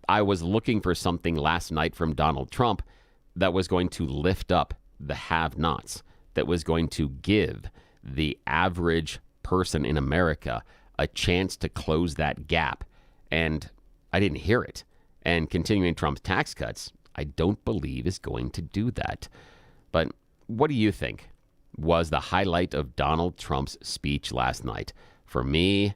I was looking for something last night from Donald Trump that was going to lift up the have-nots, that was going to give the average person in America a chance to close that gap. And I didn't hear it. And continuing Trump's tax cuts, I don't believe is going to do that. But what do you think was the highlight of Donald Trump's speech last night? For me,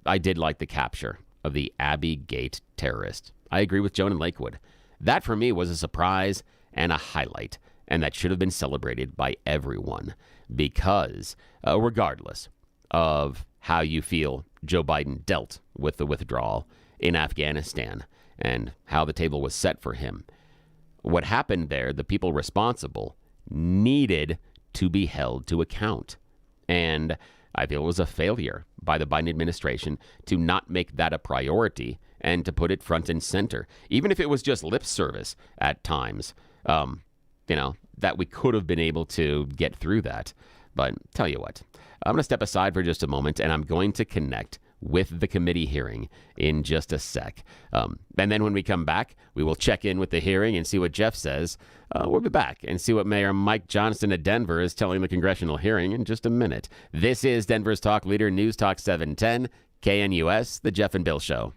I did like the capture of the Abbey Gate terrorist. I agree with Joan in Lakewood. That for me was a surprise and a highlight, and that should have been celebrated by everyone because regardless of how you feel Joe Biden dealt with the withdrawal in Afghanistan and how the table was set for him, what happened there, the people responsible needed to be held to account. And I feel it was a failure by the Biden administration to not make that a priority and to put it front and center, even if it was just lip service at times, that we could have been able to get through that. But tell you what, I'm going to step aside for just a moment, and I'm going to connect with the committee hearing in just a sec. And then when we come back, we will check in with the hearing and see what Jeff says. We'll be back and see what Mayor Mike Johnston of Denver is telling the congressional hearing in just a minute. This is Denver's Talk Leader, News Talk 710, KNUS, The Jeff and Bill Show.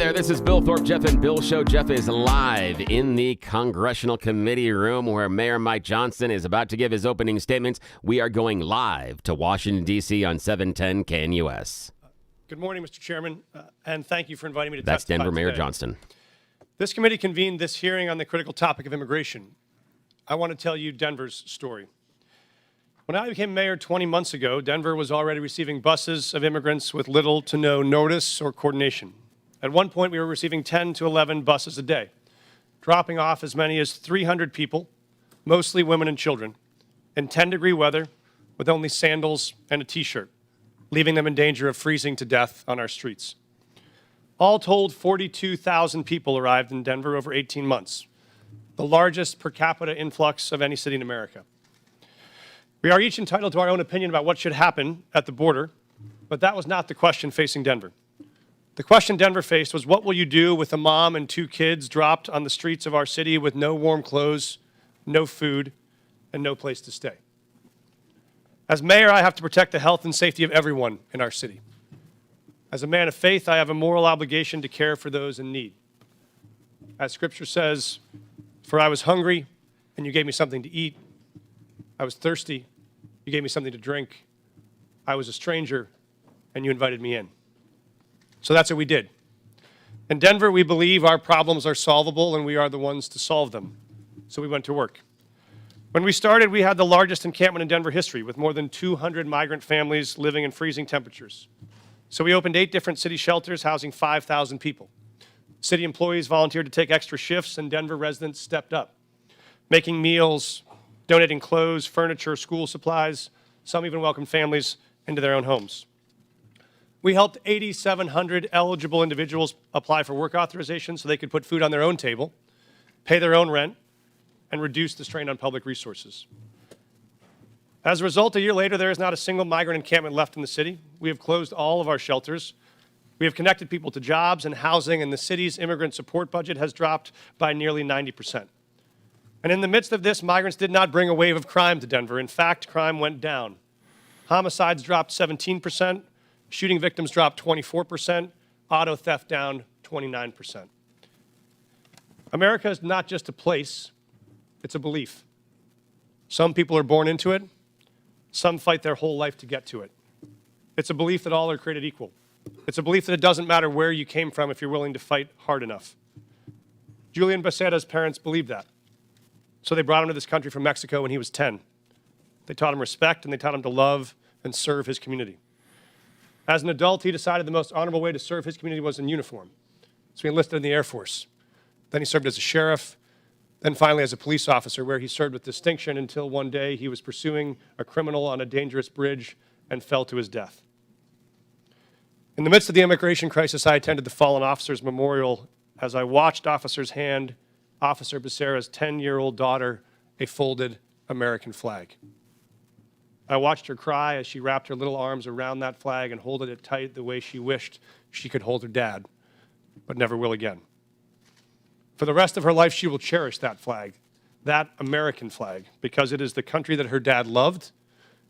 there, this is Bill Thorpe, Jeff and Bill Show. Jeff is live in the Congressional Committee room where Mayor Mike Johnston is about to give his opening statements. We are going live to Washington, D.C. on 710 KNUS. Good morning, Mr. Chairman, and thank you for inviting me to That's testify Denver Mayor today. Johnston. This committee convened this hearing on the critical topic of immigration. I want to tell you Denver's story. When I became mayor 20 months ago, Denver was already receiving buses of immigrants with little to no notice or coordination. At one point, we were receiving 10 to 11 buses a day, dropping off as many as 300 people, mostly women and children, in 10-degree weather with only sandals and a T-shirt, leaving them in danger of freezing to death on our streets. All told, 42,000 people arrived in Denver over 18 months, the largest per capita influx of any city in America. We are each entitled to our own opinion about what should happen at the border, but that was not the question facing Denver. The question Denver faced was, what will you do with a mom and 2 kids dropped on the streets of our city with no warm clothes, no food, and no place to stay? As mayor, I have to protect the health and safety of everyone in our city. As a man of faith, I have a moral obligation to care for those in need. As Scripture says, "For I was hungry, and you gave me something to eat. I was thirsty, you gave me something to drink. I was a stranger, and you invited me in." So that's what we did. In Denver, we believe our problems are solvable, and we are the ones to solve them. So we went to work. When we started, we had the largest encampment in Denver history, with more than 200 migrant families living in freezing temperatures. So we opened 8 different city shelters housing 5,000 people. City employees volunteered to take extra shifts, and Denver residents stepped up, making meals, donating clothes, furniture, school supplies. Some even welcomed families into their own homes. We helped 8,700 eligible individuals apply for work authorization so they could put food on their own table, pay their own rent, and reduce the strain on public resources. As a result, a year later, there is not a single migrant encampment left in the city. We have closed all of our shelters. We have connected people to jobs and housing, and the city's immigrant support budget has dropped by nearly 90%. And in the midst of this, migrants did not bring a wave of crime to Denver. In fact, crime went down. Homicides dropped 17%, shooting victims dropped 24%, auto theft down 29%. America is not just a place, it's a belief. Some people are born into it, some fight their whole life to get to it. It's a belief that all are created equal. It's a belief that it doesn't matter where you came from if you're willing to fight hard enough. Julian Becerra's parents believed that. So they brought him to this country from Mexico when he was 10. They taught him respect, and they taught him to love and serve his community. As an adult, he decided the most honorable way to serve his community was in uniform. So he enlisted in the Air Force. Then he served as a sheriff, then finally as a police officer, where he served with distinction until one day he was pursuing a criminal on a dangerous bridge and fell to his death. In the midst of the immigration crisis, I attended the Fallen Officers Memorial as I watched officers hand Officer Becerra's 10-year-old daughter a folded American flag. I watched her cry as she wrapped her little arms around that flag and holded it tight the way she wished she could hold her dad, but never will again. For the rest of her life, she will cherish that flag, that American flag, because it is the country that her dad loved,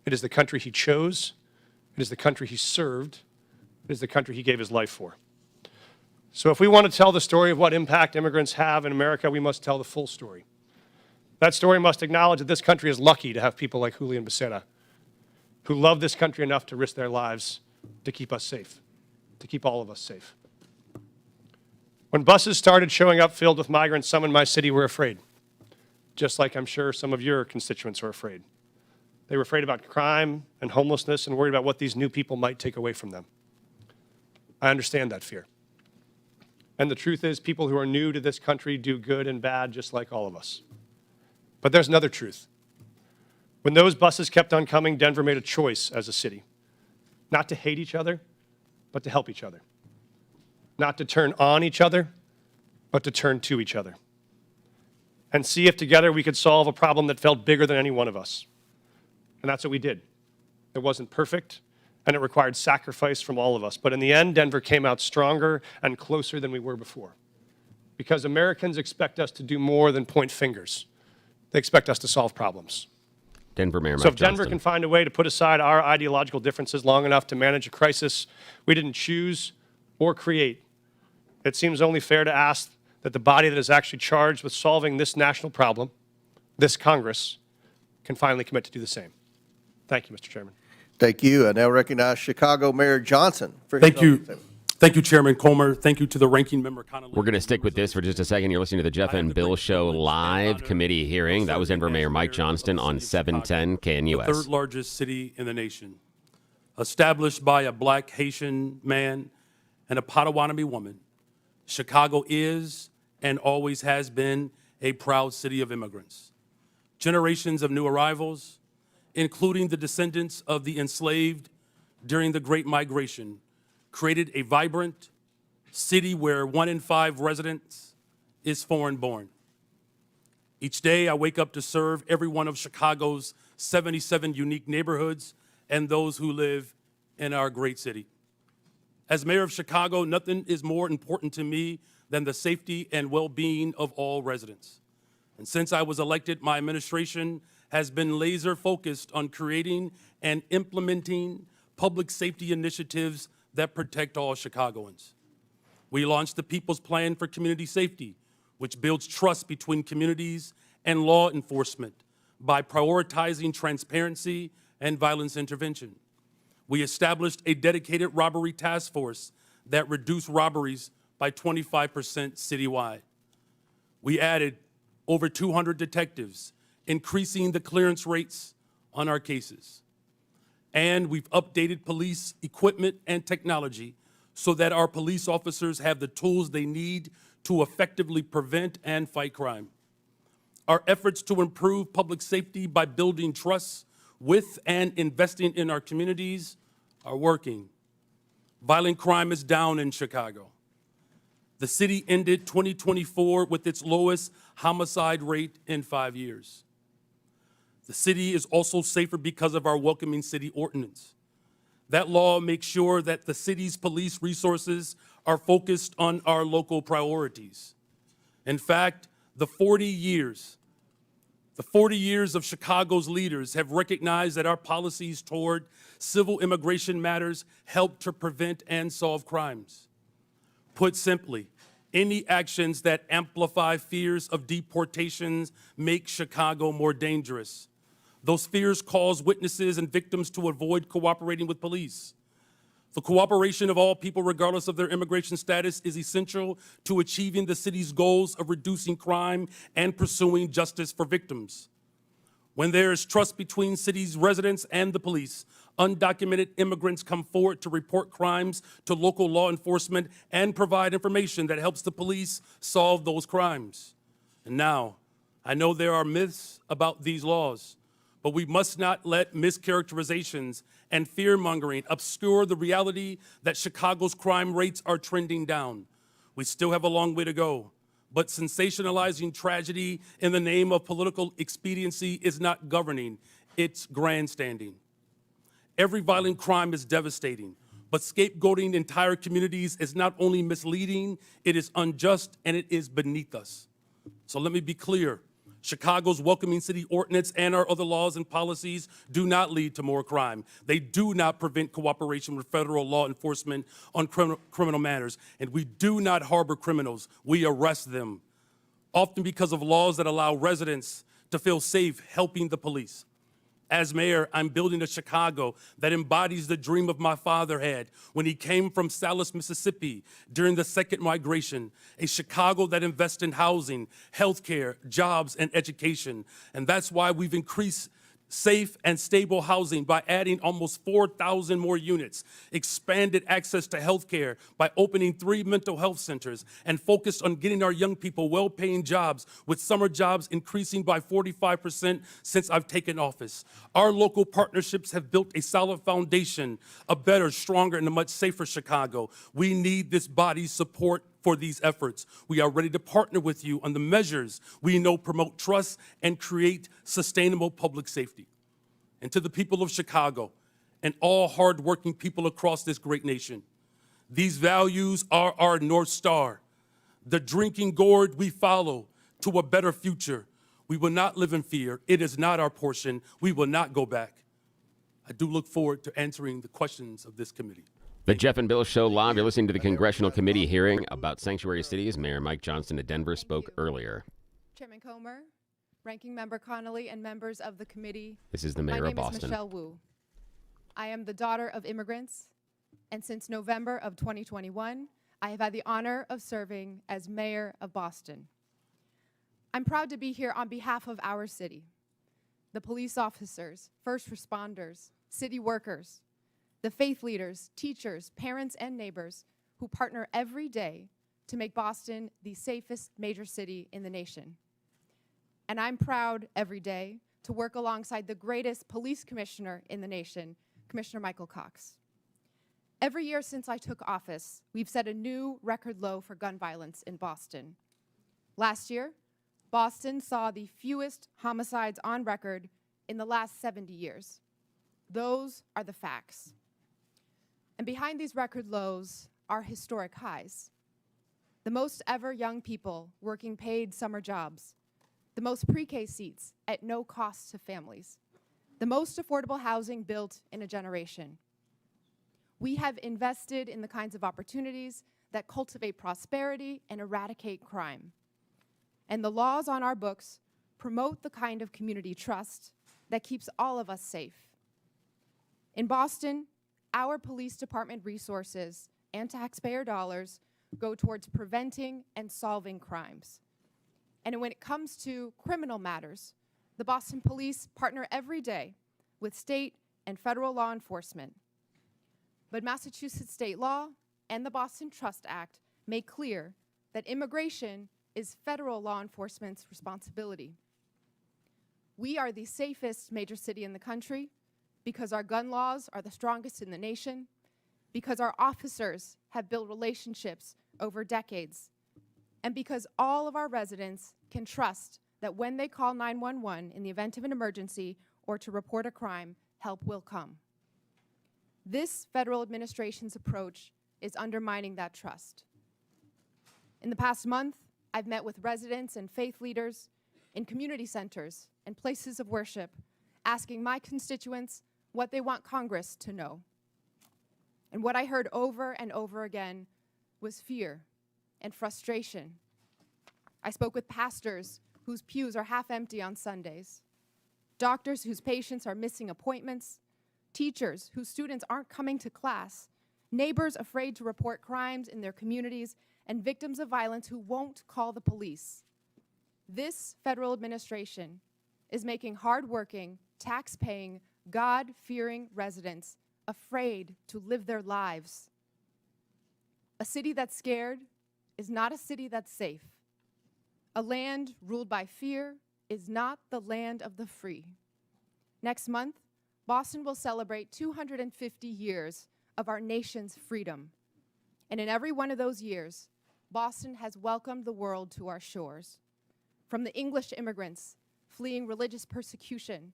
it is the country he chose, it is the country he served, it is the country he gave his life for. So if we want to tell the story of what impact immigrants have in America, we must tell the full story. That story must acknowledge that this country is lucky to have people like Julian Becerra, who love this country enough to risk their lives to keep us safe, to keep all of us safe. When buses started showing up filled with migrants, some in my city were afraid, just like I'm sure some of your constituents are afraid. They were afraid about crime and homelessness and worried about what these new people might take away from them. I understand that fear. And the truth is, people who are new to this country do good and bad just like all of us. But there's another truth. When those buses kept on coming, Denver made a choice as a city, not to hate each other, but to help each other. Not to turn on each other, but to turn to each other. And see if together we could solve a problem that felt bigger than any one of us. And that's what we did. It wasn't perfect, and it required sacrifice from all of us. But in the end, Denver came out stronger and closer than we were before. Because Americans expect us to do more than point fingers. They expect us to solve problems. Denver Mayor Mike So if Denver Johnston can find a way to put aside our ideological differences long enough to manage a crisis we didn't choose or create, it seems only fair to ask that the body that is actually charged with solving this national problem, this Congress, can finally commit to do the same. Thank you, Mr. Chairman. Thank you. I now recognize Chicago Mayor Johnston. Thank you. Thank you, Chairman Comer. Thank you to the ranking member. We're going to stick with this for just a second. You're listening to the Jeff and Bill Show live committee hearing. That was Denver Mayor Mike Johnston on 710 KNUS. The third largest city in the nation. Established by a black Haitian man and a Potawatomi woman, Chicago is and always has been a proud city of immigrants. Generations of new arrivals, including the descendants of the enslaved during the Great Migration, created a vibrant city where 1 in 5 residents is foreign-born. Each day, I wake up to serve every one of Chicago's 77 unique neighborhoods and those who live in our great city. As mayor of Chicago, nothing is more important to me than the safety and well-being of all residents. And since I was elected, my administration has been laser-focused on creating and implementing public safety initiatives that protect all Chicagoans. We launched the People's Plan for Community Safety, which builds trust between communities and law enforcement by prioritizing transparency and violence intervention. We established a dedicated robbery task force that reduced robberies by 25% citywide. We added over 200 detectives, increasing the clearance rates on our cases. And we've updated police equipment and technology so that our police officers have the tools they need to effectively prevent and fight crime. Our efforts to improve public safety by building trust with and investing in our communities are working. Violent crime is down in Chicago. The city ended 2024 with its lowest homicide rate in 5 years. The city is also safer because of our Welcoming City Ordinance. That law makes sure that the city's police resources are focused on our local priorities. In fact, the 40 years of Chicago's leaders have recognized that our policies toward civil immigration matters help to prevent and solve crimes. Put simply, any actions that amplify fears of deportations make Chicago more dangerous. Those fears cause witnesses and victims to avoid cooperating with police. The cooperation of all people, regardless of their immigration status, is essential to achieving the city's goals of reducing crime and pursuing justice for victims. When there is trust between city's residents and the police, undocumented immigrants come forward to report crimes to local law enforcement and provide information that helps the police solve those crimes. And now, I know there are myths about these laws, but we must not let mischaracterizations and fear-mongering obscure the reality that Chicago's crime rates are trending down. We still have a long way to go, but sensationalizing tragedy in the name of political expediency is not governing, it's grandstanding. Every violent crime is devastating, but scapegoating entire communities is not only misleading, it is unjust and it is beneath us. So let me be clear. Chicago's Welcoming City Ordinance and our other laws and policies do not lead to more crime. They do not prevent cooperation with federal law enforcement on criminal matters. And we do not harbor criminals. We arrest them, often because of laws that allow residents to feel safe helping the police. As mayor, I'm building a Chicago that embodies the dream of my father had when he came from Salis, Mississippi during the second migration, a Chicago that invests in housing, healthcare, jobs, and education. And that's why we've increased safe and stable housing by adding almost 4,000 more units, expanded access to health care by opening 3 mental health centers, and focused on getting our young people well-paying jobs, with summer jobs increasing by 45% since I've taken office. Our local partnerships have built a solid foundation, a better, stronger, and a much safer Chicago. We need this body's support for these efforts. We are ready to partner with you on the measures we know promote trust and create sustainable public safety. And to the people of Chicago and all hardworking people across this great nation, these values are our North Star, the drinking gourd we follow to a better future. We will not live in fear. It is not our portion. We will not go back. I do look forward to answering the questions of this committee. The Jeff and Bill Show live. You're listening to the Congressional Committee hearing about sanctuary cities. Mayor Mike Johnston of Denver spoke earlier. Chairman Comer, Ranking Member Connolly, and members of the committee. This is the mayor of Boston. My name is Michelle Wu. I am the daughter of immigrants, and since November of 2021, I have had the honor of serving as mayor of Boston. I'm proud to be here on behalf of our city, the police officers, first responders, city workers, the faith leaders, teachers, parents, and neighbors who partner every day to make Boston the safest major city in the nation. And I'm proud every day to work alongside the greatest police commissioner in the nation, Commissioner Michael Cox. Every year since I took office, we've set a new record low for gun violence in Boston. Last year, Boston saw the fewest homicides on record in the last 70 years. Those are the facts. And behind these record lows are historic highs. The most ever young people working paid summer jobs, the most pre-K seats at no cost to families, the most affordable housing built in a generation. We have invested in the kinds of opportunities that cultivate prosperity and eradicate crime. And the laws on our books promote the kind of community trust that keeps all of us safe. In Boston, our police department resources and taxpayer dollars go towards preventing and solving crimes. And when it comes to criminal matters, the Boston Police partner every day with state and federal law enforcement. But Massachusetts state law and the Boston Trust Act make clear that immigration is federal law enforcement's responsibility. We are the safest major city in the country because our gun laws are the strongest in the nation, because our officers have built relationships over decades, and because all of our residents can trust that when they call 911 in the event of an emergency or to report a crime, help will come. This federal administration's approach is undermining that trust. In the past month, I've met with residents and faith leaders in community centers and places of worship, asking my constituents what they want Congress to know. And what I heard over and over again was fear and frustration. I spoke with pastors whose pews are half empty on Sundays, doctors whose patients are missing appointments, teachers whose students aren't coming to class, neighbors afraid to report crimes in their communities, and victims of violence who won't call the police. This federal administration is making hardworking, tax-paying, God-fearing residents afraid to live their lives. A city that's scared is not a city that's safe. A land ruled by fear is not the land of the free. Next month, Boston will celebrate 250 years of our nation's freedom. And in every one of those years, Boston has welcomed the world to our shores. From the English immigrants fleeing religious persecution,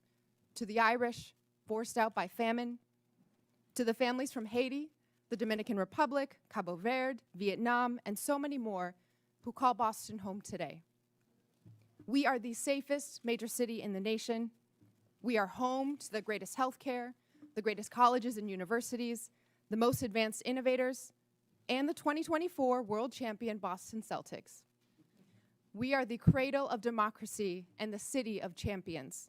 to the Irish forced out by famine, to the families from Haiti, the Dominican Republic, Cabo Verde, Vietnam, and so many more who call Boston home today. We are the safest major city in the nation. We are home to the greatest healthcare, the greatest colleges and universities, the most advanced innovators, and the 2024 world champion Boston Celtics. We are the cradle of democracy and the city of champions.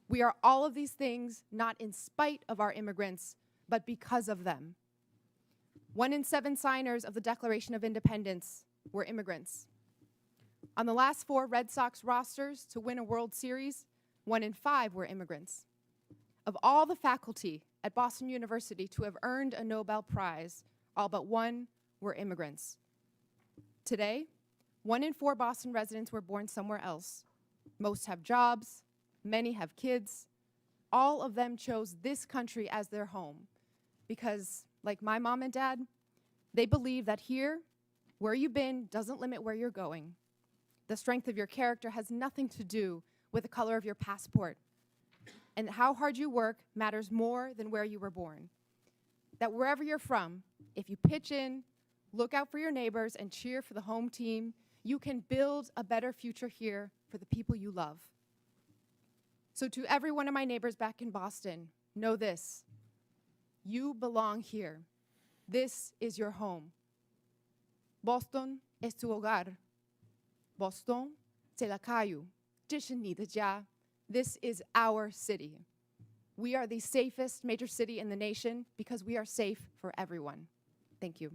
We are all of these things not in spite of our immigrants, but because of them. 1 in 7 signers of the Declaration of Independence were immigrants. On the last 4 Red Sox rosters to win a World Series, 1 in 5 were immigrants. Of all the faculty at Boston University to have earned a Nobel Prize, all but 1 were immigrants. Today, 1 in 4 Boston residents were born somewhere else. Most have jobs, many have kids. All of them chose this country as their home because, like my mom and dad, they believe that here, where you've been doesn't limit where you're going. The strength of your character has nothing to do with the color of your passport. And how hard you work matters more than where you were born. That wherever you're from, if you pitch in, look out for your neighbors, and cheer for the home team, you can build a better future here for the people you love. So to every one of my neighbors back in Boston, know this: you belong here. This is your home. Boston es tu hogar. Boston, 是la calle. 这是你的家. This is our city. We are the safest major city in the nation because we are safe for everyone. Thank you.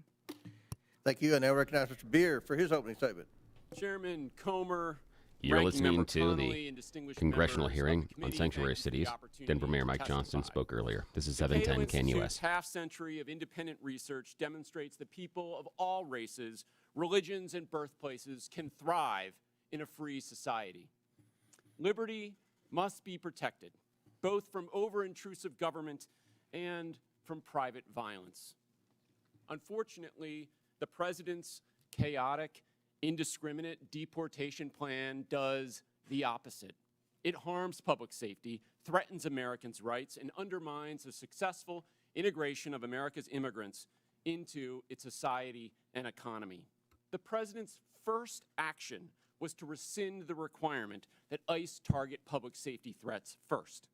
Thank you. I now recognize Mr. Beer for his opening statement. Chairman Comer, You're Ranking listening Member to Connolly, the and distinguished Congressional members of hearing the on committee, sanctuary thank you for the cities. opportunity Denver Mayor to Mike Johnston testify. spoke earlier. This is The 710 Cato Can Institute's US. half-century of independent research demonstrates that people of all races, religions, and birthplaces can thrive in a free society. Liberty must be protected, both from over-intrusive government and from private violence. Unfortunately, the president's chaotic, indiscriminate deportation plan does the opposite. It harms public safety, threatens Americans' rights, and undermines the successful integration of America's immigrants into its society and economy. The president's first action was to rescind the requirement that ICE target public safety threats first.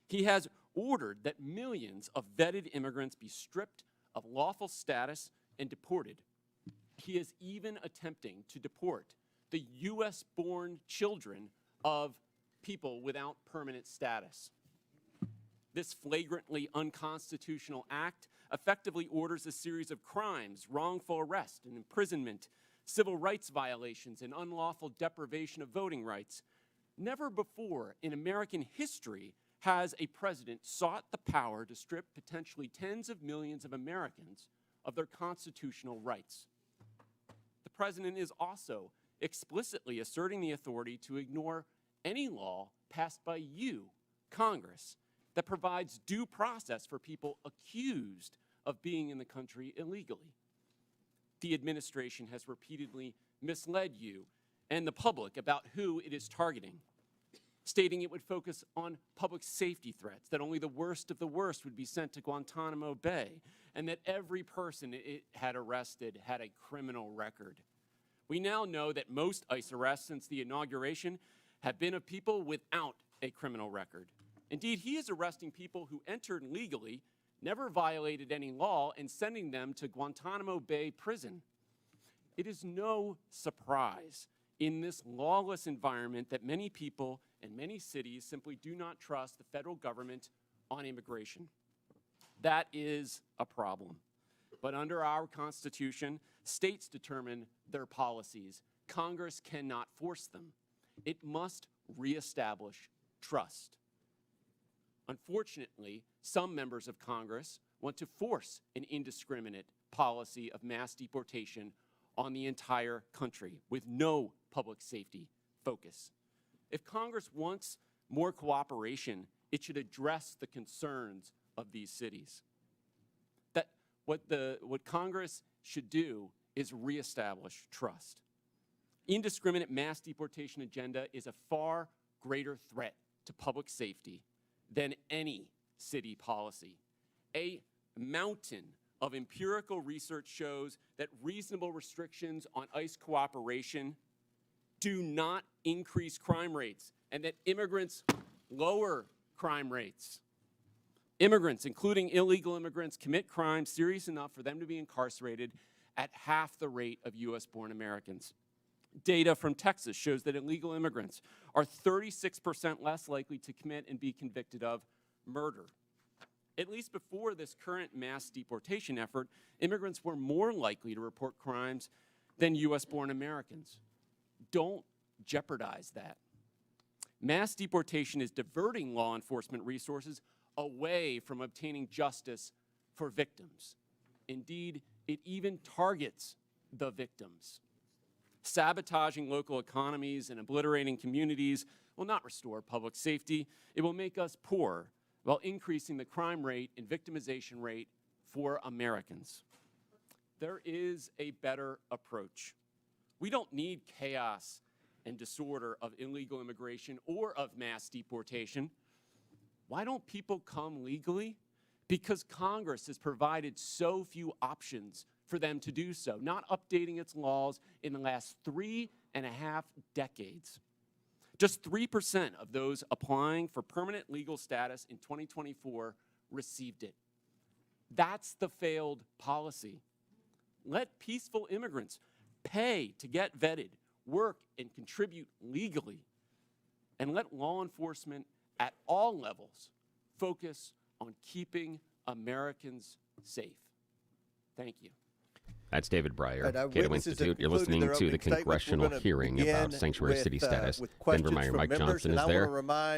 He has ordered that millions of vetted immigrants be stripped of lawful status and deported. He is even attempting to deport the U.S.-born children of people without permanent status. This flagrantly unconstitutional act effectively orders a series of crimes, wrongful arrest and imprisonment, civil rights violations, and unlawful deprivation of voting rights. Never before in American history has a president sought the power to strip potentially tens of millions of Americans of their constitutional rights. The president is also explicitly asserting the authority to ignore any law passed by you, Congress, that provides due process for people accused of being in the country illegally. The administration has repeatedly misled you and the public about who it is targeting, stating it would focus on public safety threats, that only the worst of the worst would be sent to Guantanamo Bay, and that every person it had arrested had a criminal record. We now know that most ICE arrests since the inauguration have been of people without a criminal record. Indeed, he is arresting people who entered legally, never violated any law, and sending them to Guantanamo Bay prison. It is no surprise in this lawless environment that many people and many cities simply do not trust the federal government on immigration. That is a problem. But under our Constitution, states determine their policies. Congress cannot force them. It must reestablish trust. Unfortunately, some members of Congress want to force an indiscriminate policy of mass deportation on the entire country with no public safety focus. If Congress wants more cooperation, it should address the concerns of these cities. What Congress should do is reestablish trust. Indiscriminate mass deportation agenda is a far greater threat to public safety than any city policy. A mountain of empirical research shows that reasonable restrictions on ICE cooperation do not increase crime rates, and that immigrants lower crime rates. Immigrants, including illegal immigrants, commit crimes serious enough for them to be incarcerated at half the rate of U.S.-born Americans. Data from Texas shows that illegal immigrants are 36% less likely to commit and be convicted of murder. At least before this current mass deportation effort, immigrants were more likely to report crimes than U.S.-born Americans. Don't jeopardize that. Mass deportation is diverting law enforcement resources away from obtaining justice for victims. Indeed, it even targets the victims. Sabotaging local economies and obliterating communities will not restore public safety. It will make us poor while increasing the crime rate and victimization rate for Americans. There is a better approach. We don't need chaos and disorder of illegal immigration or of mass deportation. Why don't people come legally? Because Congress has provided so few options for them to do so, not updating its laws in the last 3.5 decades. Just 3% of those applying for permanent legal status in 2024 received it. That's the failed policy. Let peaceful immigrants pay to get vetted, work, and contribute legally. And let law enforcement at all levels focus on keeping Americans safe. Thank you. That's David Breyer, Cato Institute. You're listening to the congressional hearing about sanctuary city status. Denver Mayor Mike Johnston is there.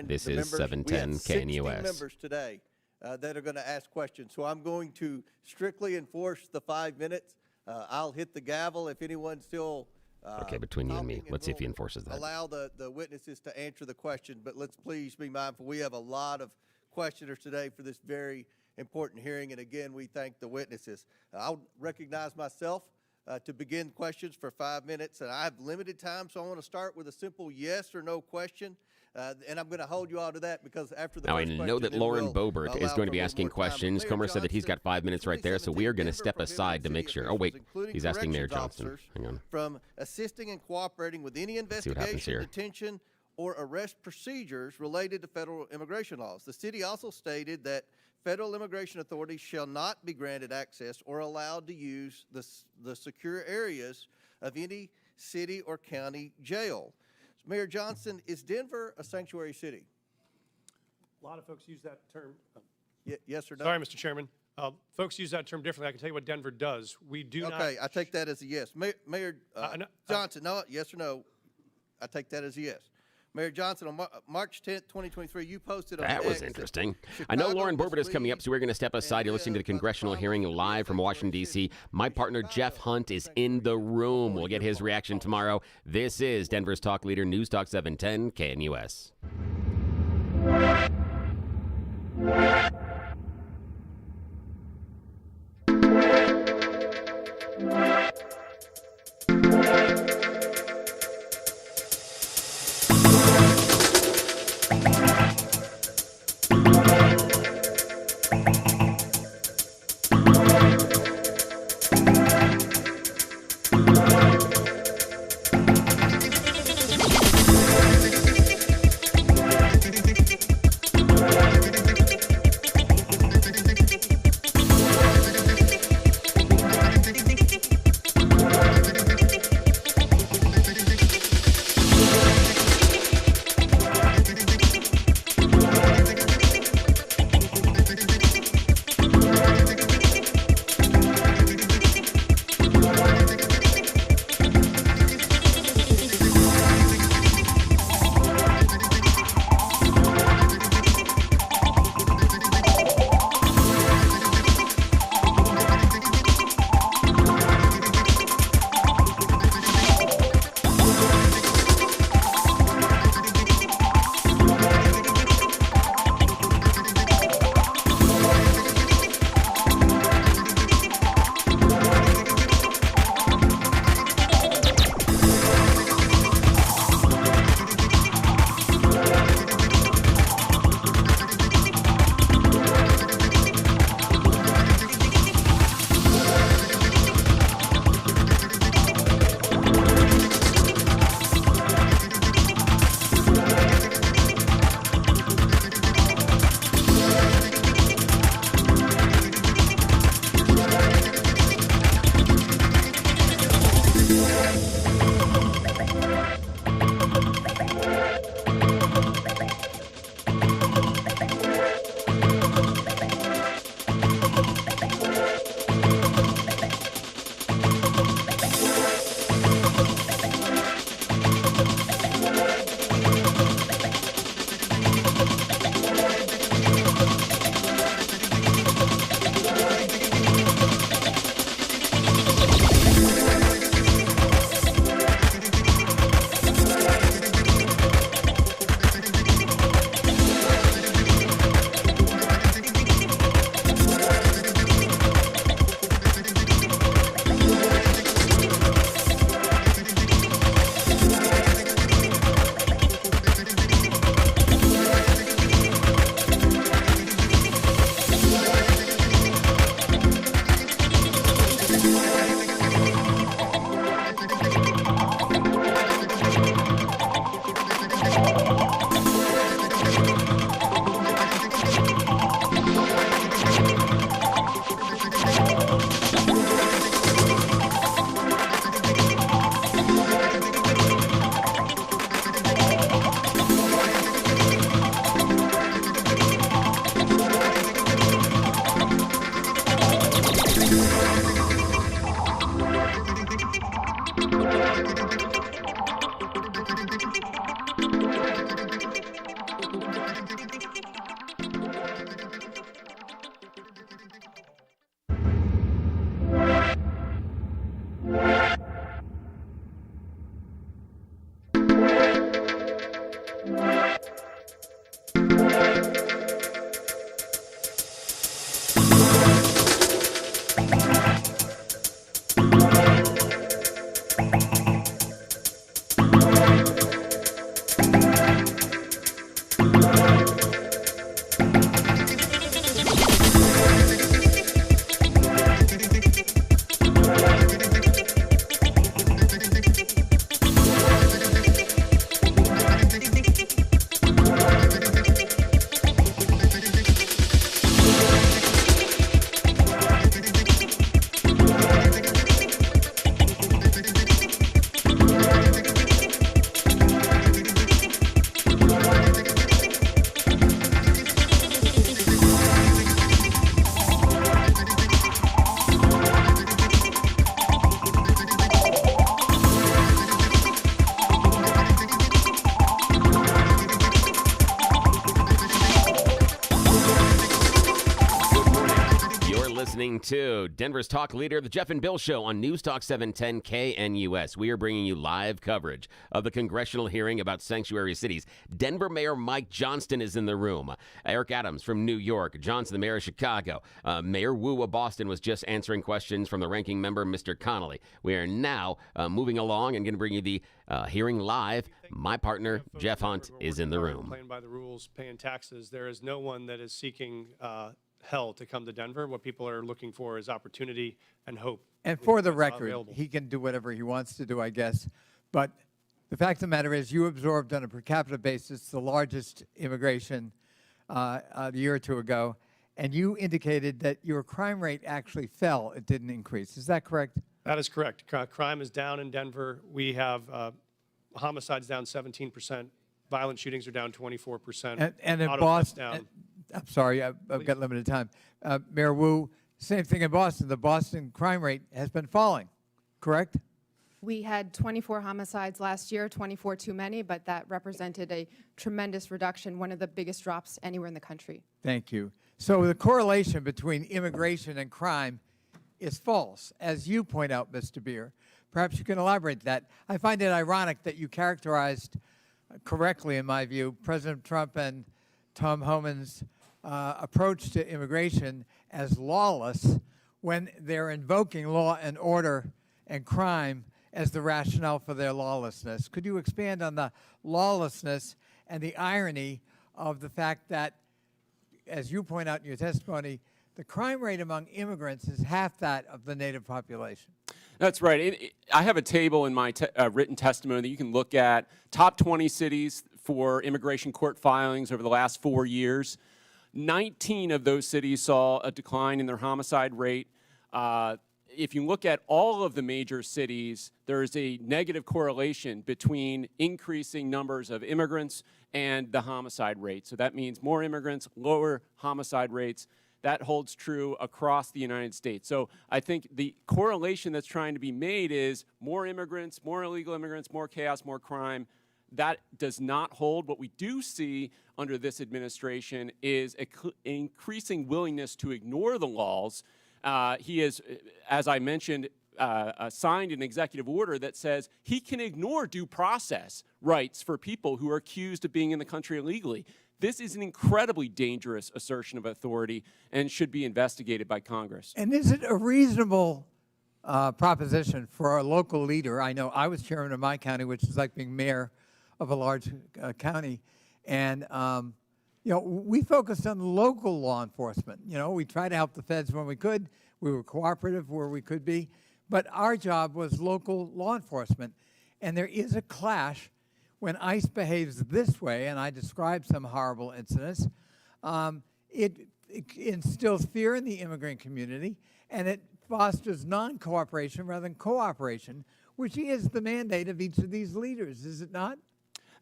This is 710 KNUS. Members today that are going to ask questions. So I'm going to strictly enforce the 5 minutes. I'll hit the gavel if anyone's still okay, between you and me, let's see if he enforces that. Allow the witnesses to answer the question, but let's please be mindful. We have a lot of questioners today for this very important hearing, and again, we thank the witnesses. I'll recognize myself to begin questions for 5 minutes, and I have limited time, so I want to start with a simple yes or no question, and I'm going to hold you all to that because after the now I know that Lauren Boebert is going to be asking questions. Comer said that he's got 5 minutes right there, so we are going to step aside to make sure. Oh, wait, he's asking Mayor Johnston. Hang on. From assisting and cooperating with any investigation, detention, or arrest procedures related to federal immigration laws. The city also stated that federal immigration authorities shall not be granted access or allowed to use the secure areas of any city or county jail. Mayor Johnston, is Denver a sanctuary city? A lot of folks use that term. Yes or no? Sorry, Mr. Chairman. Folks use that term differently. I can tell you what Denver does. We do not. Okay, I take that as a yes. Mayor Johnston, no, yes or no? I take that as a yes. Mayor Johnston, on March 10th, 2023, you posted on That was interesting. I know Lauren Boebert is coming up, so we're going to step aside. You're listening to the congressional hearing live from Washington, D.C. My partner, Jeff Hunt, is in the room. We'll get his reaction tomorrow. This is Denver's Talk Leader, News Talk 710 KNUS. to Denver's talk leader, the Jeff and Bill Show on News Talk 710 KNUS. We are bringing you live coverage of the congressional hearing about sanctuary cities. Denver Mayor Mike Johnston is in the room. Eric Adams from New York. Johnson, the mayor of Chicago. Mayor Wu of Boston was just answering questions from the ranking member, Mr. Connolly. We are now moving along and going to bring you the hearing live. My partner, Jeff Hunt, is in the room. Playing by the rules, paying taxes. There is no one that is seeking hell to come to Denver. What people are looking for is opportunity and hope. And for the record, he can do whatever he wants to do, I guess. But the fact of the matter is you absorbed on a per capita basis the largest immigration a year or two ago, and you indicated that your crime rate actually fell. It didn't increase. Is that correct? That is correct. Crime is down in Denver. We have homicides down 17%. Violent shootings are down 24%. And in Boston, I'm sorry, I've got limited time. Mayor Wu, same thing in Boston. The Boston crime rate has been falling, correct? We had 24 homicides last year, 24 too many, but that represented a tremendous reduction, one of the biggest drops anywhere in the country. Thank you. So the correlation between immigration and crime is false, as you point out, Mr. Beer. Perhaps you can elaborate that. I find it ironic that you characterized correctly, in my view, President Trump and Tom Homan's approach to immigration as lawless when they're invoking law and order and crime as the rationale for their lawlessness. Could you expand on the lawlessness and the irony of the fact that, as you point out in your testimony, the crime rate among immigrants is half that of the native population? That's right. I have a table in my written testimony that you can look at. Top 20 cities for immigration court filings over the last 4 years. 19 of those cities saw a decline in their homicide rate. If you look at all of the major cities, there is a negative correlation between increasing numbers of immigrants and the homicide rate. So that means more immigrants, lower homicide rates. That holds true across the United States. So I think the correlation that's trying to be made is more immigrants, more illegal immigrants, more chaos, more crime. That does not hold. What we do see under this administration is an increasing willingness to ignore the laws. He has, as I mentioned, signed an executive order that says he can ignore due process rights for people who are accused of being in the country illegally. This is an incredibly dangerous assertion of authority and should be investigated by Congress. And is it a reasonable proposition for a local leader? I know I was chairman of my county, which is like being mayor of a large county, and you know, we focused on local law enforcement. You know, we tried to help the feds when we could. We were cooperative where we could be, but our job was local law enforcement. And there is a clash when ICE behaves this way, and I described some horrible incidents. It instills fear in the immigrant community, and it fosters non-cooperation rather than cooperation, which is the mandate of each of these leaders, is it not?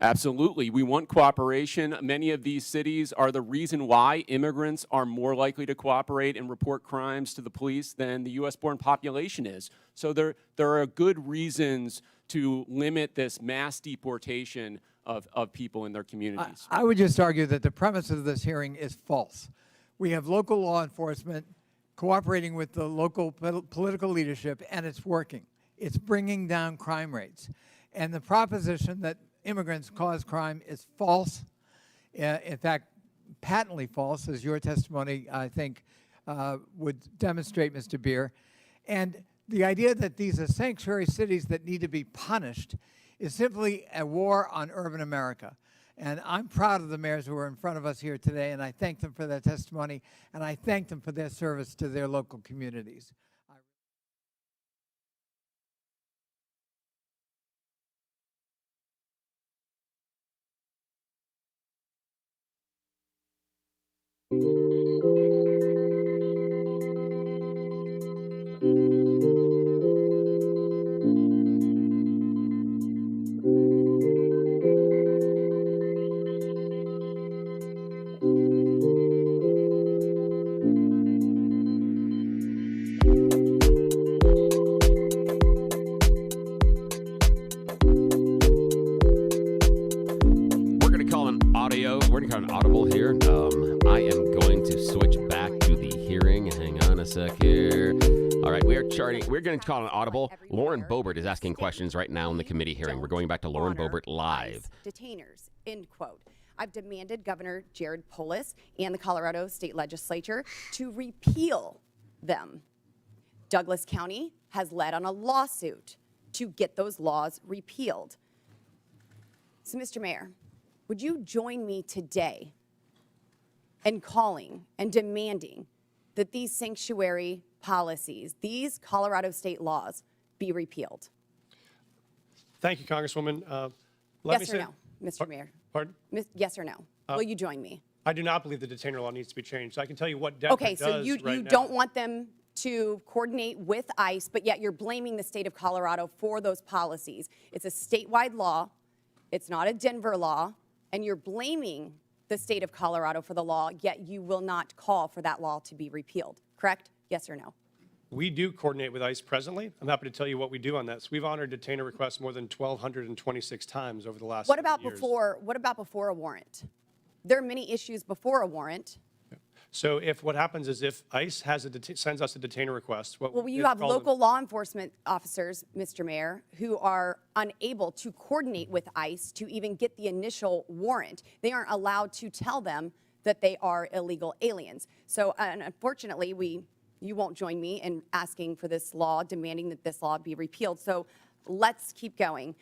Absolutely. We want cooperation. Many of these cities are the reason why immigrants are more likely to cooperate and report crimes to the police than the U.S.-born population is. So there are good reasons to limit this mass deportation of people in their communities. I would just argue that the premise of this hearing is false. We have local law enforcement cooperating with the local political leadership, and it's working. It's bringing down crime rates. And the proposition that immigrants cause crime is false, in fact, patently false, as your testimony, I think, would demonstrate, Mr. Beer. And the idea that these are sanctuary cities that need to be punished is simply a war on urban America. And I'm proud of the mayors who are in front of us here today, and I thank them for their testimony, and I thank them for their service to their local communities. We're going to call an audible here. I am going to switch back to the hearing. Hang on a a sec here. All right, we're going to call an audible. Lauren Boebert is asking questions right now in the committee hearing. We're going back to Lauren Boebert live. Detainers, end quote. I've demanded Governor Jared Polis and the Colorado State Legislature to repeal them. Douglas County has led on a lawsuit to get those laws repealed. So, Mr. Mayor, would you join me today in calling and demanding that these sanctuary policies, these Colorado state laws, be repealed? Thank you, Congresswoman. Yes or no, Mr. Mayor? Pardon? Yes or no? Will you join me? I do not believe the detainer law needs to be changed. I can tell you what Denver Okay, does so you right now. don't want them to coordinate with ICE, but yet you're blaming the state of Colorado for those policies. It's a statewide law. It's not a Denver law, and you're blaming the state of Colorado for the law, yet you will not call for that law to be repealed, correct? Yes or no? We do coordinate with ICE presently. I'm happy to tell you what we do on that. So we've honored detainer requests more than 1,226 times over the last What about years. before a warrant? There are many issues before a warrant. So what happens is if ICE sends us a detainer request, Well, you have local law enforcement officers, Mr. Mayor, who are unable to coordinate with ICE to even get the initial warrant. They aren't allowed to tell them that they are illegal aliens. So unfortunately, you won't join me in asking for this law, demanding that this law be repealed. So let's keep going.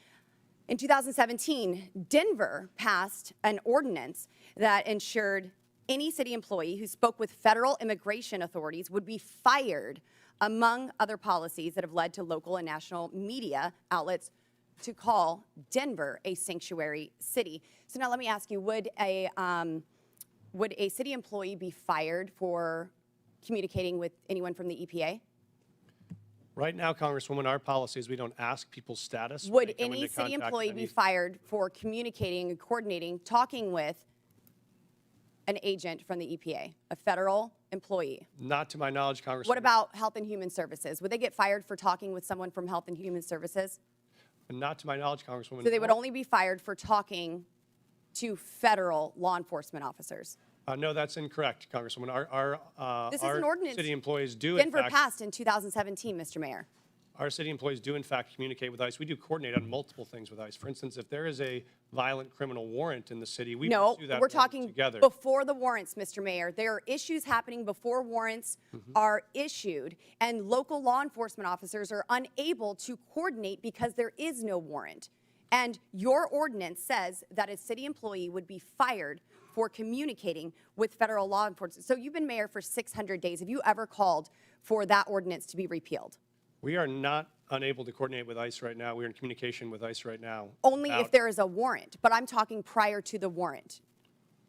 In 2017, Denver passed an ordinance that ensured any city employee who spoke with federal immigration authorities would be fired, among other policies that have led to local and national media outlets to call Denver a sanctuary city. So now let me ask you, would a city employee be fired for communicating with anyone from the EPA? Right now, Congresswoman, our policy is we don't ask people's status. Would any city employee be fired for communicating and coordinating, talking with an agent from the EPA, a federal employee? Not to my knowledge, Congresswoman. What about Health and Human Services? Would they get fired for talking with someone from Health and Human Services? Not to my knowledge, Congresswoman. So they would only be fired for talking to federal law enforcement officers? No, that's incorrect, Congresswoman. This is an ordinance city employees do, Denver in fact, passed in 2017, Mr. Mayor. Our city employees do, in fact, communicate with ICE. We do coordinate on multiple things with ICE. For instance, if there is a violent criminal warrant in the city, we pursue that we're warrant talking together. before the warrants, Mr. Mayor. There are issues happening before warrants are issued, and local law enforcement officers are unable to coordinate because there is no warrant. And your ordinance says that a city employee would be fired for communicating with federal law enforcement. So you've been mayor for 600 days. Have you ever called for that ordinance to be repealed? We are not unable to coordinate with ICE right now. We're in communication with ICE right now. Only if there is a warrant, but I'm talking prior to the warrant.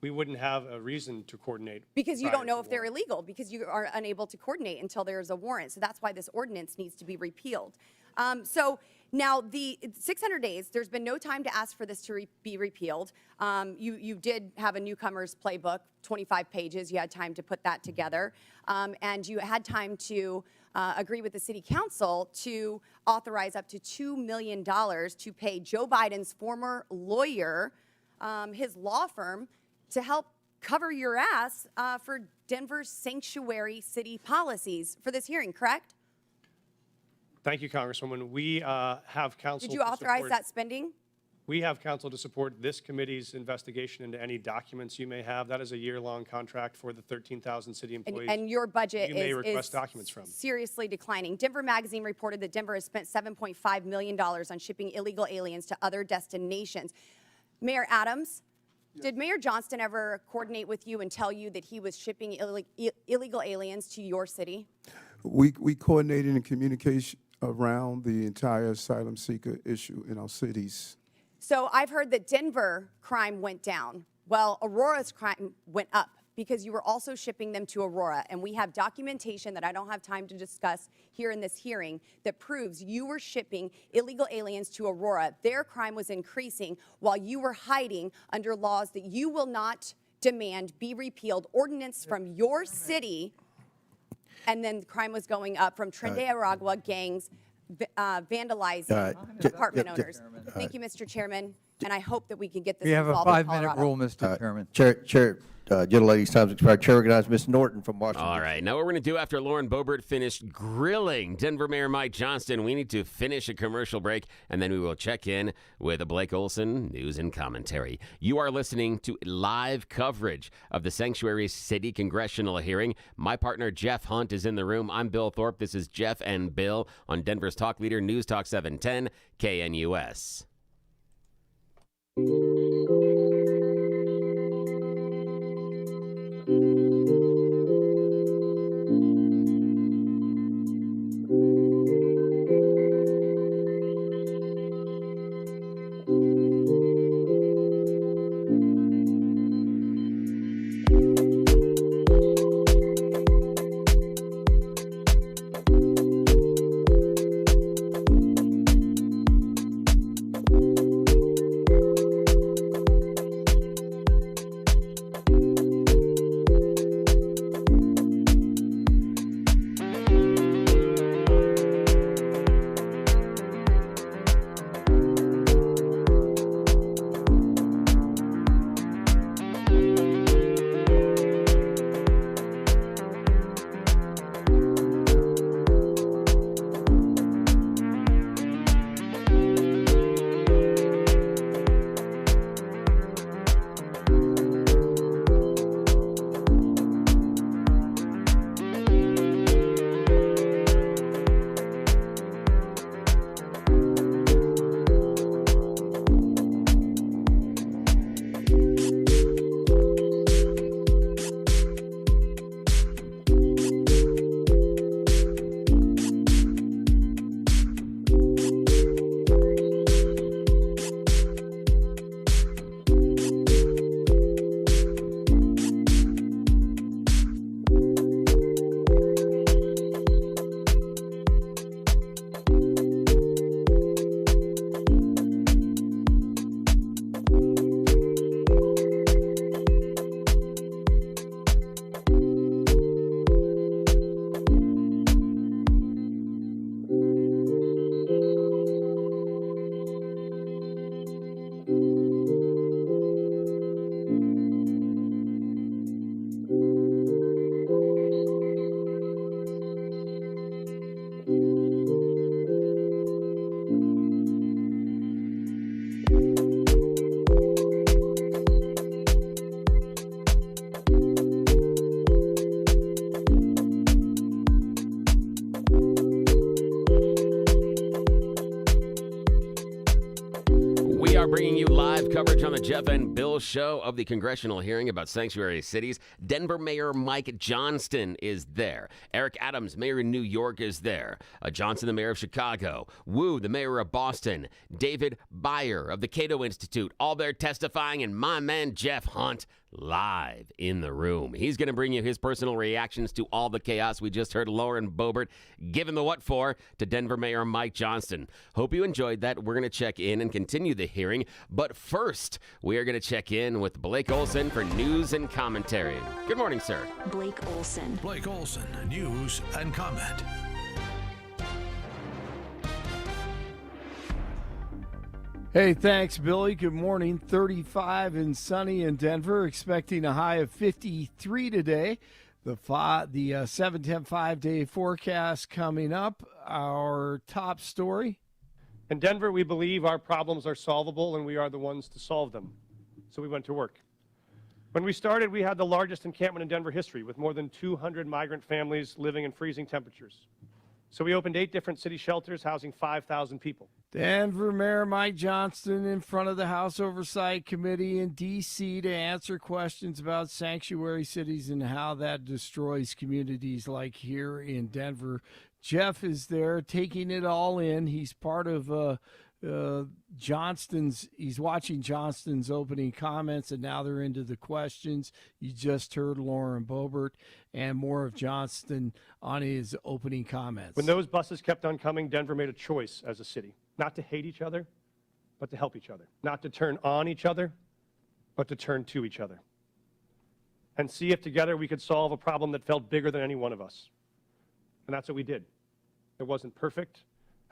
We wouldn't have a reason to coordinate. Because you don't know if they're illegal, because you are unable to coordinate until there is a warrant. So that's why this ordinance needs to be repealed. So now the 600 days, there's been no time to ask for this to be repealed. You did have a newcomer's playbook, 25 pages. You had time to put that together. And you had time to agree with the city council to authorize up to $2 million to pay Joe Biden's former lawyer, his law firm, to help cover your ass for Denver's sanctuary city policies for this hearing, correct? Thank you, Congresswoman. We have counsel. Did you authorize that spending? We have counsel to support this committee's investigation into any documents you may have. That is a year-long contract for the 13,000 city employees. And your budget you may request documents from. Seriously declining. Denver Magazine reported that Denver has spent $7.5 million on shipping illegal aliens to other destinations. Mayor Adams, did Mayor Johnston ever coordinate with you and tell you that he was shipping illegal aliens to your city? We coordinated in communication around the entire asylum seeker issue in our cities. So I've heard that Denver crime went down. Well, Aurora's crime went up because you were also shipping them to Aurora. And we have documentation that I don't have time to discuss here in this hearing that proves you were shipping illegal aliens to Aurora. Their crime was increasing while you were hiding under laws that you will not demand be repealed, ordinance from your city. And then crime was going up from Trinidad Aragua gangs vandalizing apartment owners. Thank you, Mr. Chairman. and I hope that we can get this We have a resolved in 5-minute Colorado. rule, Mr. Chairman. Chair, gentlelady's time's expired. Chair recognizes Ms. Norton from Washington. All right. Now, what we're going to do after Lauren Boebert finished grilling Denver Mayor Mike Johnston, we need to finish a commercial break, and then we will check in with Blake Olson, news and commentary. You are listening to live coverage of the Sanctuary City congressional hearing. My partner, Jeff Hunt, is in the room. I'm Bill Thorpe. This is Jeff and Bill on Denver's Talk Leader, News Talk 710, KNUS. Bringing you live coverage on the Jeff and Bill show of the congressional hearing about sanctuary cities. Denver Mayor Mike Johnston is there. Eric Adams, mayor of New York, is there. Johnson, the mayor of Chicago. Wu, the mayor of Boston. David Beyer of the Cato Institute, all there testifying, and my man Jeff Hunt live in the room. He's going to bring you his personal reactions to all the chaos. We just heard Lauren Boebert giving the what for to Denver Mayor Mike Johnston. Hope you enjoyed that. We're going to check in and continue the hearing. But first, we are going to check in with Blake Olson for news and commentary. Good morning, sir. Blake Olson. Blake Olson, news and comment. Hey, thanks, Billy. Good morning. 35 and sunny in Denver, expecting a high of 53 today. The 7-10 5-day forecast coming up. Our top story. In Denver, we believe our problems are solvable, and we are the ones to solve them. So we went to work. When we started, we had the largest encampment in Denver history, with more than 200 migrant families living in freezing temperatures. So we opened 8 different city shelters housing 5,000 people. Denver Mayor Mike Johnston in front of the House Oversight Committee in D.C. to answer questions about sanctuary cities and how that destroys communities like here in Denver. Jeff is there taking it all in. He's part of he's watching Johnston's opening comments, and now they're into the questions. You just heard Lauren Boebert and more of Johnston on his opening comments. When those buses kept on coming, Denver made a choice as a city, not to hate each other, but to help each other, not to turn on each other, but to turn to each other, and see if together we could solve a problem that felt bigger than any one of us. And that's what we did. It wasn't perfect,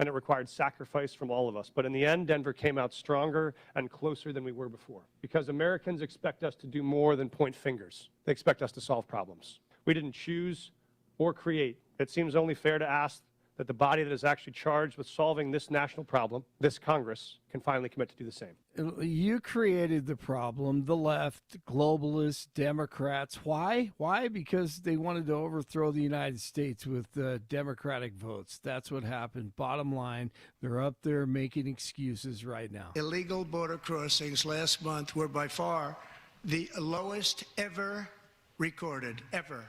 and it required sacrifice from all of us. But in the end, Denver came out stronger and closer than we were before, because Americans expect us to do more than point fingers. They expect us to solve problems. We didn't choose or create. It seems only fair to ask that the body that is actually charged with solving this national problem, this Congress, can finally commit to do the same. You created the problem, the left, globalists, Democrats. Why? Why? Because they wanted to overthrow the United States with Democratic votes. That's what happened. Bottom line, they're up there making excuses right now. Illegal border crossings last month were by far the lowest ever recorded, ever.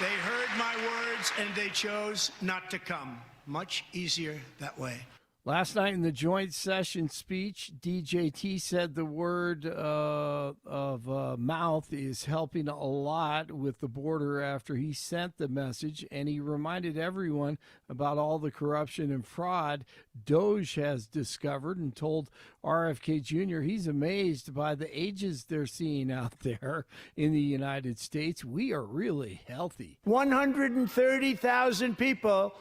They heard my words and they chose not to come. Much easier that way. Last night in the joint session speech, DJT said the word of mouth is helping a lot with the border after he sent the message, and he reminded everyone about all the corruption and fraud Doge has discovered, and told RFK Jr. he's amazed by the ages they're seeing out there in the United States. We are really healthy. 130,000 people,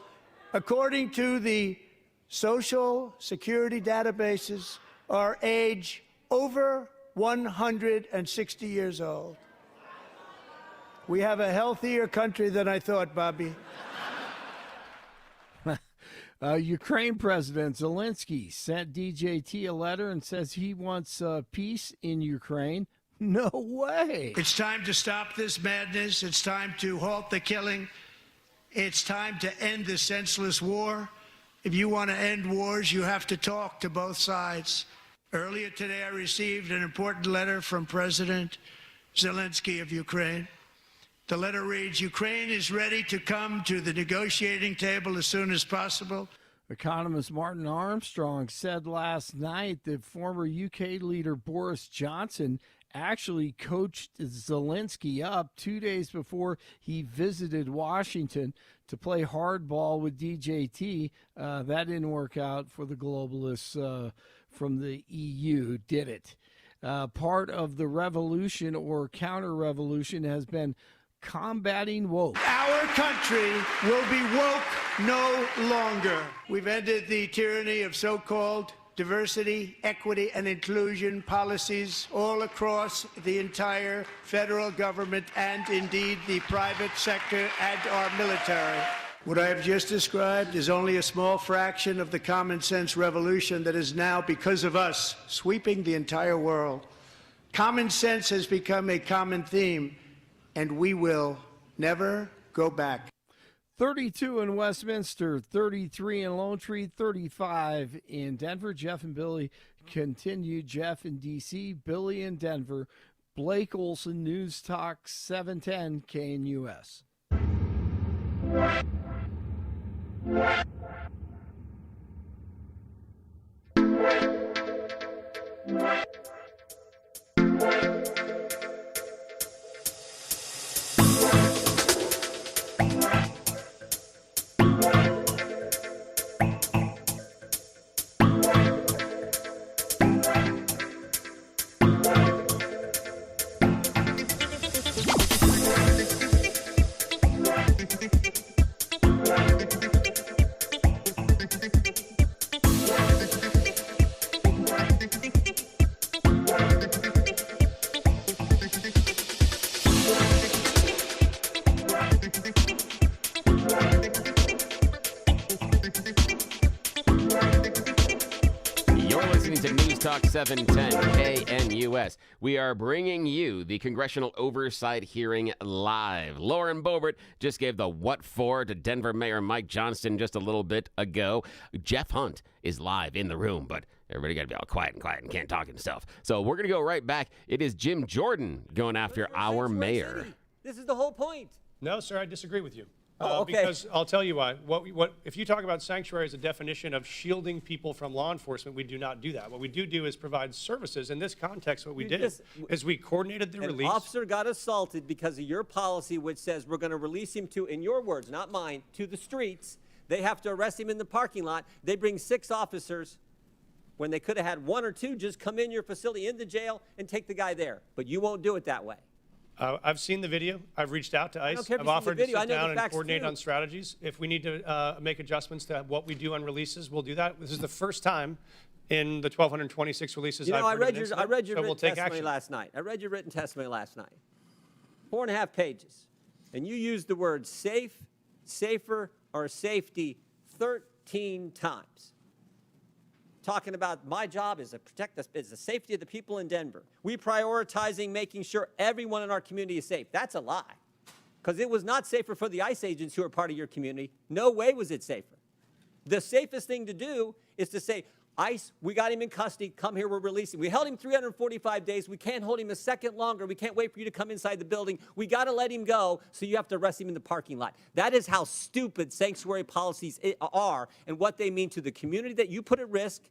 according to the Social Security databases, are age over 160 years old. We have a healthier country than I thought, Bobby. Ukraine President Zelensky sent DJT a letter and says he wants peace in Ukraine. No way. It's time to stop this madness. It's time to halt the killing. It's time to end this senseless war. If you want to end wars, you have to talk to both sides. Earlier today, I received an important letter from President Zelensky of Ukraine. The letter reads, Ukraine is ready to come to the negotiating table as soon as possible. Economist Martin Armstrong said last night that former UK leader Boris Johnson actually coached Zelensky up 2 days before he visited Washington to play hardball with DJT. That didn't work out for the globalists from the EU, did it? Part of the revolution or counter-revolution has been combating woke. Our country will be woke no longer. We've ended the tyranny of so-called diversity, equity, and inclusion policies all across the entire federal government and indeed the private sector and our military. What I have just described is only a small fraction of the common sense revolution that is now, because of us, sweeping the entire world. Common sense has become a common theme, and we will never go back. 32 in Westminster, 33 in Lone Tree, 35 in Denver. Jeff and Billy continue. Jeff in D.C., Billy in Denver. Blake Olson, News Talk 710 KNUS. To News Talk 710 KNUS. We are bringing you the Congressional Oversight hearing live. Lauren Boebert just gave the what for to Denver Mayor Mike Johnston just a little bit ago. Jeff Hunt is live in the room, but everybody got to be all quiet and can't talk and stuff. So we're going to go right back. It is Jim Jordan going after our mayor. This is the whole point. No, sir, I disagree with you. Oh, okay. Because I'll tell you why. What if you talk about sanctuary as a definition of shielding people from law enforcement, we do not do that. What we do is provide services. In this context, what we did is we coordinated the release. An officer got assaulted because of your policy, which says we're going to release him to, in your words, not mine, to the streets. They have to arrest him in the parking lot. They bring 6 officers when they could have had 1 or 2 just come in your facility, in the jail, and take the guy there. But you won't do it that way. I've seen the video. I've reached out to ICE. I've offered to sit down and coordinate on strategies. If we need to make adjustments to what we do on releases, we'll do that. This is the first time in the 1,226 releases You know, I've I read your written testimony last night. I read your written testimony last night. 4.5 pages. And you used the words safe, safer, or safety 13 times. Talking about my job is to protect the safety of the people in Denver. We prioritizing making sure everyone in our community is safe. That's a lie. Because it was not safer for the ICE agents who are part of your community. No way was it safer. The safest thing to do is to say, ICE, we got him in custody. Come here, we're releasing. We held him 345 days. We can't hold him a second longer. We can't wait for you to come inside the building. We got to let him go, so you have to arrest him in the parking lot. That is how stupid sanctuary policies are and what they mean to the community that you put at risk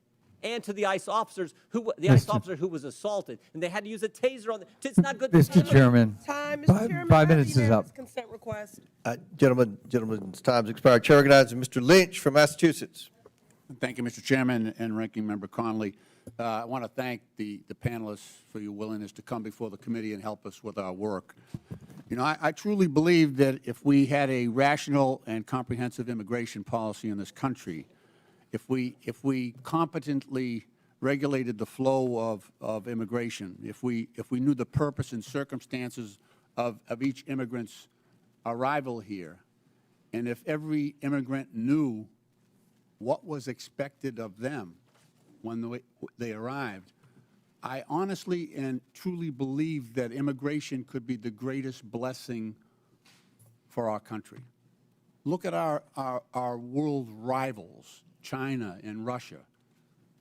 and to the ICE officers ICE officer who was assaulted. And they had to use a taser on it's not good. Mr. Chairman, Mr. Chairman, 5 minutes is up. Consent request. Gentlemen's time's expired. Chair recognizes Mr. Lynch from Massachusetts. Thank you, Mr. Chairman and Ranking Member Conley. I want to thank the panelists for your willingness to come before the committee and help us with our work. You know, I truly believe that if we had a rational and comprehensive immigration policy in this country, if we competently regulated the flow of immigration, if we knew the purpose and circumstances of each immigrant's arrival here, and if every immigrant knew what was expected of them when they arrived, I honestly and truly believe that immigration could be the greatest blessing for our country. Look at our world rivals, China and Russia.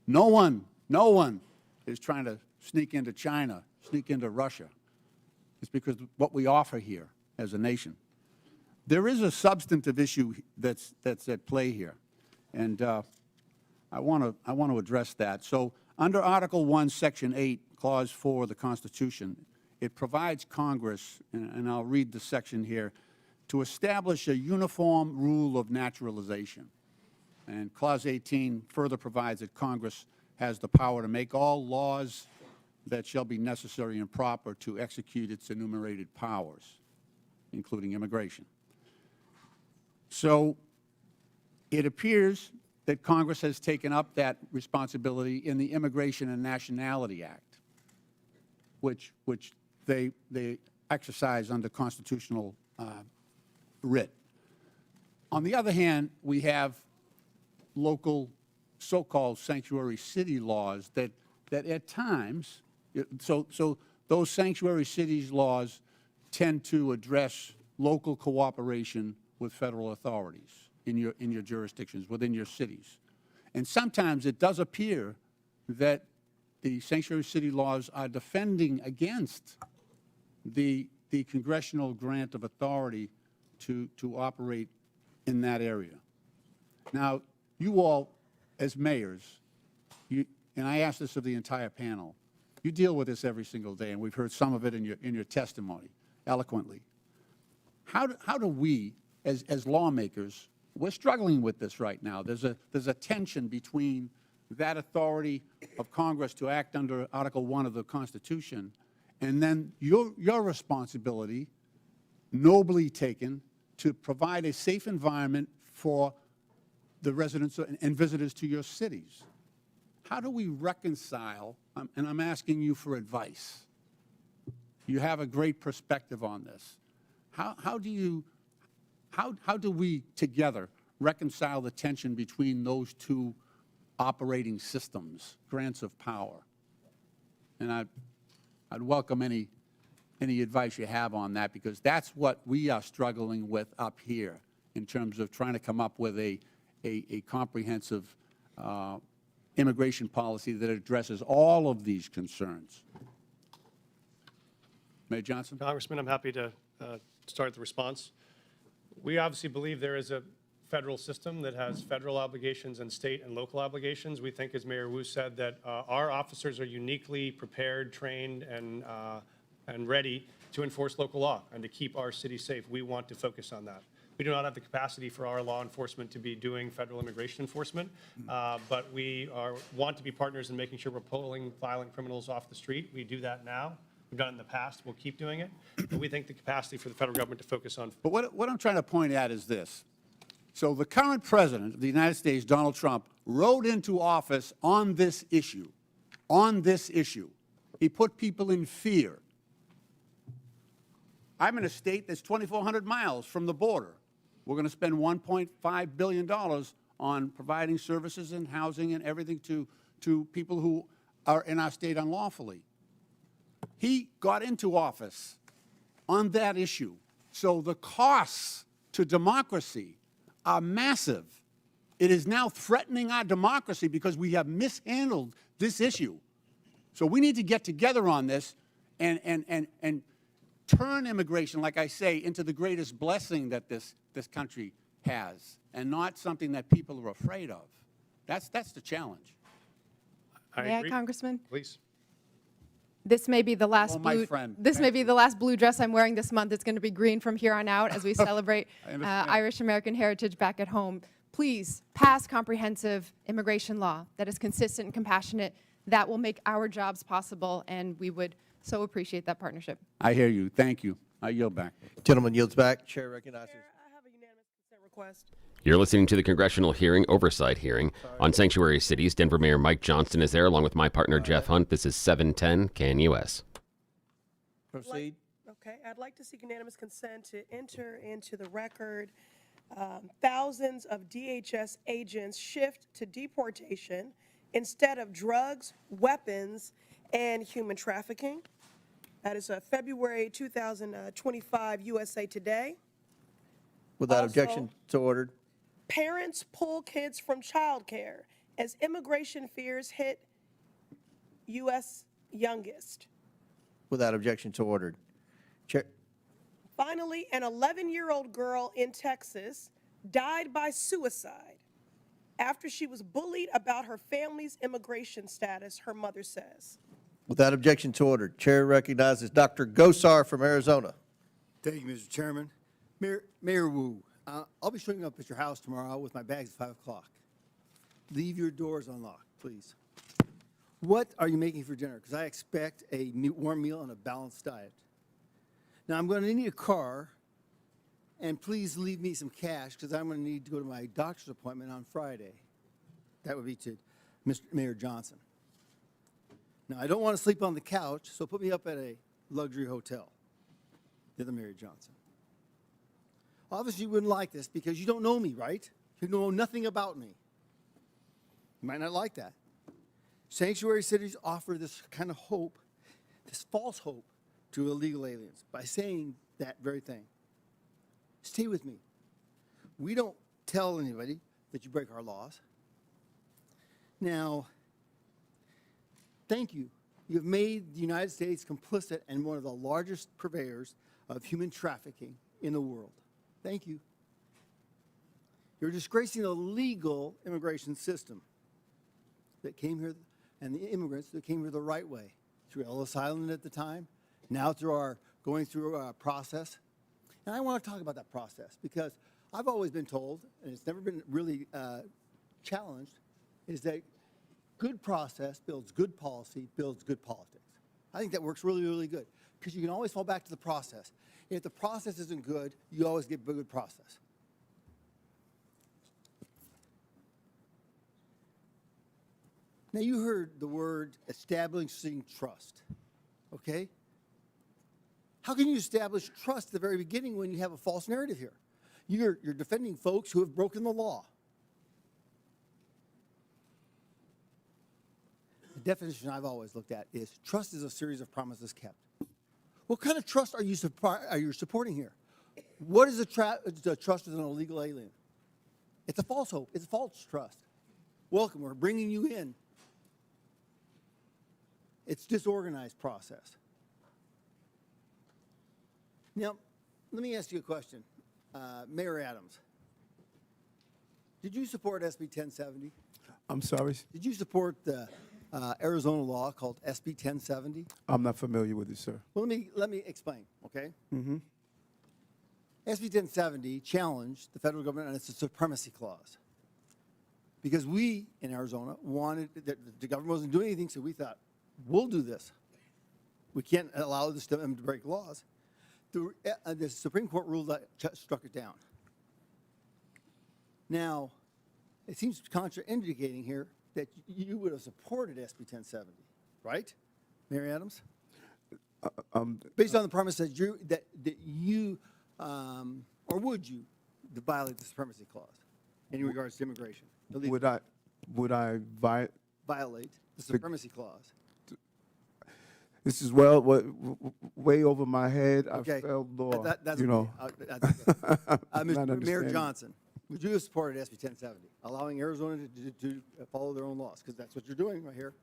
No one is trying to sneak into China, sneak into Russia. It's because of what we offer here as a nation. There is a substantive issue that's at play here. And I want to address that. So under Article 1, Section 8, Clause 4 of the Constitution, it provides Congress, and I'll read the section here, to establish a uniform rule of naturalization. And Clause 18 further provides that Congress has the power to make all laws that shall be necessary and proper to execute its enumerated powers, including immigration. So it appears that Congress has taken up that responsibility in the Immigration and Nationality Act, which they exercise under constitutional writ. On the other hand, we have local so-called sanctuary city laws that at times, so those sanctuary cities laws tend to address local cooperation with federal authorities in your jurisdictions, within your cities. And sometimes it does appear that the sanctuary city laws are defending against the congressional grant of authority to operate in that area. Now, you all, as mayors, and I ask this of the entire panel, you deal with this every single day, and we've heard some of it in your testimony eloquently. How do we, as lawmakers, we're struggling with this right now. There's a tension between that authority of Congress to act under Article 1 of the Constitution and then your responsibility, nobly taken, to provide a safe environment for the residents and visitors to your cities. How do we reconcile, and I'm asking you for advice. You have a great perspective on this. How do we together reconcile the tension between those two operating systems, grants of power? And I'd welcome any advice you have on that, because that's what we are struggling with up here in terms of trying to come up with a comprehensive immigration policy that addresses all of these concerns. Mayor Johnston? Congressman, I'm happy to start the response. We obviously believe there is a federal system that has federal obligations and state and local obligations. We think, as Mayor Wu said, that our officers are uniquely prepared, trained, and ready to enforce local law and to keep our city safe. We want to focus on that. We do not have the capacity for our law enforcement to be doing federal immigration enforcement, but we want to be partners in making sure we're pulling violent criminals off the street. We do that now. We've done it in the past. We'll keep doing it. But we think the capacity for the federal government to focus on. But what I'm trying to point at is this. So the current president of the United States, Donald Trump, rode into office on this issue. On this issue. He put people in fear. I'm in a state that's 2,400 miles from the border. We're going to spend $1.5 billion on providing services and housing and everything to people who are in our state unlawfully. He got into office on that issue. So the costs to democracy are massive. It is now threatening our democracy because we have mishandled this issue. So we need to get together on this and turn immigration, like I say, into the greatest blessing that this country has, and not something that people are afraid of. That's the challenge. May I, Congressman? Please. This may be the last Oh, my blue. friend. This may be the last blue dress I'm wearing this month. It's going to be green from here on out as we celebrate Irish American heritage back at home. Please pass comprehensive immigration law that is consistent and compassionate. That will make our jobs possible, and we would so appreciate that partnership. I hear you. Thank you. I yield back. Gentleman yields back. Chair recognizes. You're listening to the Congressional Oversight hearing on sanctuary cities. Denver Mayor Mike Johnston is there along with my partner Jeff Hunt. This is 710 KNUS. Proceed. Okay, I'd like to seek unanimous consent to enter into the record thousands of DHS agents shift to deportation instead of drugs, weapons, and human trafficking. That is February 2025 USA Today. Without Also, objection, so ordered. Parents pull kids from childcare as immigration fears hit U.S. youngest. Without objection, so ordered. Chair. Finally, an 11-year-old girl in Texas died by suicide after she was bullied about her family's immigration status, her mother says. Without objection, so ordered. Chair recognizes Dr. Gosar from Arizona. Thank you, Mr. Chairman. Mayor Wu, I'll be showing up at your house tomorrow with my bags at 5 o'clock. Leave your doors unlocked, please. What are you making for dinner? Because I expect a warm meal and a balanced diet. Now, I'm going to need a car, and please leave me some cash because I'm going to need to go to my doctor's appointment on Friday. That would be to Mr. Mayor Johnston. Now, I don't want to sleep on the couch, so put me up at a luxury hotel. The other Mayor Johnston. Obviously, you wouldn't like this because you don't know me, right? You know nothing about me. You might not like that. Sanctuary cities offer this kind of hope, this false hope to illegal aliens by saying that very thing. Stay with me. We don't tell anybody that you break our laws. Now, thank you. You've made the United States complicit and one of the largest purveyors of human trafficking in the world. Thank you. You're disgracing the legal immigration system that came here and the immigrants that came here the right way, through Ellis Island at the time, now through our going through a process. And I want to talk about that process because I've always been told, and it's never been really challenged, is that good process builds good policy, builds good politics. I think that works really, really good because you can always fall back to the process. If the process isn't good, you always get a good process. Now, you heard the word establishing trust, okay? How can you establish trust at the very beginning when you have a false narrative here? You're defending folks who have broken the law. The definition I've always looked at is trust is a series of promises kept. What kind of trust are you supporting here? What is the trust with an illegal alien? It's a false hope. It's a false trust. Welcome. We're bringing you in. It's disorganized process. Now, let me ask you a question. Mayor Adams, did you support SB 1070? I'm sorry? Did you support the Arizona law called SB 1070? I'm not familiar with it, sir. Well, let me explain, okay? Mm-hmm. SB 1070 challenged the federal government on its supremacy clause. Because we, in Arizona, wanted, the government wasn't doing anything, so we thought, we'll do this. We can't allow them to break laws. The Supreme Court ruled that struck it down. Now, it seems contraindicating here that you would have supported SB 1070, right, Mayor Adams? Based on the premise that you or would you violate the supremacy clause in regards to immigration? Would I violate the supremacy clause? This is way over my head. Okay. I felt law. That's you know. Mr. Mayor Johnston, would you have supported SB 1070, allowing Arizona to follow their own laws? Because that's what you're doing right here.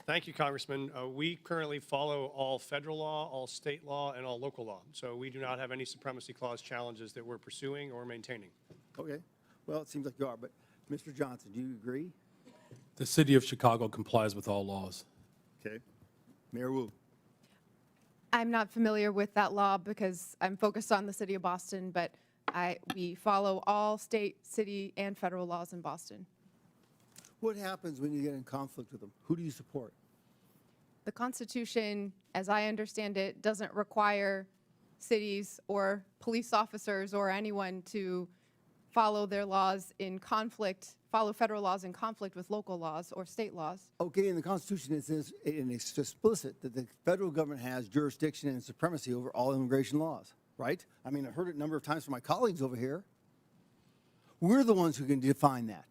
Thank you, Congressman. We currently follow all federal law, all state law, and all local law. So we do not have any supremacy clause challenges that we're pursuing or maintaining. Okay. Well, it seems like you are. But Mr. Johnston, do you agree? The city of Chicago complies with all laws. Okay. Mayor Wu. I'm not familiar with that law because I'm focused on the city of Boston, but we follow all state, city, and federal laws in Boston. What happens when you get in conflict with them? Who do you support? The Constitution, as I understand it, doesn't require cities or police officers or anyone to follow their laws in conflict, follow federal laws in conflict with local laws or state laws. Okay, in the Constitution it says, and it's explicit, that the federal government has jurisdiction and supremacy over all immigration laws, right? I mean, I've heard it a number of times from my colleagues over here. We're the ones who can define that.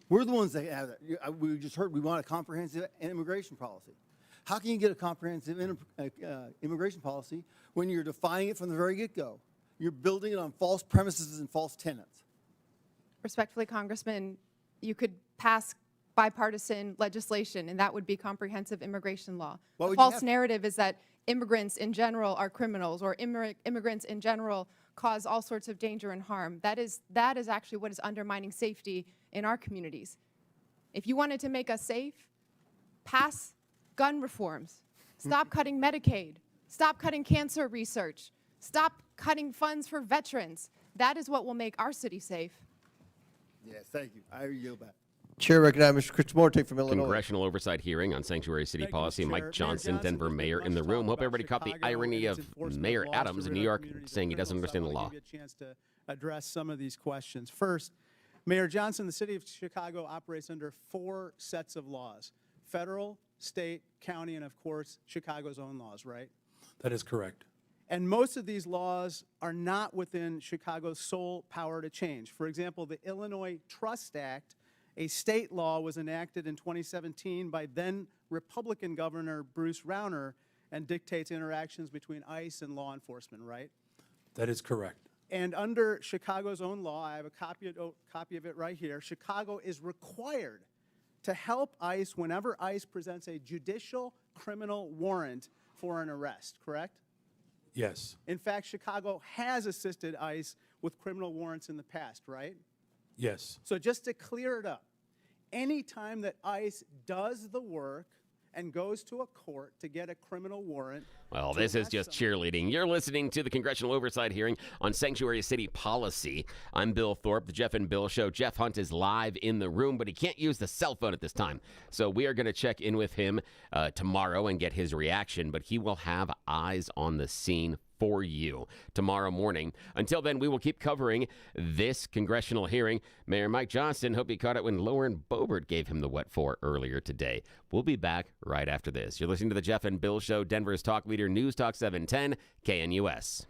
We're the ones that have that. We just heard we want a comprehensive immigration policy. How can you get a comprehensive immigration policy when you're defining it from the very get-go? You're building it on false premises and false tenets. Respectfully, Congressman, you could pass bipartisan legislation, and that would be comprehensive immigration law. The false narrative is that immigrants in general are criminals, or immigrants in general cause all sorts of danger and harm. That is actually what is undermining safety in our communities. If you wanted to make us safe, pass gun reforms. Stop cutting Medicaid. Stop cutting cancer research. Stop cutting funds for veterans. That is what will make our city safe. Yes, thank you. I yield back. Chair recognizes Mr. Chris Morty from Illinois. Congressional Oversight hearing on sanctuary city policy. Mike Johnston, Denver mayor, in the room. Hope everybody caught the irony of Mayor Adams in New York saying he doesn't understand the law. Give you a chance to address some of these questions. First, Mayor Johnston, the city of Chicago operates under 4 sets of laws: federal, state, county, and of course, Chicago's own laws, right? That is correct. And most of these laws are not within Chicago's sole power to change. For example, the Illinois Trust Act, a state law, was enacted in 2017 by then Republican Governor Bruce Rauner and dictates interactions between ICE and law enforcement, right? That is correct. And under Chicago's own law, I have a copy of it right here, Chicago is required to help ICE whenever ICE presents a judicial criminal warrant for an arrest, correct? Yes. In fact, Chicago has assisted ICE with criminal warrants in the past, right? Yes. So just to clear it up, any time that ICE does the work and goes to a court to get a criminal warrant. Well, this is just cheerleading. You're listening to the Congressional Oversight hearing on sanctuary city policy. I'm Bill Thorpe, the Jeff and Bill Show. Jeff Hunt is live in the room, but he can't use the cell phone at this time. So we are going to check in with him tomorrow and get his reaction, but he will have eyes on the scene for you tomorrow morning. Until then, we will keep covering this congressional hearing. Mayor Mike Johnston, hope you caught it when Lauren Boebert gave him the what for earlier today. We'll be back right after this. You're listening to the Jeff and Bill Show, Denver's talk leader, News Talk 710, KNUS.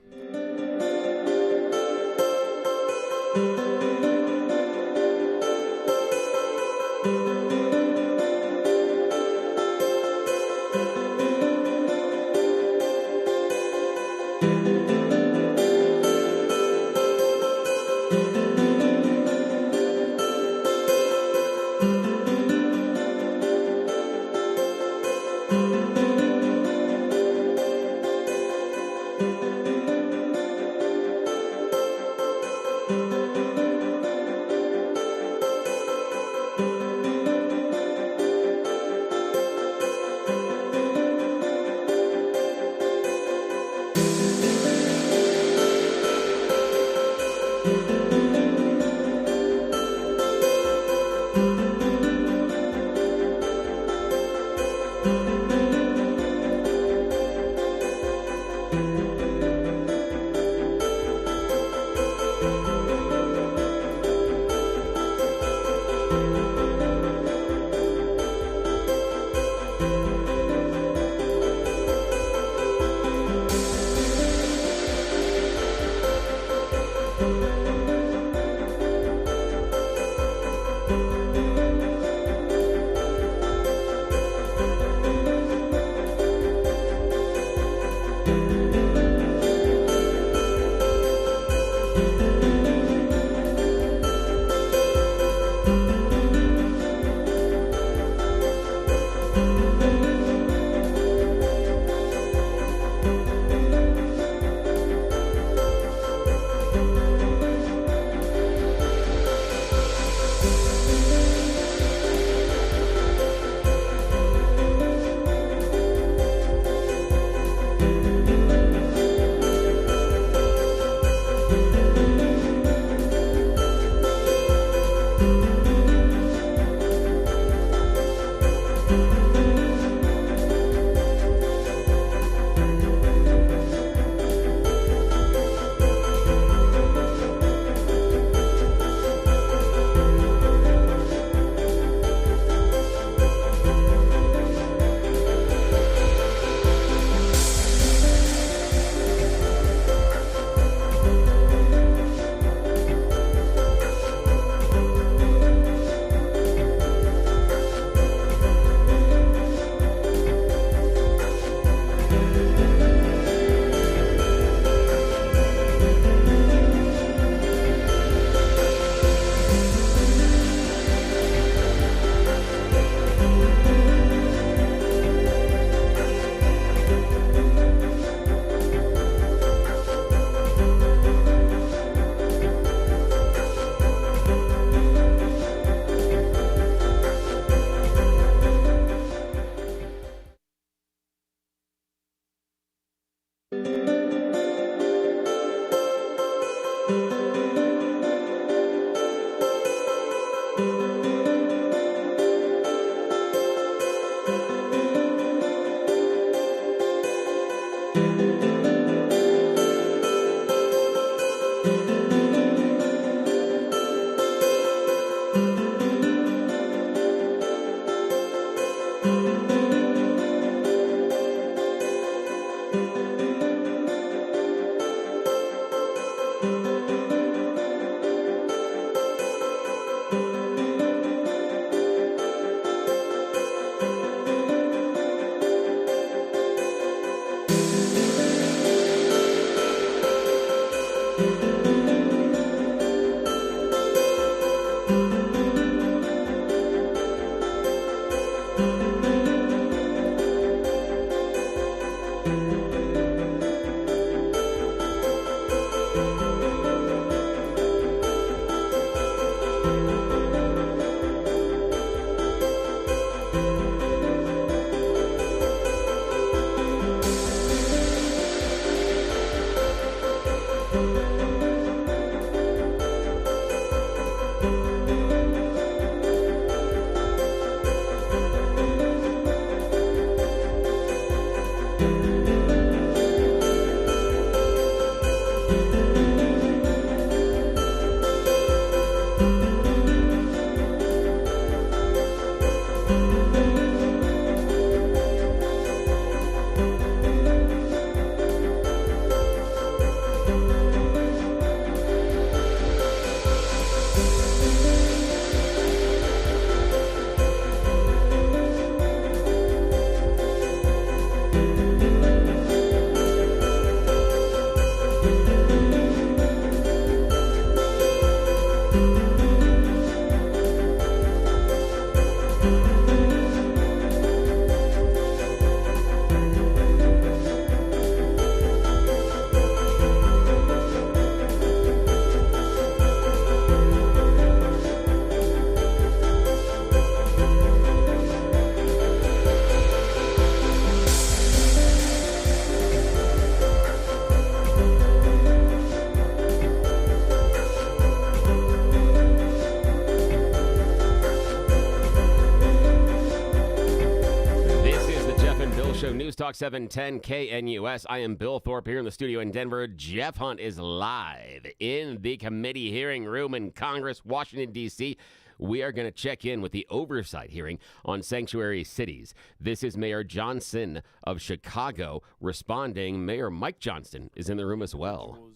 News Talk 710 KNUS. I am Bill Thorpe here in the studio in Denver. Jeff Hunt is live in the committee hearing room in Congress, Washington, D.C. We are going to check in with the oversight hearing on sanctuary cities. This is Mayor Johnston of Chicago responding. Mayor Mike Johnston is in the room as well.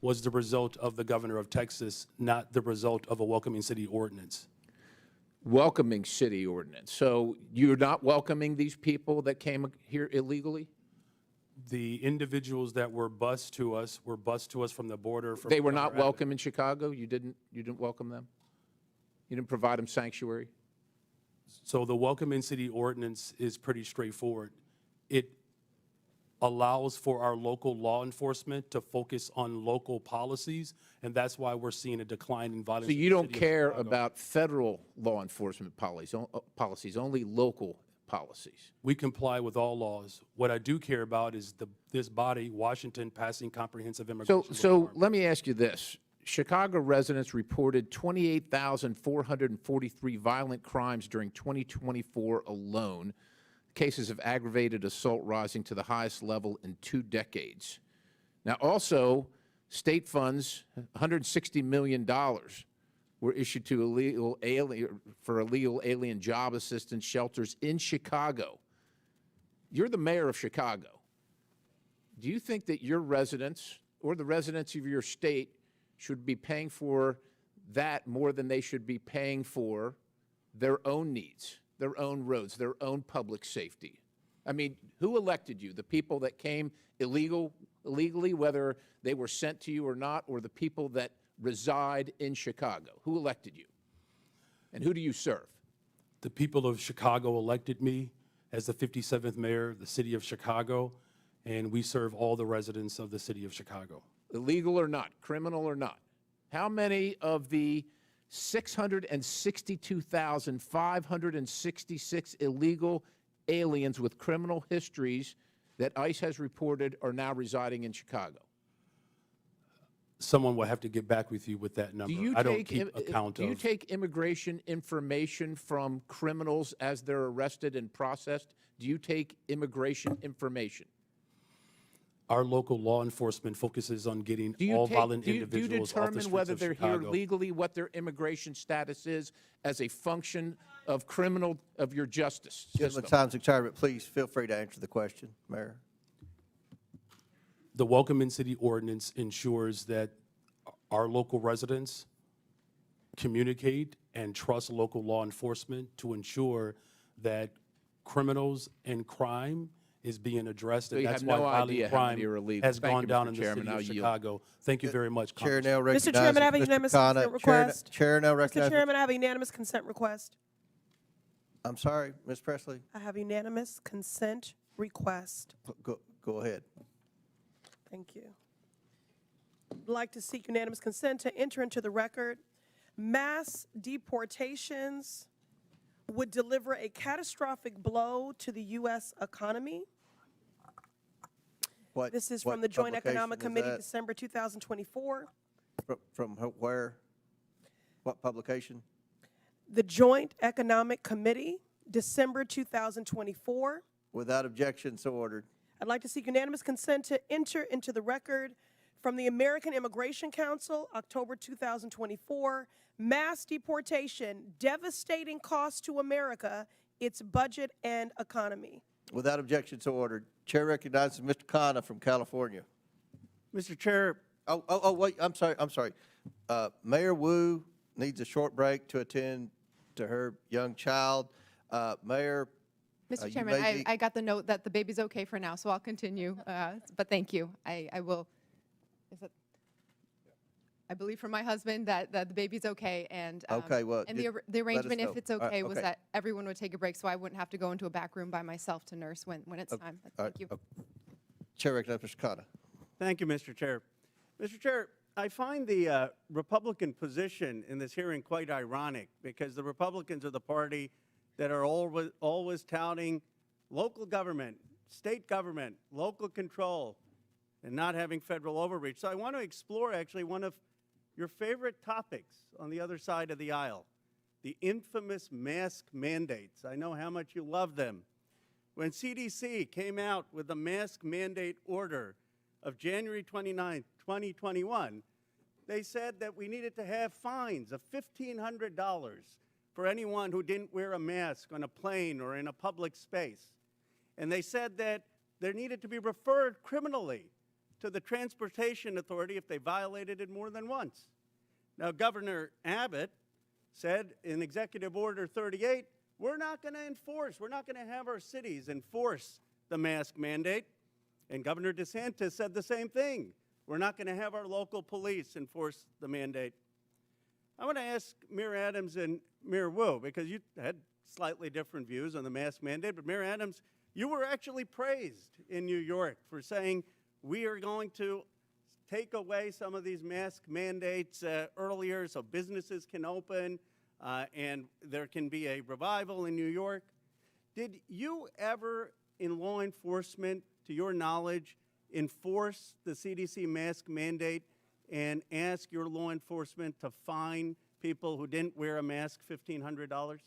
Was the result of the governor of Texas, not the result of a welcoming city ordinance. welcoming city ordinance. So you're not welcoming these people that came here illegally? The individuals that were bused to us from the border. From They were Governor not Abbott. welcome in Chicago? You didn't welcome them? You didn't provide them sanctuary? So the welcome in city ordinance is pretty straightforward. It allows for our local law enforcement to focus on local policies, and that's why we're seeing a decline in violence. So you in the don't city of care Chicago. about federal law enforcement policies, only local policies? We comply with all laws. What I do care about is this body, Washington, passing comprehensive immigration So let me ask you this. Chicago residents reported 28,443 violent crimes during 2024 alone, cases of aggravated assault rising to the highest level in 2 decades. Now, also, state funds, $160 million, were issued to illegal alien job assistance shelters in Chicago. You're the mayor of Chicago. Do you think that your residents or the residents of your state should be paying for that more than they should be paying for their own needs, their own roads, their own public safety? I mean, who elected you? The people that came illegally, whether they were sent to you or not, or the people that reside in Chicago? Who elected you? And who do you serve? The people of Chicago elected me as the 57th mayor of the city of Chicago, and we serve all the residents of the city of Chicago. Illegal or not, criminal or not. How many of the 662,566 illegal aliens with criminal histories that ICE has reported are now residing in Chicago? Someone will have to get back with you with that number. I don't keep account Do you take immigration information from criminals as they're arrested and processed? Do you take immigration information? Our local law enforcement focuses on getting all violent individuals off the streets Do you determine whether of they're Chicago. here legally, what their immigration status is as a function of your justice Gentlemen, system? time's expired, but please feel free to answer the question, Mayor. The Welcome in City ordinance ensures that our local residents communicate and trust local law enforcement to ensure that criminals and crime is being addressed, and you that's have why no violent idea how crime many are illegal. has Thank gone you, down Mr. in the Chairman. city I'll of yield. Chicago. Thank you very much, Chair Congressman. now Mr. Chairman, I have a unanimous consent request. Chair now Mr. recognizes. Chairman, I have a unanimous consent request. I'm sorry, Ms. Presley. I have unanimous consent request. Go ahead. Thank you. I'd like to seek unanimous consent to enter into the record. Mass deportations would deliver a catastrophic blow to the U.S. economy. This is from the Joint Economic Committee, December 2024. From where? What publication? The Joint Economic Committee, December 2024. Without objection, so ordered. I'd like to seek unanimous consent to enter into the record from the American Immigration Council, October 2024. Mass deportation, devastating cost to America, its budget and economy. Without objection, so ordered. Chair recognizes Mr. Khanna from California. Mr. Chair. Wait, I'm sorry. Mayor Wu needs a short break to attend to her young child. Mayor. Mr. Chairman, I got the note that the baby's okay for now, so I'll continue. But thank you. I will. I believe from my husband that the baby's okay, and okay, well, and the arrangement, if it's okay, was that everyone would take a break, so I wouldn't have to go into a back room by myself to nurse when it's time. Thank you. Chair recognizes Mr. Khanna. Thank you, Mr. Chair. Mr. Chair, I find the Republican position in this hearing quite ironic, because the Republicans are the party that are always touting local government, state government, local control, and not having federal overreach. So I want to explore actually one of your favorite topics on the other side of the aisle, the infamous mask mandates. I know how much you love them. When CDC came out with the mask mandate order of January 29, 2021, they said that we needed to have fines of $1,500 for anyone who didn't wear a mask on a plane or in a public space. And they said that there needed to be referred criminally to the Transportation Authority if they violated it more than once. Now, Governor Abbott said in Executive Order 38, we're not going to enforce, we're not going to have our cities enforce the mask mandate. And Governor DeSantis said the same thing. We're not going to have our local police enforce the mandate. I want to ask Mayor Adams and Mayor Wu, because you had slightly different views on the mask mandate, but Mayor Adams, you were actually praised in New York for saying we are going to take away some of these mask mandates earlier so businesses can open and there can be a revival in New York. Did you ever, in law enforcement, to your knowledge, enforce the CDC mask mandate and ask your law enforcement to fine people who didn't wear a mask $1,500?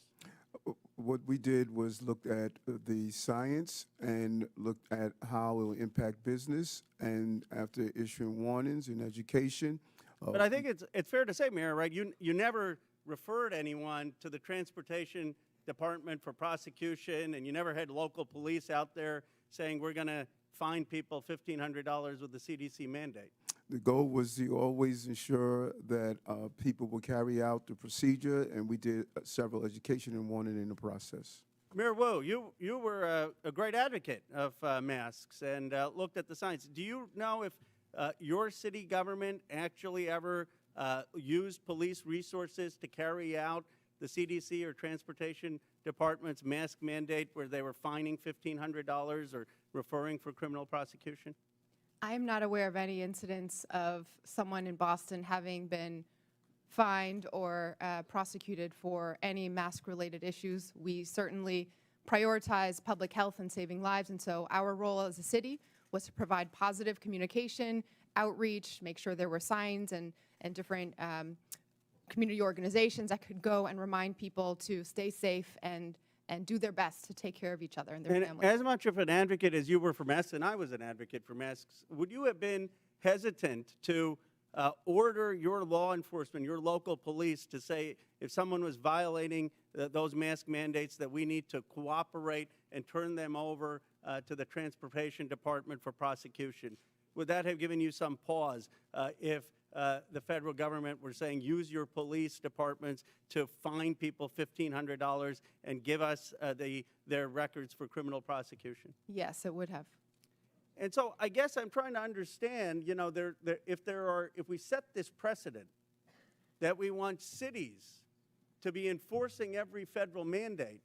What we did was looked at the science and looked at how it will impact business, and after issuing warnings in education. But I think it's fair to say, Mayor, right, you never referred anyone to the Transportation Department for prosecution, and you never had local police out there saying we're going to fine people $1,500 with the CDC mandate. The goal was to always ensure that people will carry out the procedure, and we did several education and warning in the process. Mayor Wu, you were a great advocate of masks and looked at the science. Do you know if your city government actually ever used police resources to carry out the CDC or Transportation Department's mask mandate where they were fining $1,500 or referring for criminal prosecution? I am not aware of any incidents of someone in Boston having been fined or prosecuted for any mask-related issues. We certainly prioritize public health and saving lives, and so our role as a city was to provide positive communication, outreach, make sure there were signs and different community organizations that could go and remind people to stay safe and do their best to take care of each other and their families. As much of an advocate as you were for masks, and I was an advocate for masks, would you have been hesitant to order your law enforcement, your local police, to say if someone was violating those mask mandates that we need to cooperate and turn them over to the Transportation Department for prosecution? Would that have given you some pause if the federal government were saying use your police departments to fine people $1,500 and give us their records for criminal prosecution? Yes, it would have. And so I guess I'm trying to understand, you know, if we set this precedent that we want cities to be enforcing every federal mandate,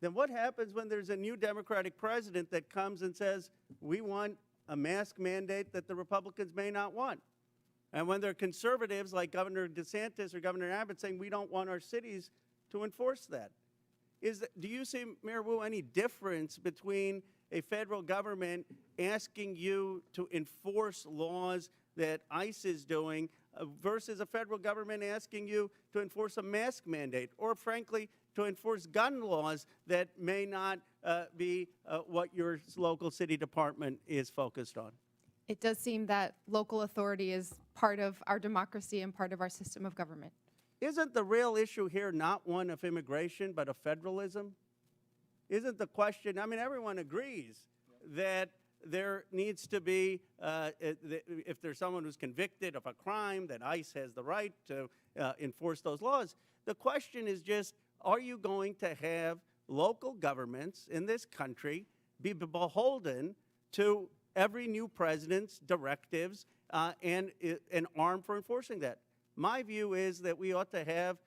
then what happens when there's a new Democratic president that comes and says we want a mask mandate that the Republicans may not want? And when there are conservatives like Governor DeSantis or Governor Abbott saying we don't want our cities to enforce that. Do you see, Mayor Wu, any difference between a federal government asking you to enforce laws that ICE is doing versus a federal government asking you to enforce a mask mandate or, frankly, to enforce gun laws that may not be what your local city department is focused on? It does seem that local authority is part of our democracy and part of our system of government. Isn't the real issue here not one of immigration, but of federalism? Isn't the question, I mean, everyone agrees that there needs to be, if there's someone who's convicted of a crime, that ICE has the right to enforce those laws. The question is just, are you going to have local governments in this country be beholden to every new president's directives and an arm for enforcing that? My view is that we ought to have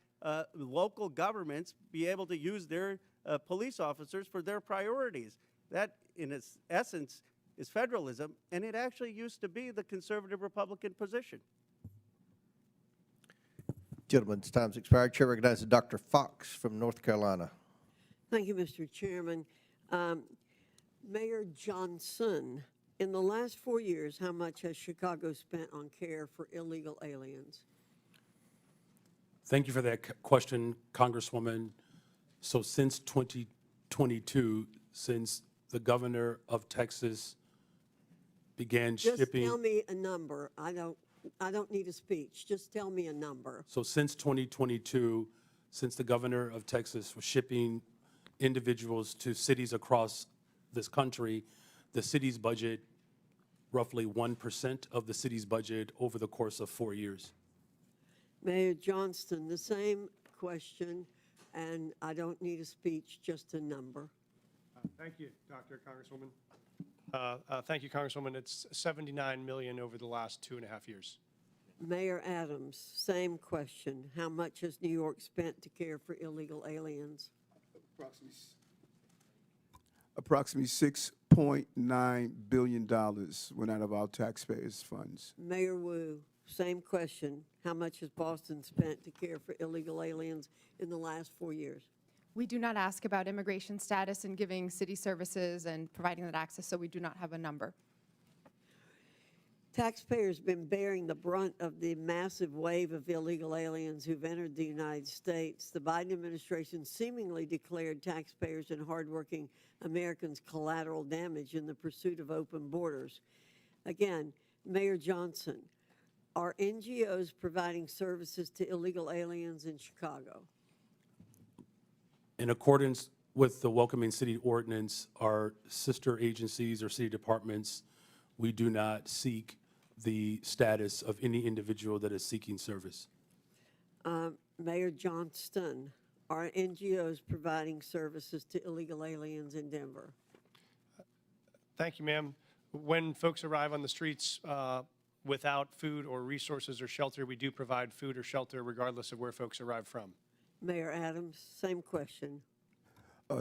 local governments be able to use their police officers for their priorities. That, in its essence, is federalism, and it actually used to be the conservative Republican position. Gentlemen's time's expired. Chair recognizes Dr. Fox from North Carolina. Thank you, Mr. Chairman. Mayor Johnston, in the last 4 years, how much has Chicago spent on care for illegal aliens? Thank you for that question, Congresswoman. So since 2022, since the governor of Texas began shipping... Just tell me a number. I don't need a speech. Just tell me a number. So since 2022, since the governor of Texas was shipping individuals to cities across this country, the city's budget, roughly 1% of the city's budget over the course of 4 years. Mayor Johnston, the same question, and I don't need a speech, just a number. Thank you, Dr. Congresswoman. Thank you, Congresswoman. It's $79 million over the last 2.5 years. Mayor Adams, same question. How much has New York spent to care for illegal aliens? Approximately $6.9 billion went out of our taxpayers' funds. Mayor Wu, same question. How much has Boston spent to care for illegal aliens in the last 4 years? We do not ask about immigration status and giving city services and providing that access, so we do not have a number. Taxpayers have been bearing the brunt of the massive wave of illegal aliens who've entered the United States. The Biden administration seemingly declared taxpayers and hardworking Americans collateral damage in the pursuit of open borders. Again, Mayor Johnston, are NGOs providing services to illegal aliens in Chicago? In accordance with the Welcoming City Ordinance, our sister agencies or city departments, we do not seek the status of any individual that is seeking service. Mayor Johnston, are NGOs providing services to illegal aliens in Denver? Thank you, ma'am. When folks arrive on the streets without food or resources or shelter, we do provide food or shelter regardless of where folks arrive from. Mayor Adams, same question.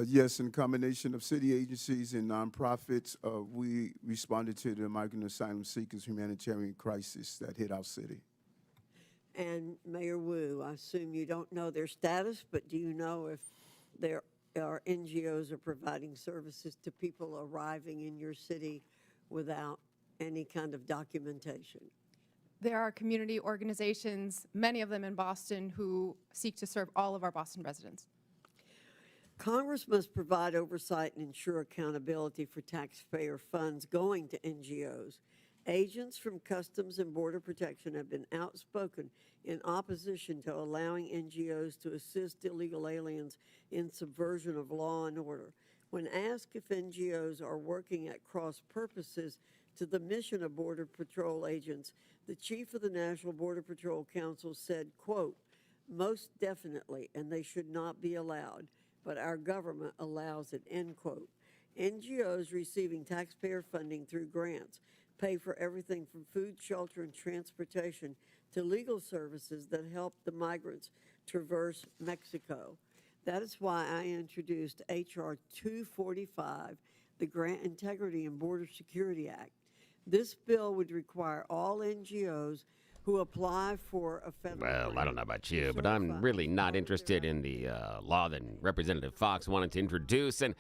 Yes, in combination of city agencies and nonprofits, we responded to the migrant asylum seekers humanitarian crisis that hit our city. And Mayor Wu, I assume you don't know their status, but do you know if there are NGOs are providing services to people arriving in your city without any kind of documentation? There are community organizations, many of them in Boston, who seek to serve all of our Boston residents. Congress must provide oversight and ensure accountability for taxpayer funds going to NGOs. Agents from Customs and Border Protection have been outspoken in opposition to allowing NGOs to assist illegal aliens in subversion of law and order. When asked if NGOs are working at cross purposes to the mission of Border Patrol agents, the chief of the National Border Patrol Council said, quote, "Most definitely, and they should not be allowed, but our government allows it," end quote. NGOs receiving taxpayer funding through grants pay for everything from food, shelter, and transportation to legal services that help the migrants traverse Mexico. That is why I introduced H.R. 245, the Grant Integrity and Border Security Act. This bill would require all NGOs who apply for a federal Well, I don't know about you, but I'm really not interested in the law that Representative Fox wanted to introduce. And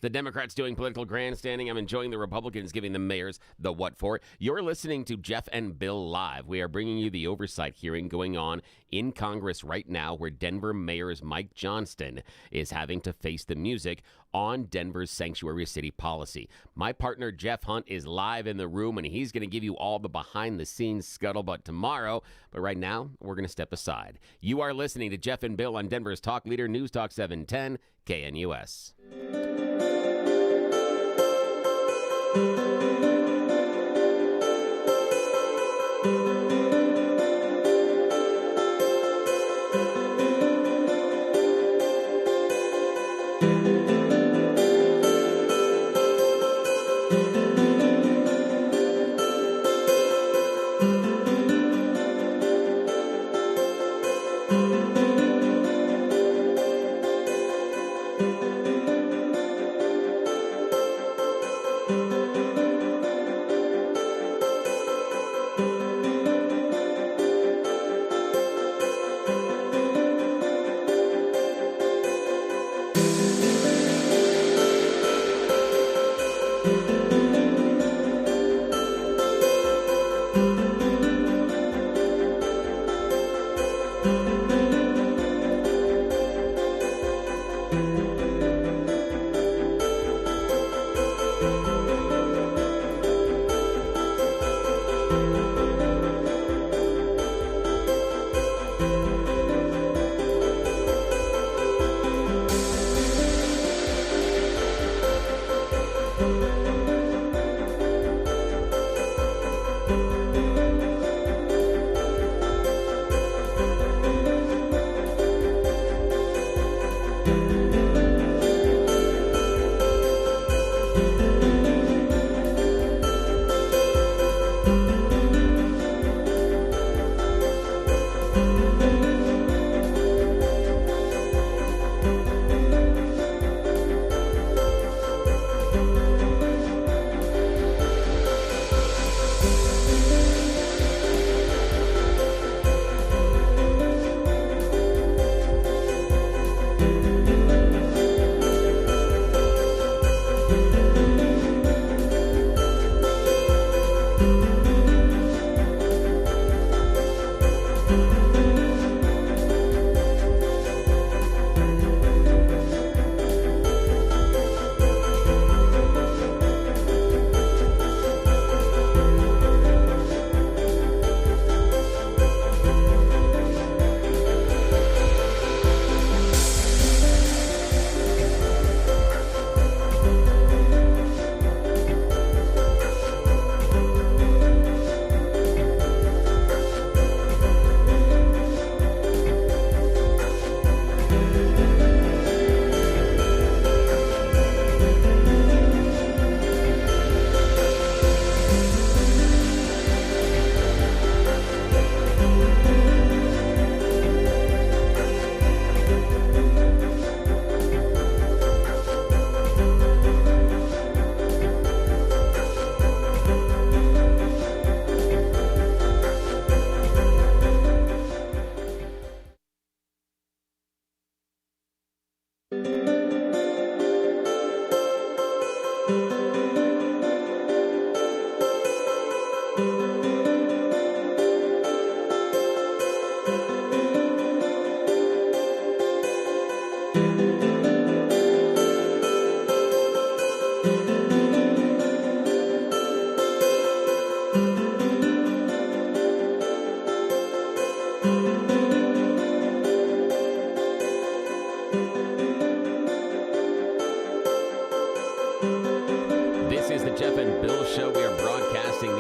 the Democrats doing political grandstanding. I'm enjoying the Republicans giving the mayors the what for. You're listening to Jeff and Bill Live. We are bringing you the oversight hearing going on in Congress right now where Denver Mayor Mike Johnston is having to face the music on Denver's sanctuary city policy. My partner Jeff Hunt is live in the room, and he's going to give you all the behind-the-scenes scuttlebutt tomorrow. But right now, we're going to step aside. You are listening to Jeff and Bill on Denver's Talk Leader, News Talk 710, KNUS.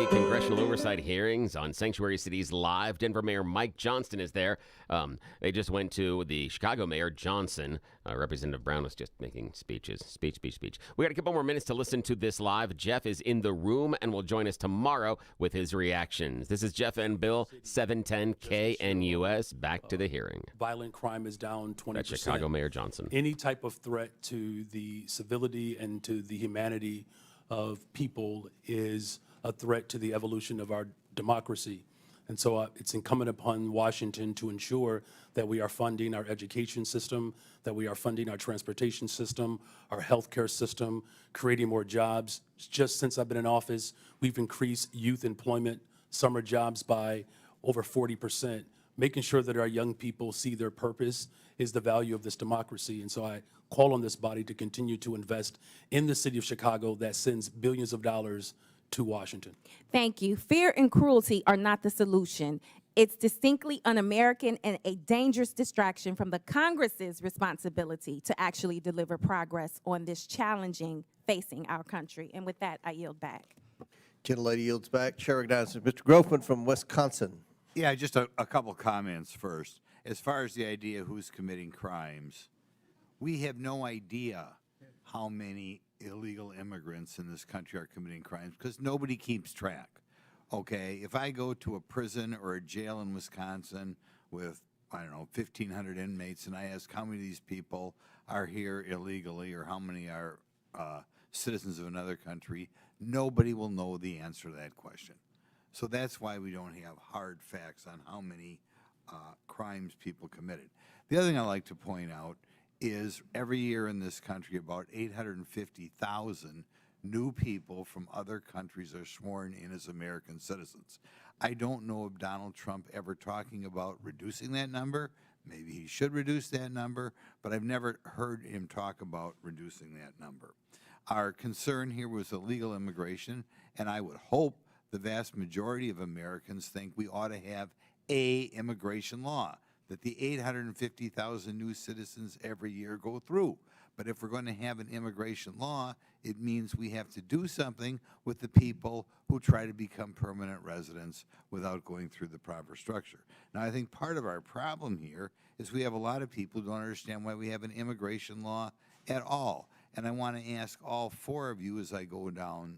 Congressional Oversight hearings on Sanctuary Cities Live. Denver Mayor Mike Johnston is there. They just went to the Chicago Mayor Johnston. Representative Brown was just making speeches. Speech. We got a couple more minutes to listen to this live. Jeff is in the room and will join us tomorrow with his reactions. This is Jeff and Bill, 710 KNUS. Back to the hearing. Violent crime is down 20%. That's Chicago Mayor Johnston. Any type of threat to the civility and to the humanity of people is a threat to the evolution of our democracy. And so it's incumbent upon Washington to ensure that we are funding our education system, that we are funding our transportation system, our healthcare system, creating more jobs. Just since I've been in office, we've increased youth employment, summer jobs by over 40%. Making sure that our young people see their purpose is the value of this democracy. And so I call on this body to continue to invest in the city of Chicago that sends billions of dollars to Washington. Thank you. Fear and cruelty are not the solution. It's distinctly un-American and a dangerous distraction from the Congress's responsibility to actually deliver progress on this challenging facing our country. And with that, I yield back. Gentlelady yields back. Chair recognizes Mr. Grofman from Wisconsin. Yeah, just a couple comments first. As far as the idea of who's committing crimes, we have no idea how many illegal immigrants in this country are committing crimes because nobody keeps track. Okay, if I go to a prison or a jail in Wisconsin with, I don't know, 1,500 inmates, and I ask how many of these people are here illegally or how many are citizens of another country, nobody will know the answer to that question. So that's why we don't have hard facts on how many crimes people committed. The other thing I like to point out is every year in this country, about 850,000 new people from other countries are sworn in as American citizens. I don't know of Donald Trump ever talking about reducing that number. Maybe he should reduce that number, but I've never heard him talk about reducing that number. Our concern here was illegal immigration, and I would hope the vast majority of Americans think we ought to have an immigration law. that the 850,000 new citizens every year go through. But if we're going to have an immigration law, it means we have to do something with the people who try to become permanent residents without going through the proper structure. Now, I think part of our problem here is we have a lot of people who don't understand why we have an immigration law at all. And I want to ask all four of you as I go down,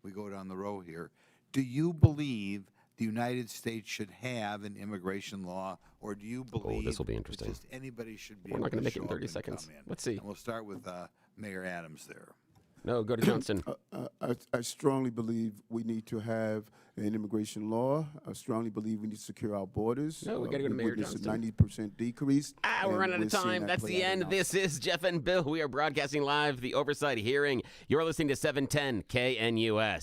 we go down the row here, do you believe the United States should have an immigration law, or do you believe this will be interesting. that just anybody should be We're able not going to to make it in show up 30 and seconds. come in? Let's see. And we'll start with Mayor Adams there. No, go to Johnston. I strongly believe we need to have an immigration law. I strongly believe we need to secure our borders. No, we gotta go to Mayor witnessed Johnston. a 90% decrease. We're running out of seeing time. that That's play the out end. now. This is Jeff and Bill. We are broadcasting live the Oversight hearing. You're listening to 710 KNUS.